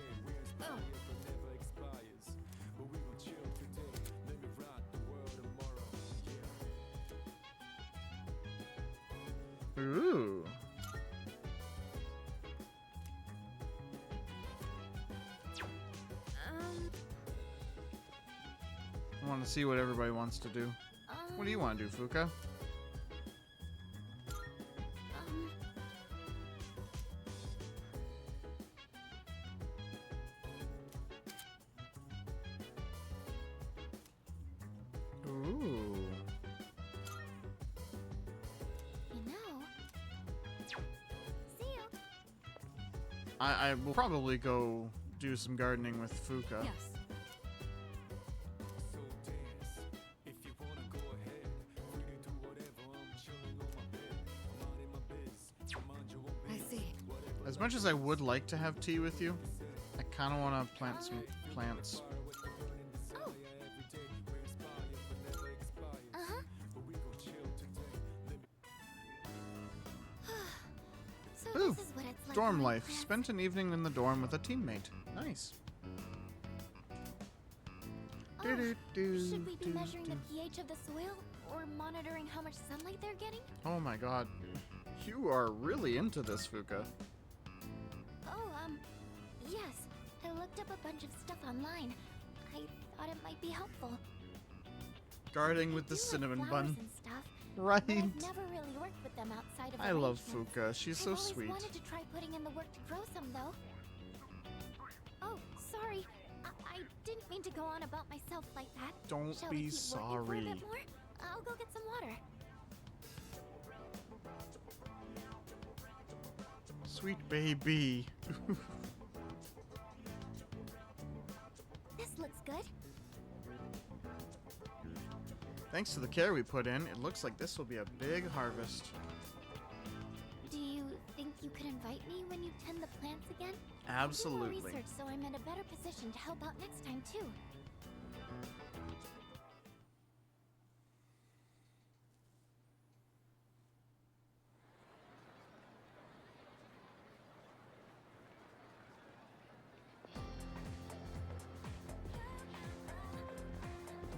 Speaker 5: Oh.
Speaker 1: Ooh. I want to see what everybody wants to do. What do you want to do, Fuka? Ooh.
Speaker 2: You know. See you.
Speaker 1: I will probably go do some gardening with Fuka.
Speaker 4: Yes,
Speaker 1: As much as I would like to have tea with you, I kind of want to plant some plants.
Speaker 2: Oh. Uh-huh. So
Speaker 1: Ooh,
Speaker 2: this is what it's like
Speaker 1: dorm
Speaker 2: growing
Speaker 1: life.
Speaker 2: plants.
Speaker 1: Spent an evening in the dorm with a teammate. Nice.
Speaker 2: Oh, should we be measuring the pH of the soil or monitoring how much sunlight they're getting?
Speaker 1: Oh my god. You are really into this, Fuka.
Speaker 2: Oh, yes. I looked up a bunch of stuff online. I thought it might be helpful.
Speaker 1: Gardening with the
Speaker 2: I do like
Speaker 1: cinnamon
Speaker 2: flowers
Speaker 1: bun.
Speaker 2: and stuff,
Speaker 1: Right.
Speaker 2: but I've never really worked with them outside of
Speaker 1: I love
Speaker 2: arrangements.
Speaker 1: Fuka. She's so
Speaker 2: I've always
Speaker 1: sweet.
Speaker 2: wanted to try putting in the work to grow some, though. Oh, sorry. I didn't mean to go on about myself like that.
Speaker 1: Don't
Speaker 2: Shall
Speaker 1: be
Speaker 2: we keep
Speaker 1: sorry.
Speaker 2: working for a bit more? I'll go get some water.
Speaker 1: Sweet baby.
Speaker 2: This looks good.
Speaker 1: Thanks to the care we put in, it looks like this will be a big harvest.
Speaker 2: Do you think you could invite me when you tend the plants again?
Speaker 1: Absolutely.
Speaker 2: I do more research, so I'm in a better position to help out next time too.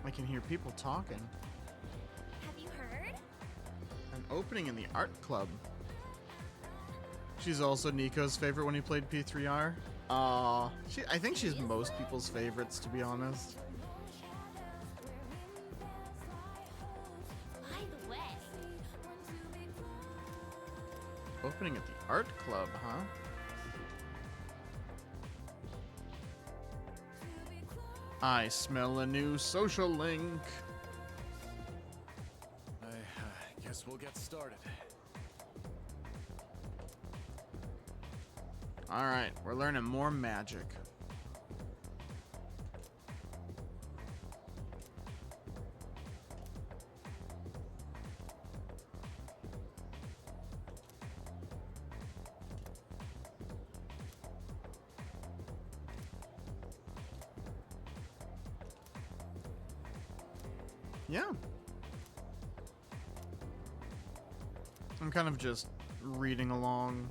Speaker 1: I can hear people talking.
Speaker 2: Have you heard?
Speaker 1: An opening in the art club. She's also Nico's favorite when he played P3R. I think she's most people's favorites, to be honest.
Speaker 2: By the way,
Speaker 1: Opening at the art club, huh? I smell a new social link.
Speaker 3: I guess we'll get started.
Speaker 1: Alright, we're learning more magic. Yeah. I'm kind of just reading along.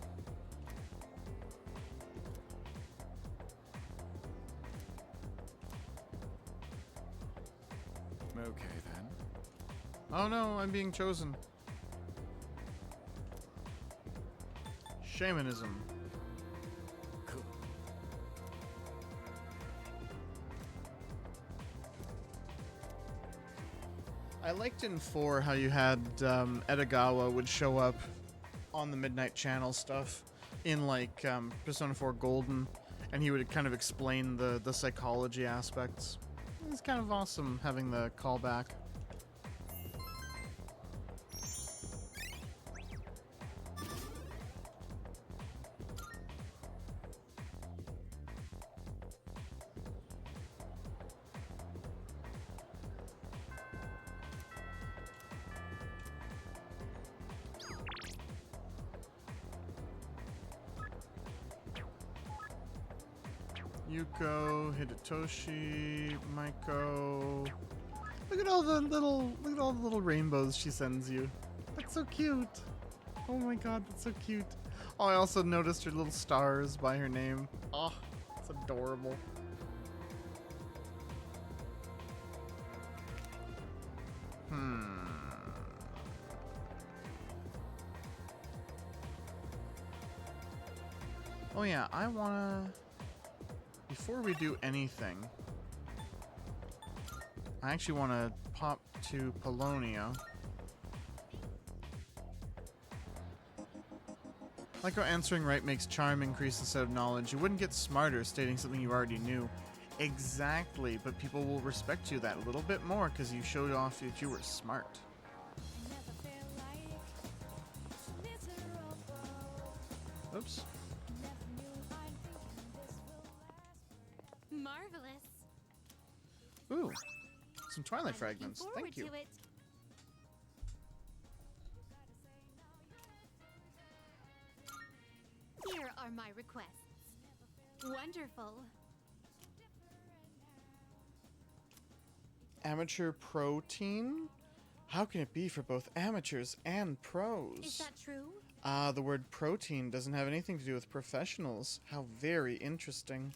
Speaker 3: Okay then.
Speaker 1: Oh no, I'm being chosen. Shamanism.
Speaker 3: Cool.
Speaker 1: I liked in 4 how you had Edagawa would show up on the Midnight Channel stuff in like Persona 4 Golden, and he would kind of explain the psychology aspects. It's kind of awesome having the callback. Yuko, Hidetoshi, Maiko. Look at all the little rainbows she sends you. That's so cute. Oh my god, that's so cute. Oh, I also noticed her little stars by her name. Oh, it's adorable. Oh yeah, I wanna... Before we do anything, I actually want to pop to Polonia. Like how answering right makes charm increase instead of knowledge. You wouldn't get smarter stating something you already knew. Exactly, but people will respect you that little bit more because you showed off that you were smart. Oops.
Speaker 2: marvelous.
Speaker 1: Ooh, some Twilight
Speaker 2: I'm
Speaker 1: fragments.
Speaker 2: looking
Speaker 1: Thank you.
Speaker 2: forward to it.
Speaker 11: Here
Speaker 6: are my requests. Wonderful.
Speaker 1: Amateur pro team? How can it be for both amateurs and pros?
Speaker 6: Is that true?
Speaker 1: Ah, the word protein doesn't have anything to do with professionals. How very interesting.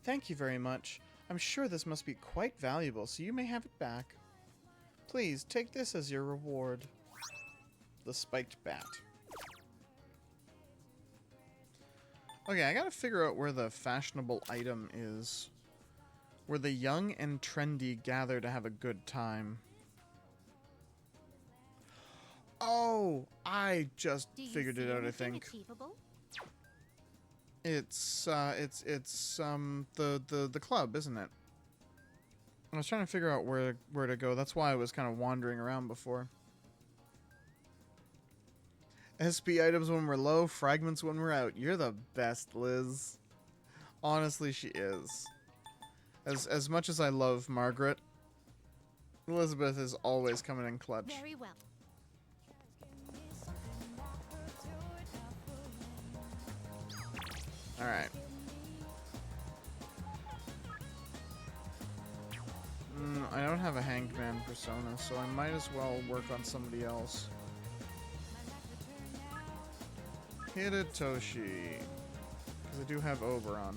Speaker 1: Thank you very much. I'm sure this must be quite valuable, so you may have it back. Please, take this as your reward. The spiked bat. Okay, I gotta figure out where the fashionable item is. Where the young and trendy gather to have a good time. Oh, I just figured it out, I think.
Speaker 6: Achievable?
Speaker 1: It's the club, isn't it? I was trying to figure out where to go. That's why I was kind of wandering around before. SP items when we're low, fragments when we're out. You're the best, Liz. Honestly, she is. As much as I love Margaret, Elizabeth is always coming in clutch.
Speaker 6: Very well.
Speaker 1: Alright. I don't have a Hangman persona, so I might as well work on somebody else. Hidetoshi. Because I do have Oberon.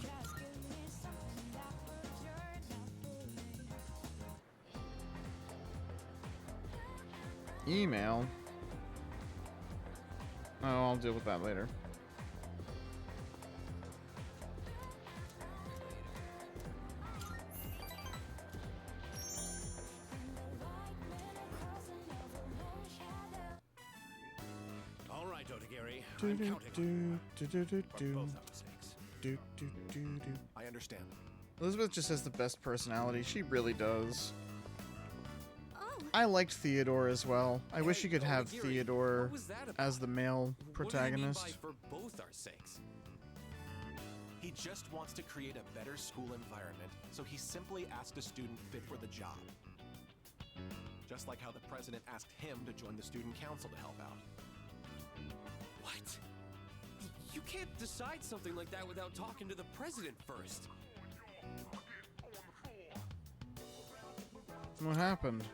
Speaker 1: Email? Oh, I'll deal with that later.
Speaker 9: I'm counting on you. For both our sakes. I understand.
Speaker 1: Elizabeth just has the best personality. She really does.
Speaker 6: Oh.
Speaker 1: I liked Theodore as well. I wish you could have Theodore as the male protagonist.
Speaker 3: What do you mean by for both our sakes?
Speaker 13: He just wants to create a better school environment, so he simply asked a student fit for the job. Just like how the president asked him to join the student council to help out.
Speaker 3: What? You can't decide something like that without talking to the president first.
Speaker 1: What happened?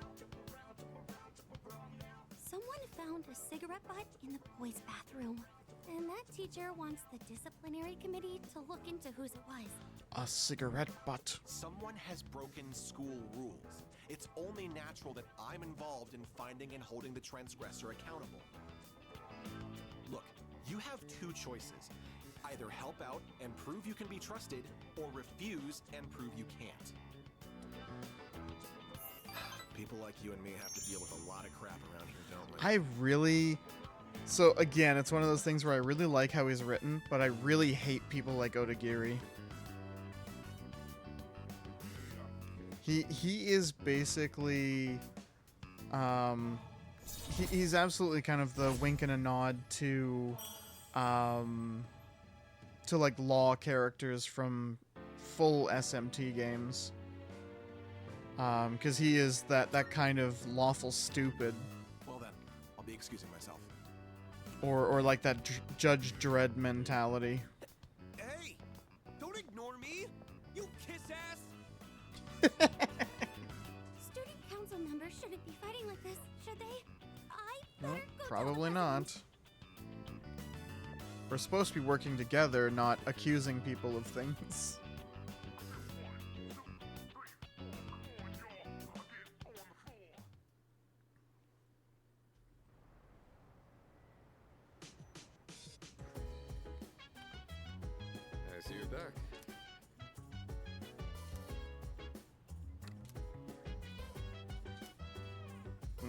Speaker 2: Someone found a cigarette butt in the boys' bathroom. And that teacher wants the disciplinary committee to look into whose it was.
Speaker 1: A cigarette butt.
Speaker 13: Someone has broken school rules. It's only natural that I'm involved in finding and holding the transgressor accountable. Look, you have two choices. Either help out and prove you can be trusted, or refuse and prove you can't. People like you and me have to deal with a lot of crap around here, don't we?
Speaker 1: I really... So, again, it's one of those things where I really like how he's written, but I really hate people like Otagiri. He is basically... He's absolutely kind of the wink and a nod to like law characters from full SMT games. Because he is that kind of lawful stupid.
Speaker 13: Well then, I'll be excusing myself.
Speaker 1: Or like that Judge Dredd mentality.
Speaker 3: Hey! Don't ignore me! You kiss ass!
Speaker 2: Student council members shouldn't be fighting like this, should they?
Speaker 1: Well, probably not. We're supposed to be working together, not accusing people of things.
Speaker 3: I see you're back.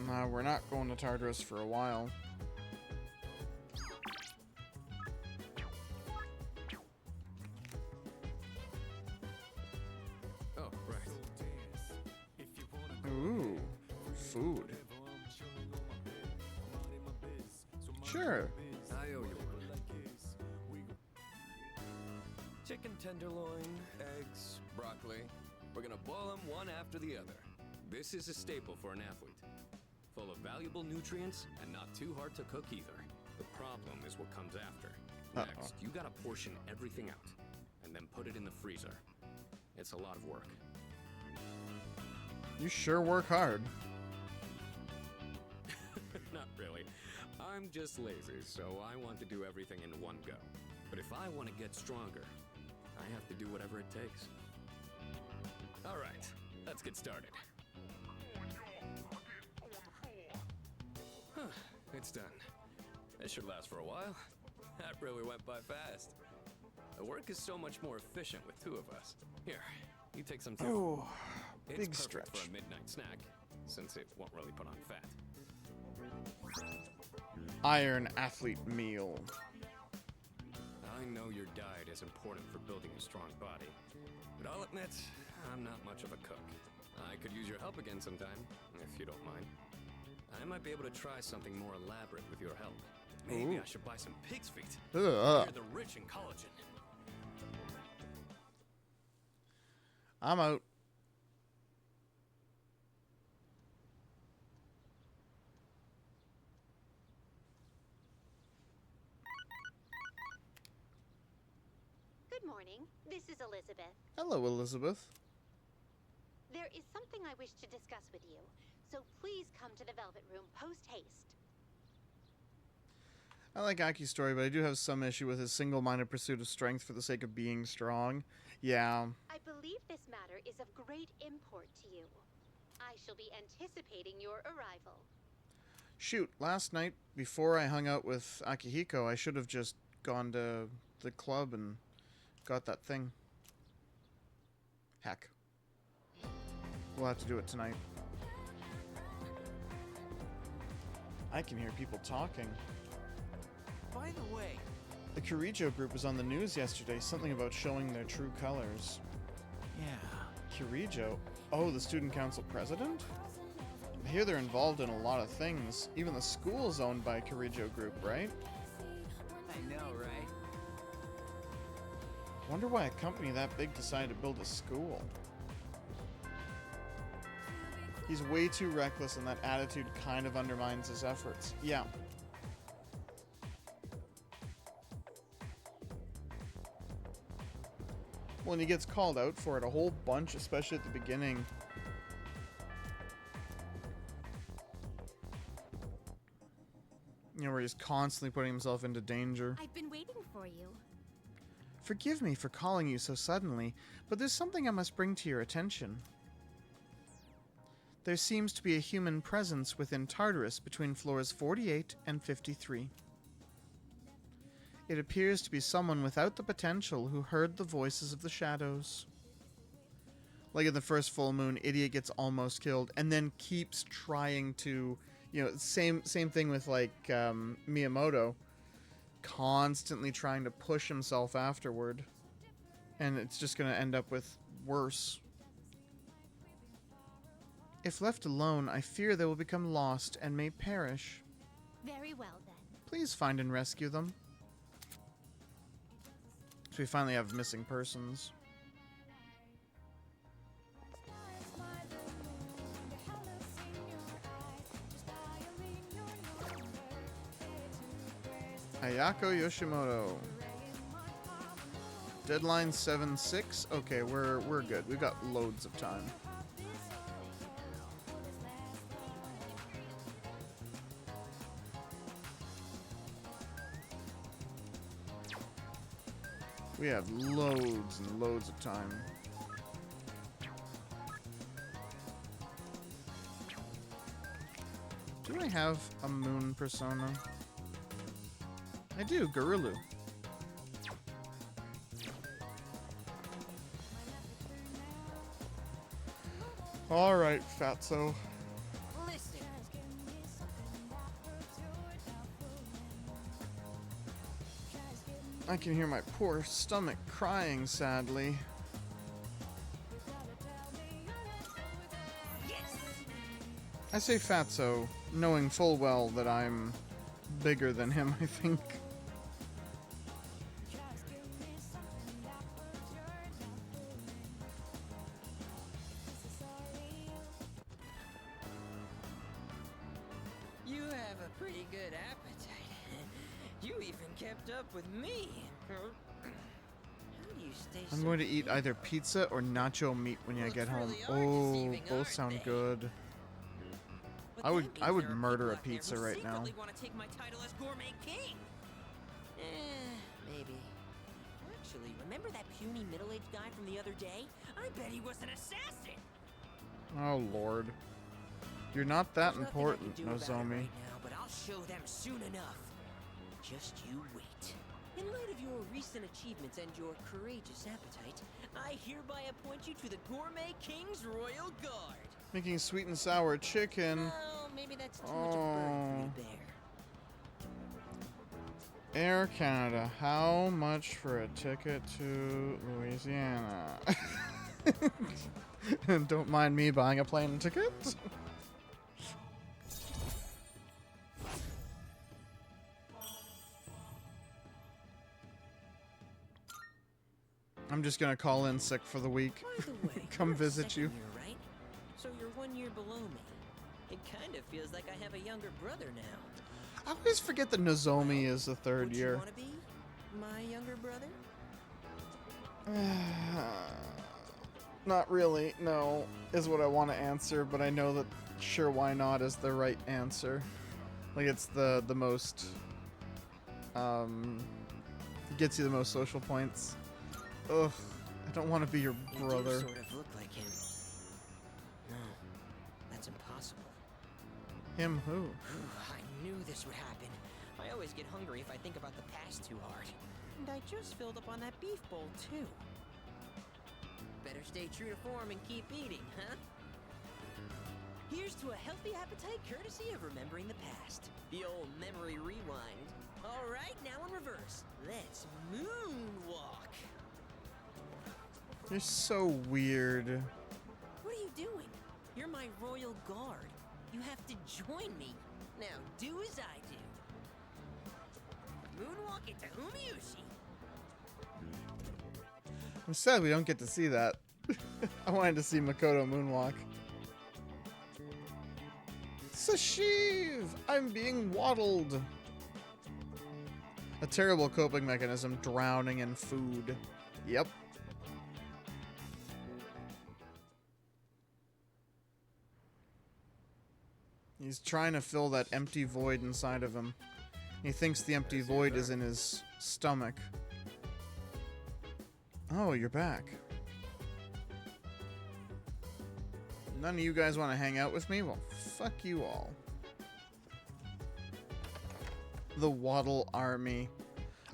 Speaker 1: No, we're not going to Tartarus for a while.
Speaker 3: Oh, right.
Speaker 1: Ooh, food. Sure.
Speaker 3: I owe you one. Chicken tenderloin, eggs, broccoli. We're gonna boil them one after the other. This is a staple for an athlete. Full of valuable nutrients and not too hard to cook either. The problem is what comes after. Next, you gotta portion everything out, and then put it in the freezer. It's a lot of work.
Speaker 1: You sure work hard.
Speaker 3: Not really. I'm just lazy, so I want to do everything in one go. But if I want to get stronger, I have to do whatever it takes. All right, let's get started. Huh, it's done. This should last for a while. That really went by fast. The work is so much more efficient with two of us. Here, you take some too.
Speaker 1: Oh,
Speaker 3: It's
Speaker 1: big
Speaker 3: perfect
Speaker 1: stretch.
Speaker 3: for a midnight snack, since it won't really put on fat.
Speaker 1: Iron athlete meal.
Speaker 3: I know your diet is important for building a strong body, but I'll admit, I'm not much of a cook. I could use your help again sometime, if you don't mind. I might be able to try something more elaborate with your help. Maybe
Speaker 1: Ooh.
Speaker 3: I should buy some pig's feet.
Speaker 1: Ugh.
Speaker 3: They're the rich in collagen.
Speaker 1: I'm out.
Speaker 6: Good morning. This is Elizabeth.
Speaker 1: Hello, Elizabeth.
Speaker 6: There is something I wish to discuss with you, so please come to the Velvet Room post-haste.
Speaker 1: I like Aki's story, but I do have some issue with his single-minded pursuit of strength for the sake of being strong. Yeah.
Speaker 6: I believe this matter is of great import to you. I shall be anticipating your arrival.
Speaker 1: Shoot, last night, before I hung out with Akihiko, I should have just gone to the club and got that thing. Heck. We'll have to do it tonight. I can hear people talking.
Speaker 10: By the way,
Speaker 1: The Kirijo group was on the news yesterday, something about showing their true colors.
Speaker 10: yeah.
Speaker 1: Kirijo? Oh, the student council president? I hear they're involved in a lot of things. Even the school's owned by a Kirijo group, right?
Speaker 10: I know, right?
Speaker 1: Wonder why a company that big decided to build a school. He's way too reckless, and that attitude kind of undermines his efforts. Yeah. When he gets called out for it a whole bunch, especially at the beginning. You know, where he's constantly putting himself into danger.
Speaker 2: I've been waiting for you.
Speaker 1: Forgive me for calling you so suddenly, but there's something I must bring to your attention. There seems to be a human presence within Tartarus between floors 48 and 53. It appears to be someone without the potential who heard the voices of the shadows. Like in the first full moon, Idiot gets almost killed and then keeps trying to, you know, same thing with like Miyamoto, constantly trying to push himself afterward. And it's just going to end up with worse. If left alone, I fear they will become lost and may perish.
Speaker 2: Very well, then.
Speaker 1: Please find and rescue them. So we finally have missing persons. Ayako Yoshimoto. Deadline 7/6. Okay, we're good. We've got loads of time. We have loads and loads of time. Do I have a moon persona? I do, Garulu. Alright, Fatso.
Speaker 11: Listen.
Speaker 1: I can hear my poor stomach crying sadly. I say Fatso, knowing full well that I'm bigger than him, I think.
Speaker 8: You have a pretty good appetite.
Speaker 14: You even kept up with me. How do you stay
Speaker 1: I'm
Speaker 14: so
Speaker 1: going to eat either pizza or nacho meat when I get home. Oh, both sound good. I would murder a pizza right now.
Speaker 14: Want to take my title as Gourmet King? Maybe. Actually, remember that puny middle-aged guy from the other day? I bet he was an assassin.
Speaker 1: Oh Lord, you're not that important,
Speaker 14: Nozomi.
Speaker 1: Nozomi.
Speaker 14: Right now, but I'll show them soon enough. Just you wait. In light of your recent achievements and your courageous appetite, I hereby appoint you to the Gourmet King's Royal Guard.
Speaker 1: Making sweet and sour chicken.
Speaker 14: Well, maybe that's too much of a burden for you, Bear.
Speaker 1: Air Canada, how much for a ticket to Louisiana? Don't mind me buying a plane ticket. I'm just gonna call in sick for the week.
Speaker 14: By the way,
Speaker 1: Come
Speaker 14: you're
Speaker 1: visit you.
Speaker 14: second year, right? So you're 1 year below me. It kind of feels like I have a younger brother now.
Speaker 1: I always forget that Nozomi is the third
Speaker 14: Would
Speaker 1: year.
Speaker 14: you want to be my younger brother?
Speaker 1: Not really, no, is what I want to answer, but I know that sure why not is the right answer. Like it's the most gets you the most social points. Ugh, I don't want to be your brother.
Speaker 14: You do sort of look like him. No, that's impossible.
Speaker 1: Him who?
Speaker 14: I knew this would happen. I always get hungry if I think about the past too hard. And I just filled up on that beef bowl too. Better stay true to form and keep eating, huh? Here's to a healthy appetite courtesy of remembering the past. The old memory rewind. All right, now in reverse. Let's moonwalk.
Speaker 1: You're so weird.
Speaker 14: What are you doing? You're my royal guard. You have to join me. Now do as I do. Moonwalk into Umiushi.
Speaker 1: I'm sad we don't get to see that. I wanted to see Makoto moonwalk. Sashiv! I'm being waddled! A terrible coping mechanism, drowning in food. Yep. He's trying to fill that empty void inside of him. He thinks the empty void is in his stomach. Oh, you're back. None of you guys want to hang out with me? Well, fuck you all. The Waddle Army.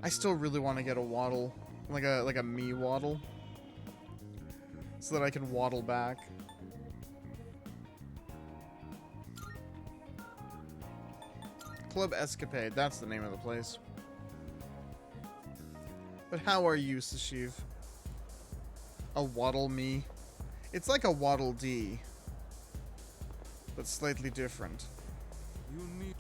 Speaker 1: I still really want to get a waddle. Like a me waddle. So that I can waddle back. Club Escapade, that's the name of the place. But how are you, Sashiv? A Waddle Me? It's like a Waddle Dee, but slightly different.
Speaker 9: You need...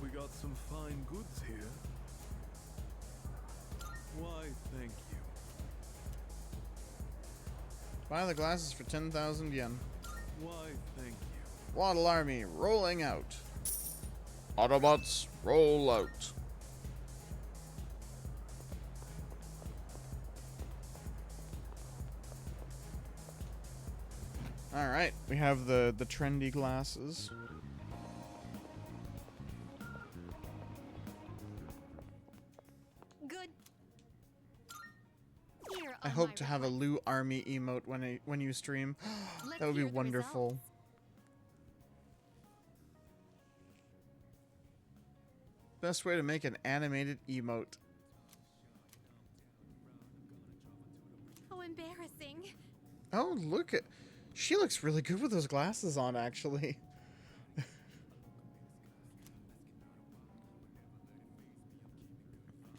Speaker 9: We got some fine goods here. Why, thank you.
Speaker 1: Buy the glasses for 10,000 yen.
Speaker 9: Why, thank you.
Speaker 1: Waddle Army rolling out. Autobots, roll out. Alright, we have the trendy glasses.
Speaker 6: Good. Here
Speaker 1: I
Speaker 6: are
Speaker 1: hope
Speaker 6: my
Speaker 1: to have a Lou Army emote when you stream. That would be
Speaker 6: hear the
Speaker 1: wonderful. Best way to make an animated emote.
Speaker 6: How embarrassing.
Speaker 1: Oh, look at... She looks really good with those glasses on, actually.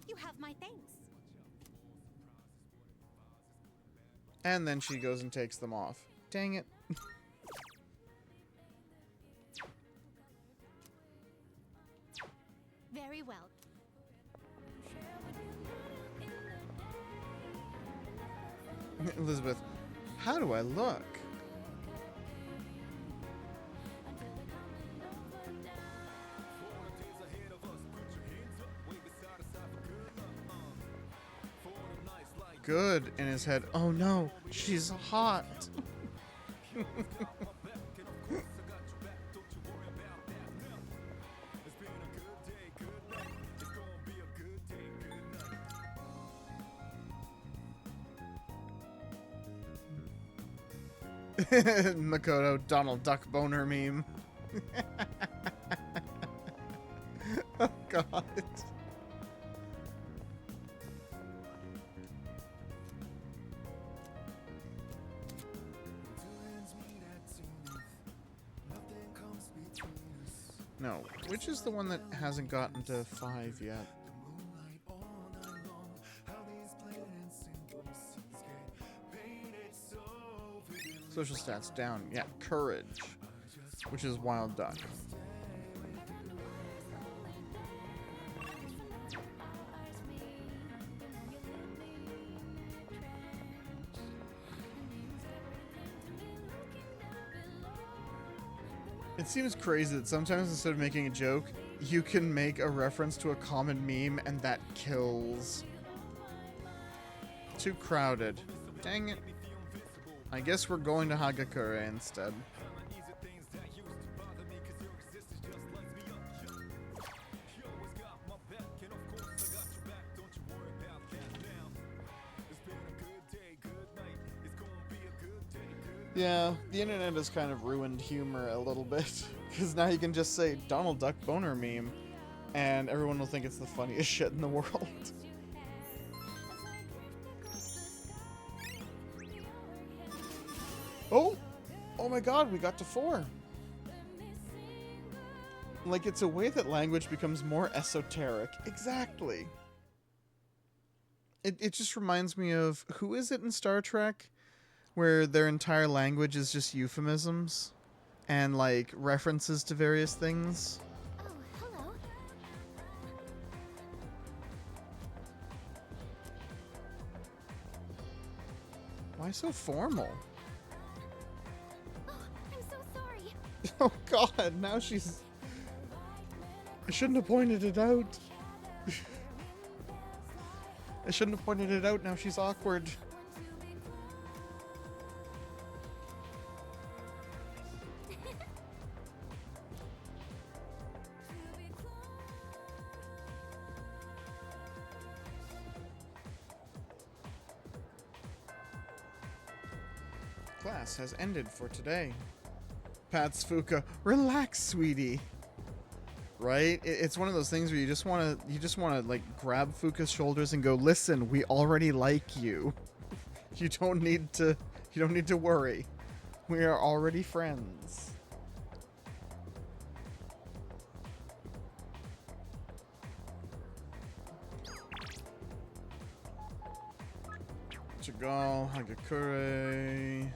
Speaker 6: You have my thanks.
Speaker 1: And then she goes and takes them off. Dang it.
Speaker 6: Very well.
Speaker 1: Elizabeth, How do I look? Good in his head. Oh no, she's hot. Makoto Donald Duck boner meme. Oh god. No, which is the one that hasn't gotten to 5 yet? Social stats down. Yeah, courage, which is wild duck. It seems crazy that sometimes instead of making a joke, you can make a reference to a common meme and that kills. Too crowded. Dang it. I guess we're going to Hagakure instead. Yeah, the internet has kind of ruined humor a little bit. Because now you can just say Donald Duck boner meme, and everyone will think it's the funniest shit in the world. Oh! Oh my god, we got to 4! Like, it's a way that language becomes more esoteric. Exactly. It just reminds me of... Who is it in Star Trek? Where their entire language is just euphemisms and like references to various things.
Speaker 2: Oh, hello.
Speaker 1: Why so formal?
Speaker 2: Oh, I'm so sorry.
Speaker 1: Oh god, now she's... I shouldn't have pointed it out. I shouldn't have pointed it out, now she's awkward. Class has ended for today. Pats Fuka, relax, sweetie. Right? It's one of those things where you just want to like grab Fuka's shoulders and go, "Listen, we already like you. You don't need to worry. We are already friends." Chagall, Hagakure.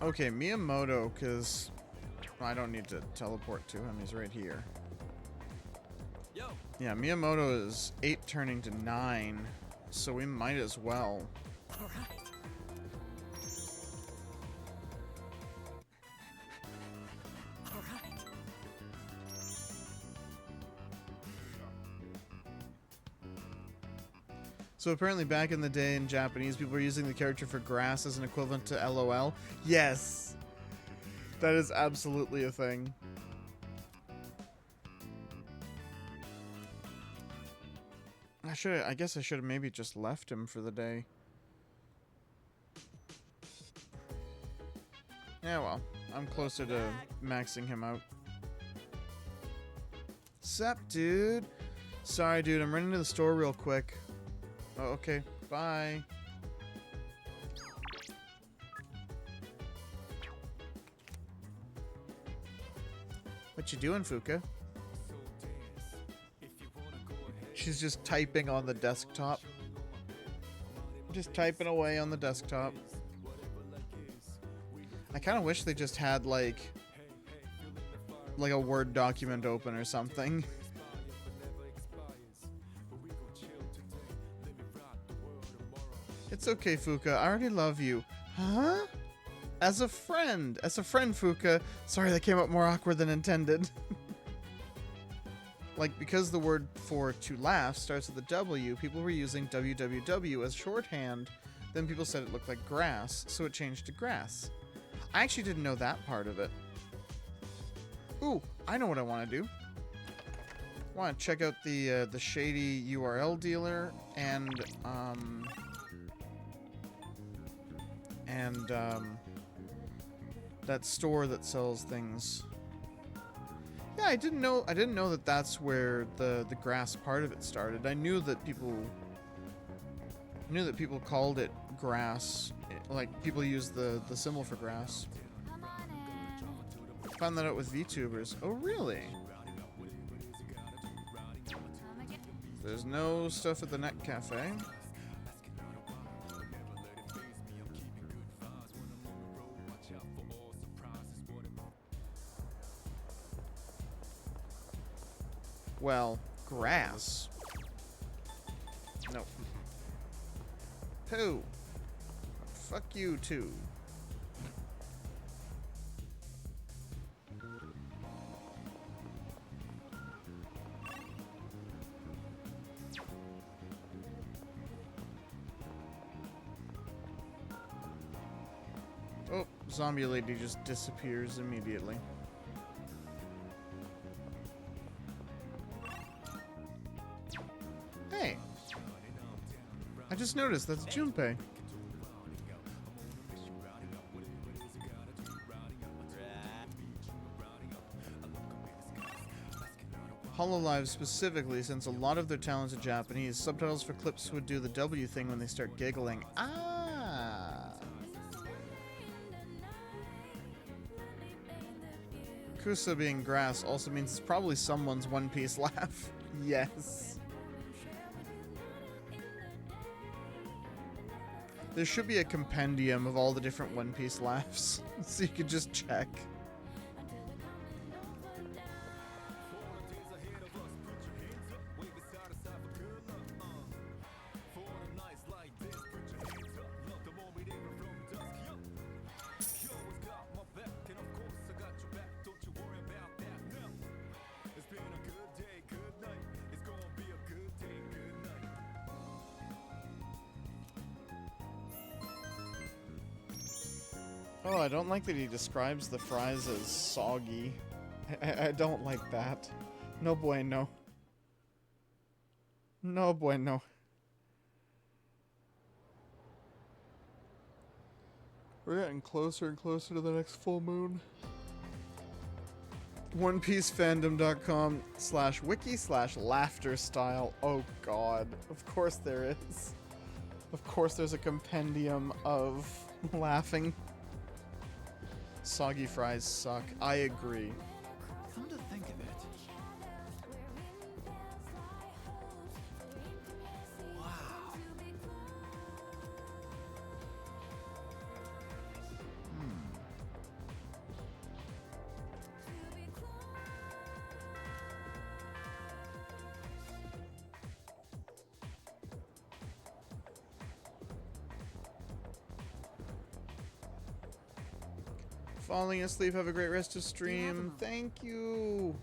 Speaker 1: Okay, Miyamoto, because I don't need to teleport to him. He's right here.
Speaker 3: Yo.
Speaker 1: Yeah, Miyamoto is 8 turning to 9, so we might as well.
Speaker 8: All right. All right.
Speaker 1: So apparently back in the day in Japanese, people were using the character for grass as an equivalent to LOL. Yes! That is absolutely a thing. I guess I should have maybe just left him for the day. Yeah, well, I'm closer to maxing him out. Sup, dude? Sorry, dude, I'm running to the store real quick. Oh, okay. Bye. What you doing, Fuka? She's just typing on the desktop. Just typing away on the desktop. I kind of wish they just had like a Word document open or something. It's okay, Fuka. I already love you. Huh? As a friend, Fuka. Sorry, that came out more awkward than intended. Like, because the word for to laugh starts with a W, people were using WWW as shorthand. Then people said it looked like grass, so it changed to grass. I actually didn't know that part of it. Ooh, I know what I want to do. I want to check out the shady URL dealer and that store that sells things. Yeah, I didn't know that that's where the grass part of it started. I knew that people called it grass, like people use the symbol for grass. Found that out with VTubers. Oh, really? There's no stuff at the Net Cafe. Well, grass. Nope. Pooh. Fuck you too. Oh, zombie lady just disappears immediately. Hey! I just noticed that's Junpei. Hololive specifically, since a lot of their talents are Japanese, subtitles for clips would do the W thing when they start giggling. Ah! Kusa being grass also means it's probably someone's One Piece laugh. Yes. There should be a compendium of all the different One Piece laughs, so you could just check. Oh, I don't like that he describes the fries as soggy. I don't like that. No bueno. No bueno. We're getting closer and closer to the next full moon. OnePieceFandom.com/wiki/laughter style. Oh god. Of course there is. Of course there's a compendium of laughing. Soggy fries suck. I agree.
Speaker 15: Come to think of it. Wow.
Speaker 1: Falling asleep. Have a great rest of stream. Thank you.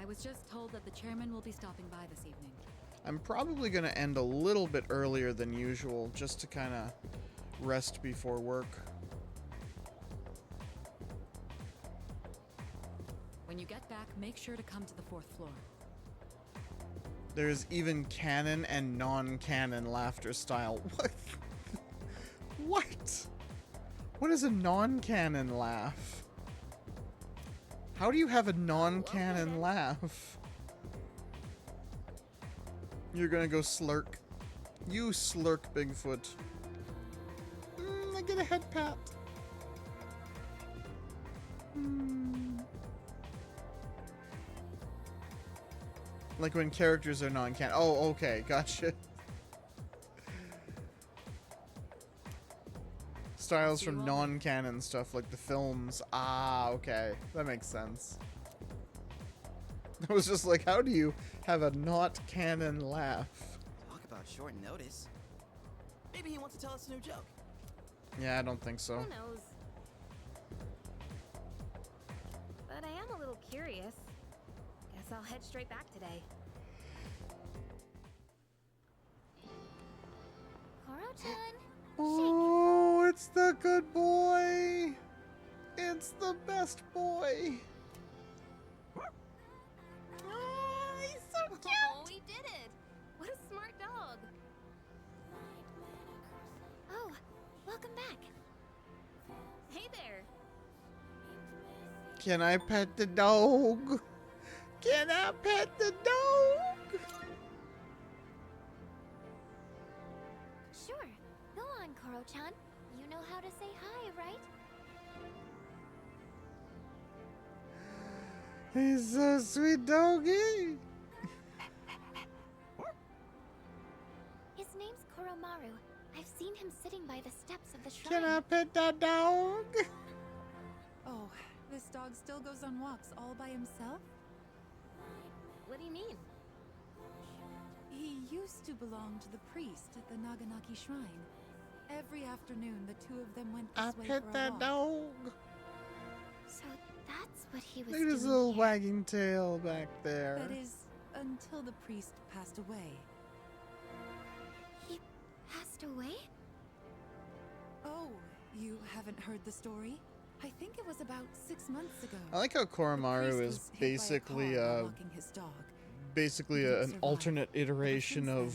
Speaker 4: I was just told that the chairman will be stopping by this evening.
Speaker 1: I'm probably going to end a little bit earlier than usual, just to kind of rest before work.
Speaker 4: When you get back, make sure to come to the 4th floor.
Speaker 1: There's even canon and non-canon laughter style. What? What? What is a non-canon laugh? How do you have a non-canon laugh? You're gonna go slurk. You slurk, Bigfoot. I get a head pat. Like when characters are non-canon. Oh, okay, gotcha. Styles from non-canon stuff, like the films. Ah, okay. That makes sense. I was just like, how do you have a not canon laugh?
Speaker 10: Talk about short notice. Maybe he wants to tell us a new joke.
Speaker 1: Yeah, I don't think so.
Speaker 5: Who knows? But I am a little curious. Guess I'll head straight back today.
Speaker 2: Koro-chan,
Speaker 1: Oh, it's the good boy. It's the best boy.
Speaker 5: Oh, he's so cute!
Speaker 11: Oh, we did it!
Speaker 5: What a smart dog.
Speaker 2: Oh, welcome back.
Speaker 5: Hey there.
Speaker 1: Can I pet the dog? Can I pet the dog?
Speaker 2: Sure. Go on, Koro-chan. You know how to say hi, right?
Speaker 1: He's so sweet, doggy.
Speaker 2: His name's Koromaru. I've seen him sitting by the steps of the
Speaker 1: Can
Speaker 2: shrine.
Speaker 1: I pet that dog?
Speaker 16: Oh, this dog still goes on walks all by himself?
Speaker 5: What do you mean?
Speaker 16: He used to belong to the priest at the Naganaki Shrine. Every afternoon, the two of them went this
Speaker 1: I
Speaker 16: way
Speaker 1: pet
Speaker 16: for a
Speaker 1: that
Speaker 16: walk.
Speaker 2: So
Speaker 1: dog.
Speaker 2: that's what he was
Speaker 1: Look at his
Speaker 2: doing
Speaker 1: little
Speaker 2: here.
Speaker 1: wagging tail back there.
Speaker 16: That is, until the priest passed away.
Speaker 2: He passed away?
Speaker 16: Oh, you haven't heard the story? I think it was about 6 months ago.
Speaker 1: I like how Koromaru is basically an alternate iteration of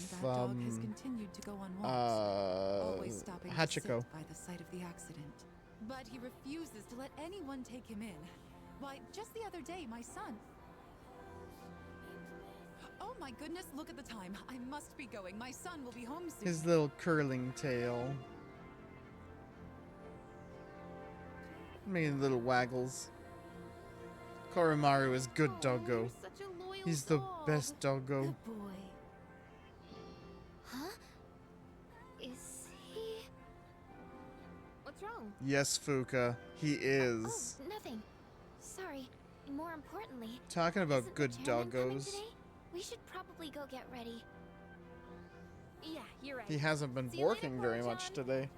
Speaker 1: Hachiko.
Speaker 16: By the site of the accident. But he refuses to let anyone take him in. Why, just the other day, my son... Oh my goodness, look at the time. I must be going. My son will be home soon.
Speaker 1: His little curling tail. Making little waggles. Koromaru is good doggo.
Speaker 5: Such a loyal
Speaker 1: He's the
Speaker 5: dog.
Speaker 1: best doggo.
Speaker 2: Good boy. Huh? Is he...
Speaker 5: What's wrong?
Speaker 1: Yes, Fuka, he is.
Speaker 2: Oh, nothing. Sorry. More importantly...
Speaker 1: Talking about
Speaker 2: isn't the
Speaker 1: good
Speaker 2: chairman coming
Speaker 1: doggos.
Speaker 2: today? We should probably go get ready.
Speaker 5: Yeah, you're right.
Speaker 1: He hasn't been
Speaker 5: See you later,
Speaker 1: working very much
Speaker 5: Koro-chan.
Speaker 1: today.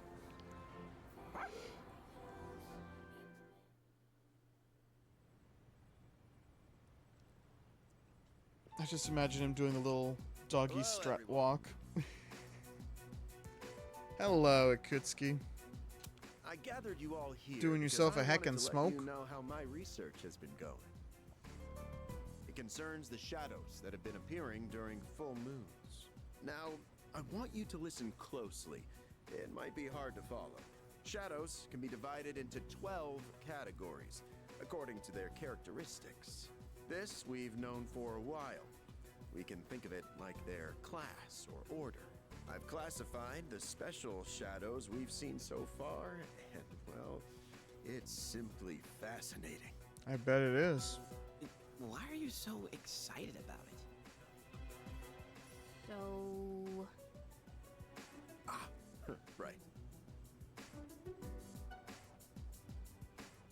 Speaker 1: I just imagine him doing a little doggy strut walk. Hello, Akutsuki.
Speaker 17: I gathered you all here.
Speaker 1: Doing
Speaker 17: because
Speaker 1: yourself a
Speaker 17: I
Speaker 1: heck
Speaker 17: wanted
Speaker 1: and
Speaker 17: to let
Speaker 1: smoke?
Speaker 17: You know how my research has been going. It concerns the shadows that have been appearing during full moons. Now, I want you to listen closely. It might be hard to follow. Shadows can be divided into 12 categories, according to their characteristics. This we've known for a while. We can think of it like their class or order. I've classified the special shadows we've seen so far, and, well, it's simply fascinating.
Speaker 1: I bet it is.
Speaker 10: Why are you so excited about it?
Speaker 5: So...
Speaker 17: Right.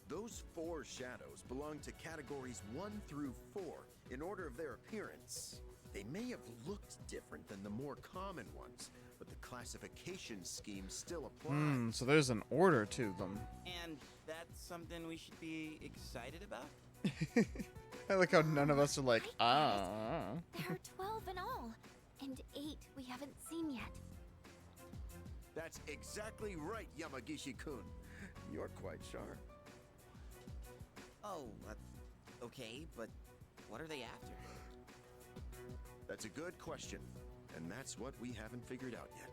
Speaker 17: Those 4 shadows belong to categories 1 through 4 in order of their appearance. They may have looked different than the more common ones, but the classification scheme still applies.
Speaker 1: So there's an order to them.
Speaker 10: And that's something we should be excited about?
Speaker 1: I like how none of us are like, ah.
Speaker 2: There are 12 in all, and 8 we haven't seen yet.
Speaker 17: That's exactly right, Yamagishi-kun. You're quite sharp.
Speaker 14: Oh, okay, but what are they after?
Speaker 17: That's a good question, and that's what we haven't figured out yet.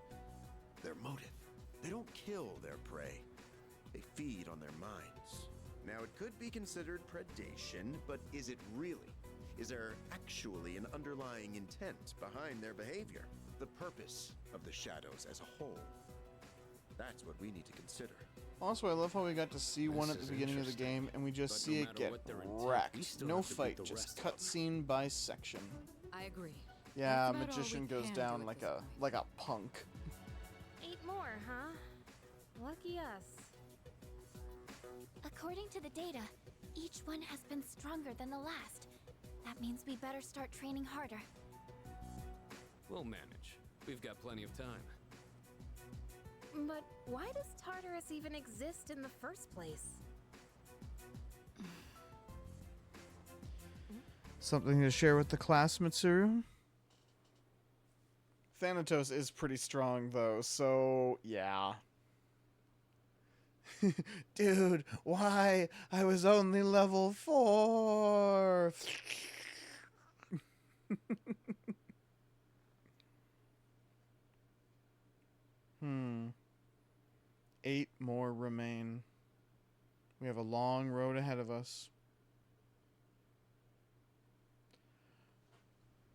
Speaker 17: Their motive. They don't kill their prey. They feed on their minds. Now, it could be considered predation, but is it really? Is there actually an underlying intent behind their behavior? The purpose of the shadows as a whole? That's what we need to consider.
Speaker 1: Also, I love how we got to see one at the beginning of the game, and we just see it get wrecked. No fight, just cutscene by section.
Speaker 4: I agree.
Speaker 1: Yeah,
Speaker 4: That's about all
Speaker 1: magician
Speaker 4: we
Speaker 1: goes
Speaker 4: can
Speaker 1: down
Speaker 4: do at
Speaker 1: like a punk.
Speaker 5: 8 more, huh? Lucky us.
Speaker 2: According to the data, each one has been stronger than the last. That means we better start training harder.
Speaker 3: We'll manage. We've got plenty of time.
Speaker 5: But why does Tartarus even exist in the first place?
Speaker 1: Something to share with the class, Mitsuru? Thanatos is pretty strong, though, so yeah. Dude, why? I was only level 4. Hmm. 8 more remain. We have a long road ahead of us.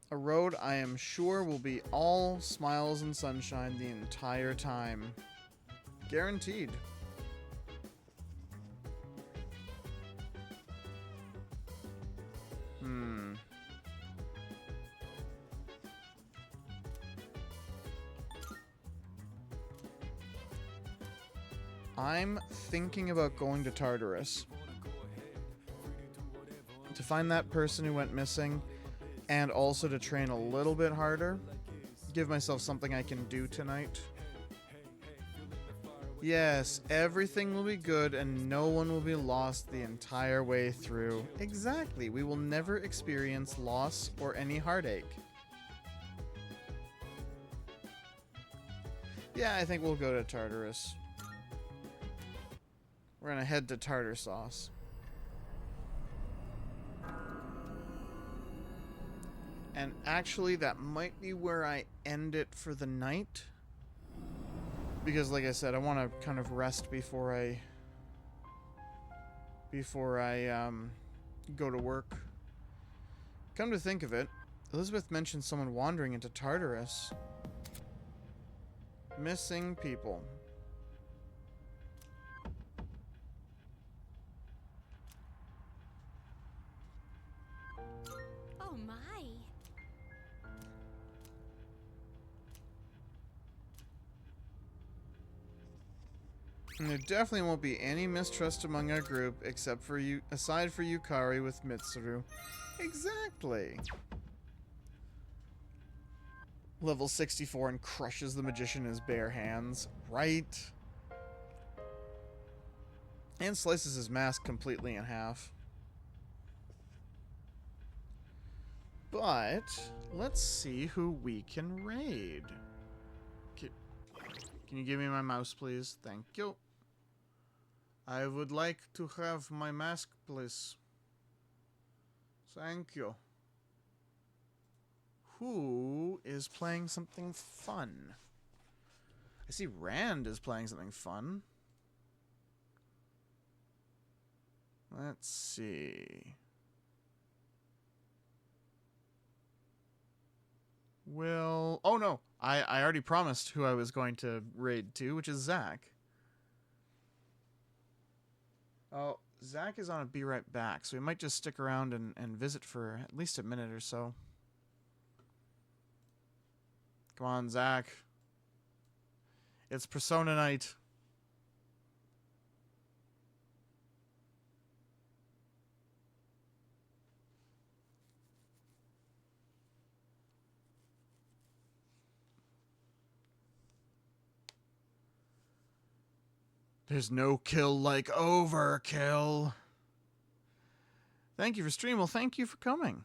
Speaker 1: A road I am sure will be all smiles and sunshine the entire time. Guaranteed. I'm thinking about going to Tartarus to find that person who went missing, and also to train a little bit harder. Give myself something I can do tonight. Yes, everything will be good and no one will be lost the entire way through. Exactly, we will never experience loss or any heartache. Yeah, I think we'll go to Tartarus. We're gonna head to Tartar Sauce. And actually, that might be where I end it for the night. Because, like I said, I want to kind of rest before I go to work. Come to think of it, Elizabeth mentioned someone wandering into Tartarus. Missing people.
Speaker 2: Oh my.
Speaker 1: And there definitely won't be any mistrust among our group, except for you, aside for Yukari with Mitsuru. Exactly. Level 64 and crushes the magician in his bare hands. Right. And slices his mask completely in half. But let's see who we can raid. Can you give me my mouse, please? Thank you. I would like to have my mask, please. Thank you. Who is playing something fun? I see Rand is playing something fun. Let's see. Will... Oh, no. I already promised who I was going to raid to, which is Zach. Oh, Zach is on a be right back, so we might just stick around and visit for at least a minute or so. Come on, Zach. It's Persona night. There's no kill like overkill. Thank you for stream. Well, thank you for coming.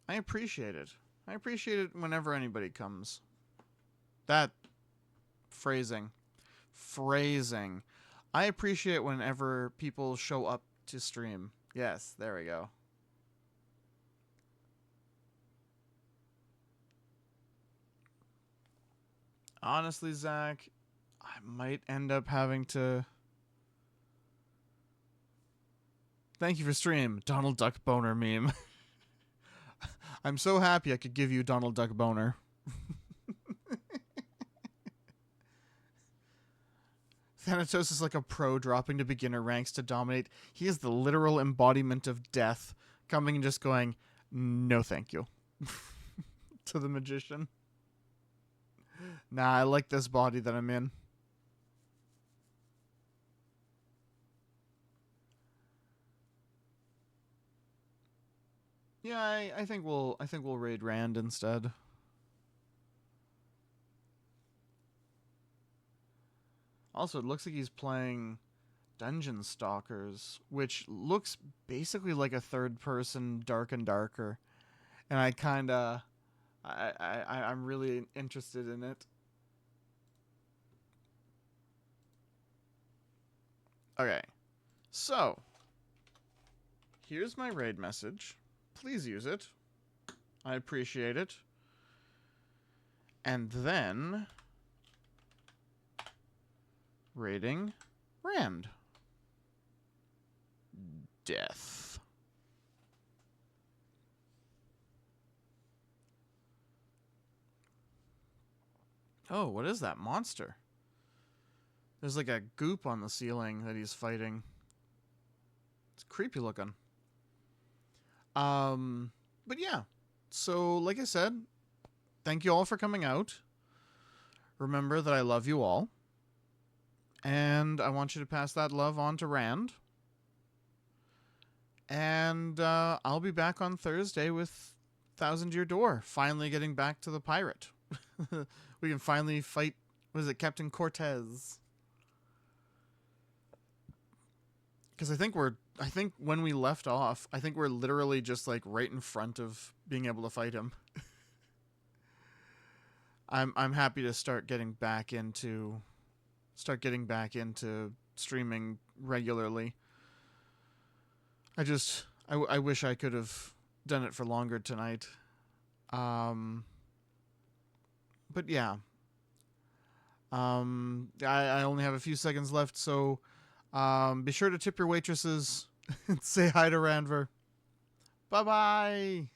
Speaker 1: I appreciate it. I appreciate it whenever anybody comes. That phrasing. Phrasing. I appreciate it whenever people show up to stream. Yes, there we go. Honestly, Zach, I might end up having to... Thank you for stream. Donald Duck Boner meme. I'm so happy I could give you Donald Duck Boner. Thanatos is like a pro dropping to beginner ranks to dominate. He is the literal embodiment of death, coming and just going, no thank you, to the magician. Nah, I like this body that I'm in. Yeah, I think we'll raid Rand instead. Also, it looks like he's playing Dungeon Stalkers, which looks basically like a third-person Dark and Darker. And I kind of... I'm really interested in it. Okay. So, here's my raid message. Please use it. I appreciate it. And then... raiding Rand. Death. Oh, what is that monster? There's like a goop on the ceiling that he's fighting. It's creepy looking. But yeah. So, like I said, thank you all for coming out. Remember that I love you all. And I want you to pass that love on to Rand. And I'll be back on Thursday with Thousand Year Door. Finally getting back to the pirate. We can finally fight, what is it, Captain Cortez. Because I think when we left off, I think we're literally just like right in front of being able to fight him. I'm happy to start getting back into streaming regularly. I wish I could have done it for longer tonight. But yeah. I only have a few seconds left, so be sure to tip your waitresses and say hi to Ranver. Bye-bye!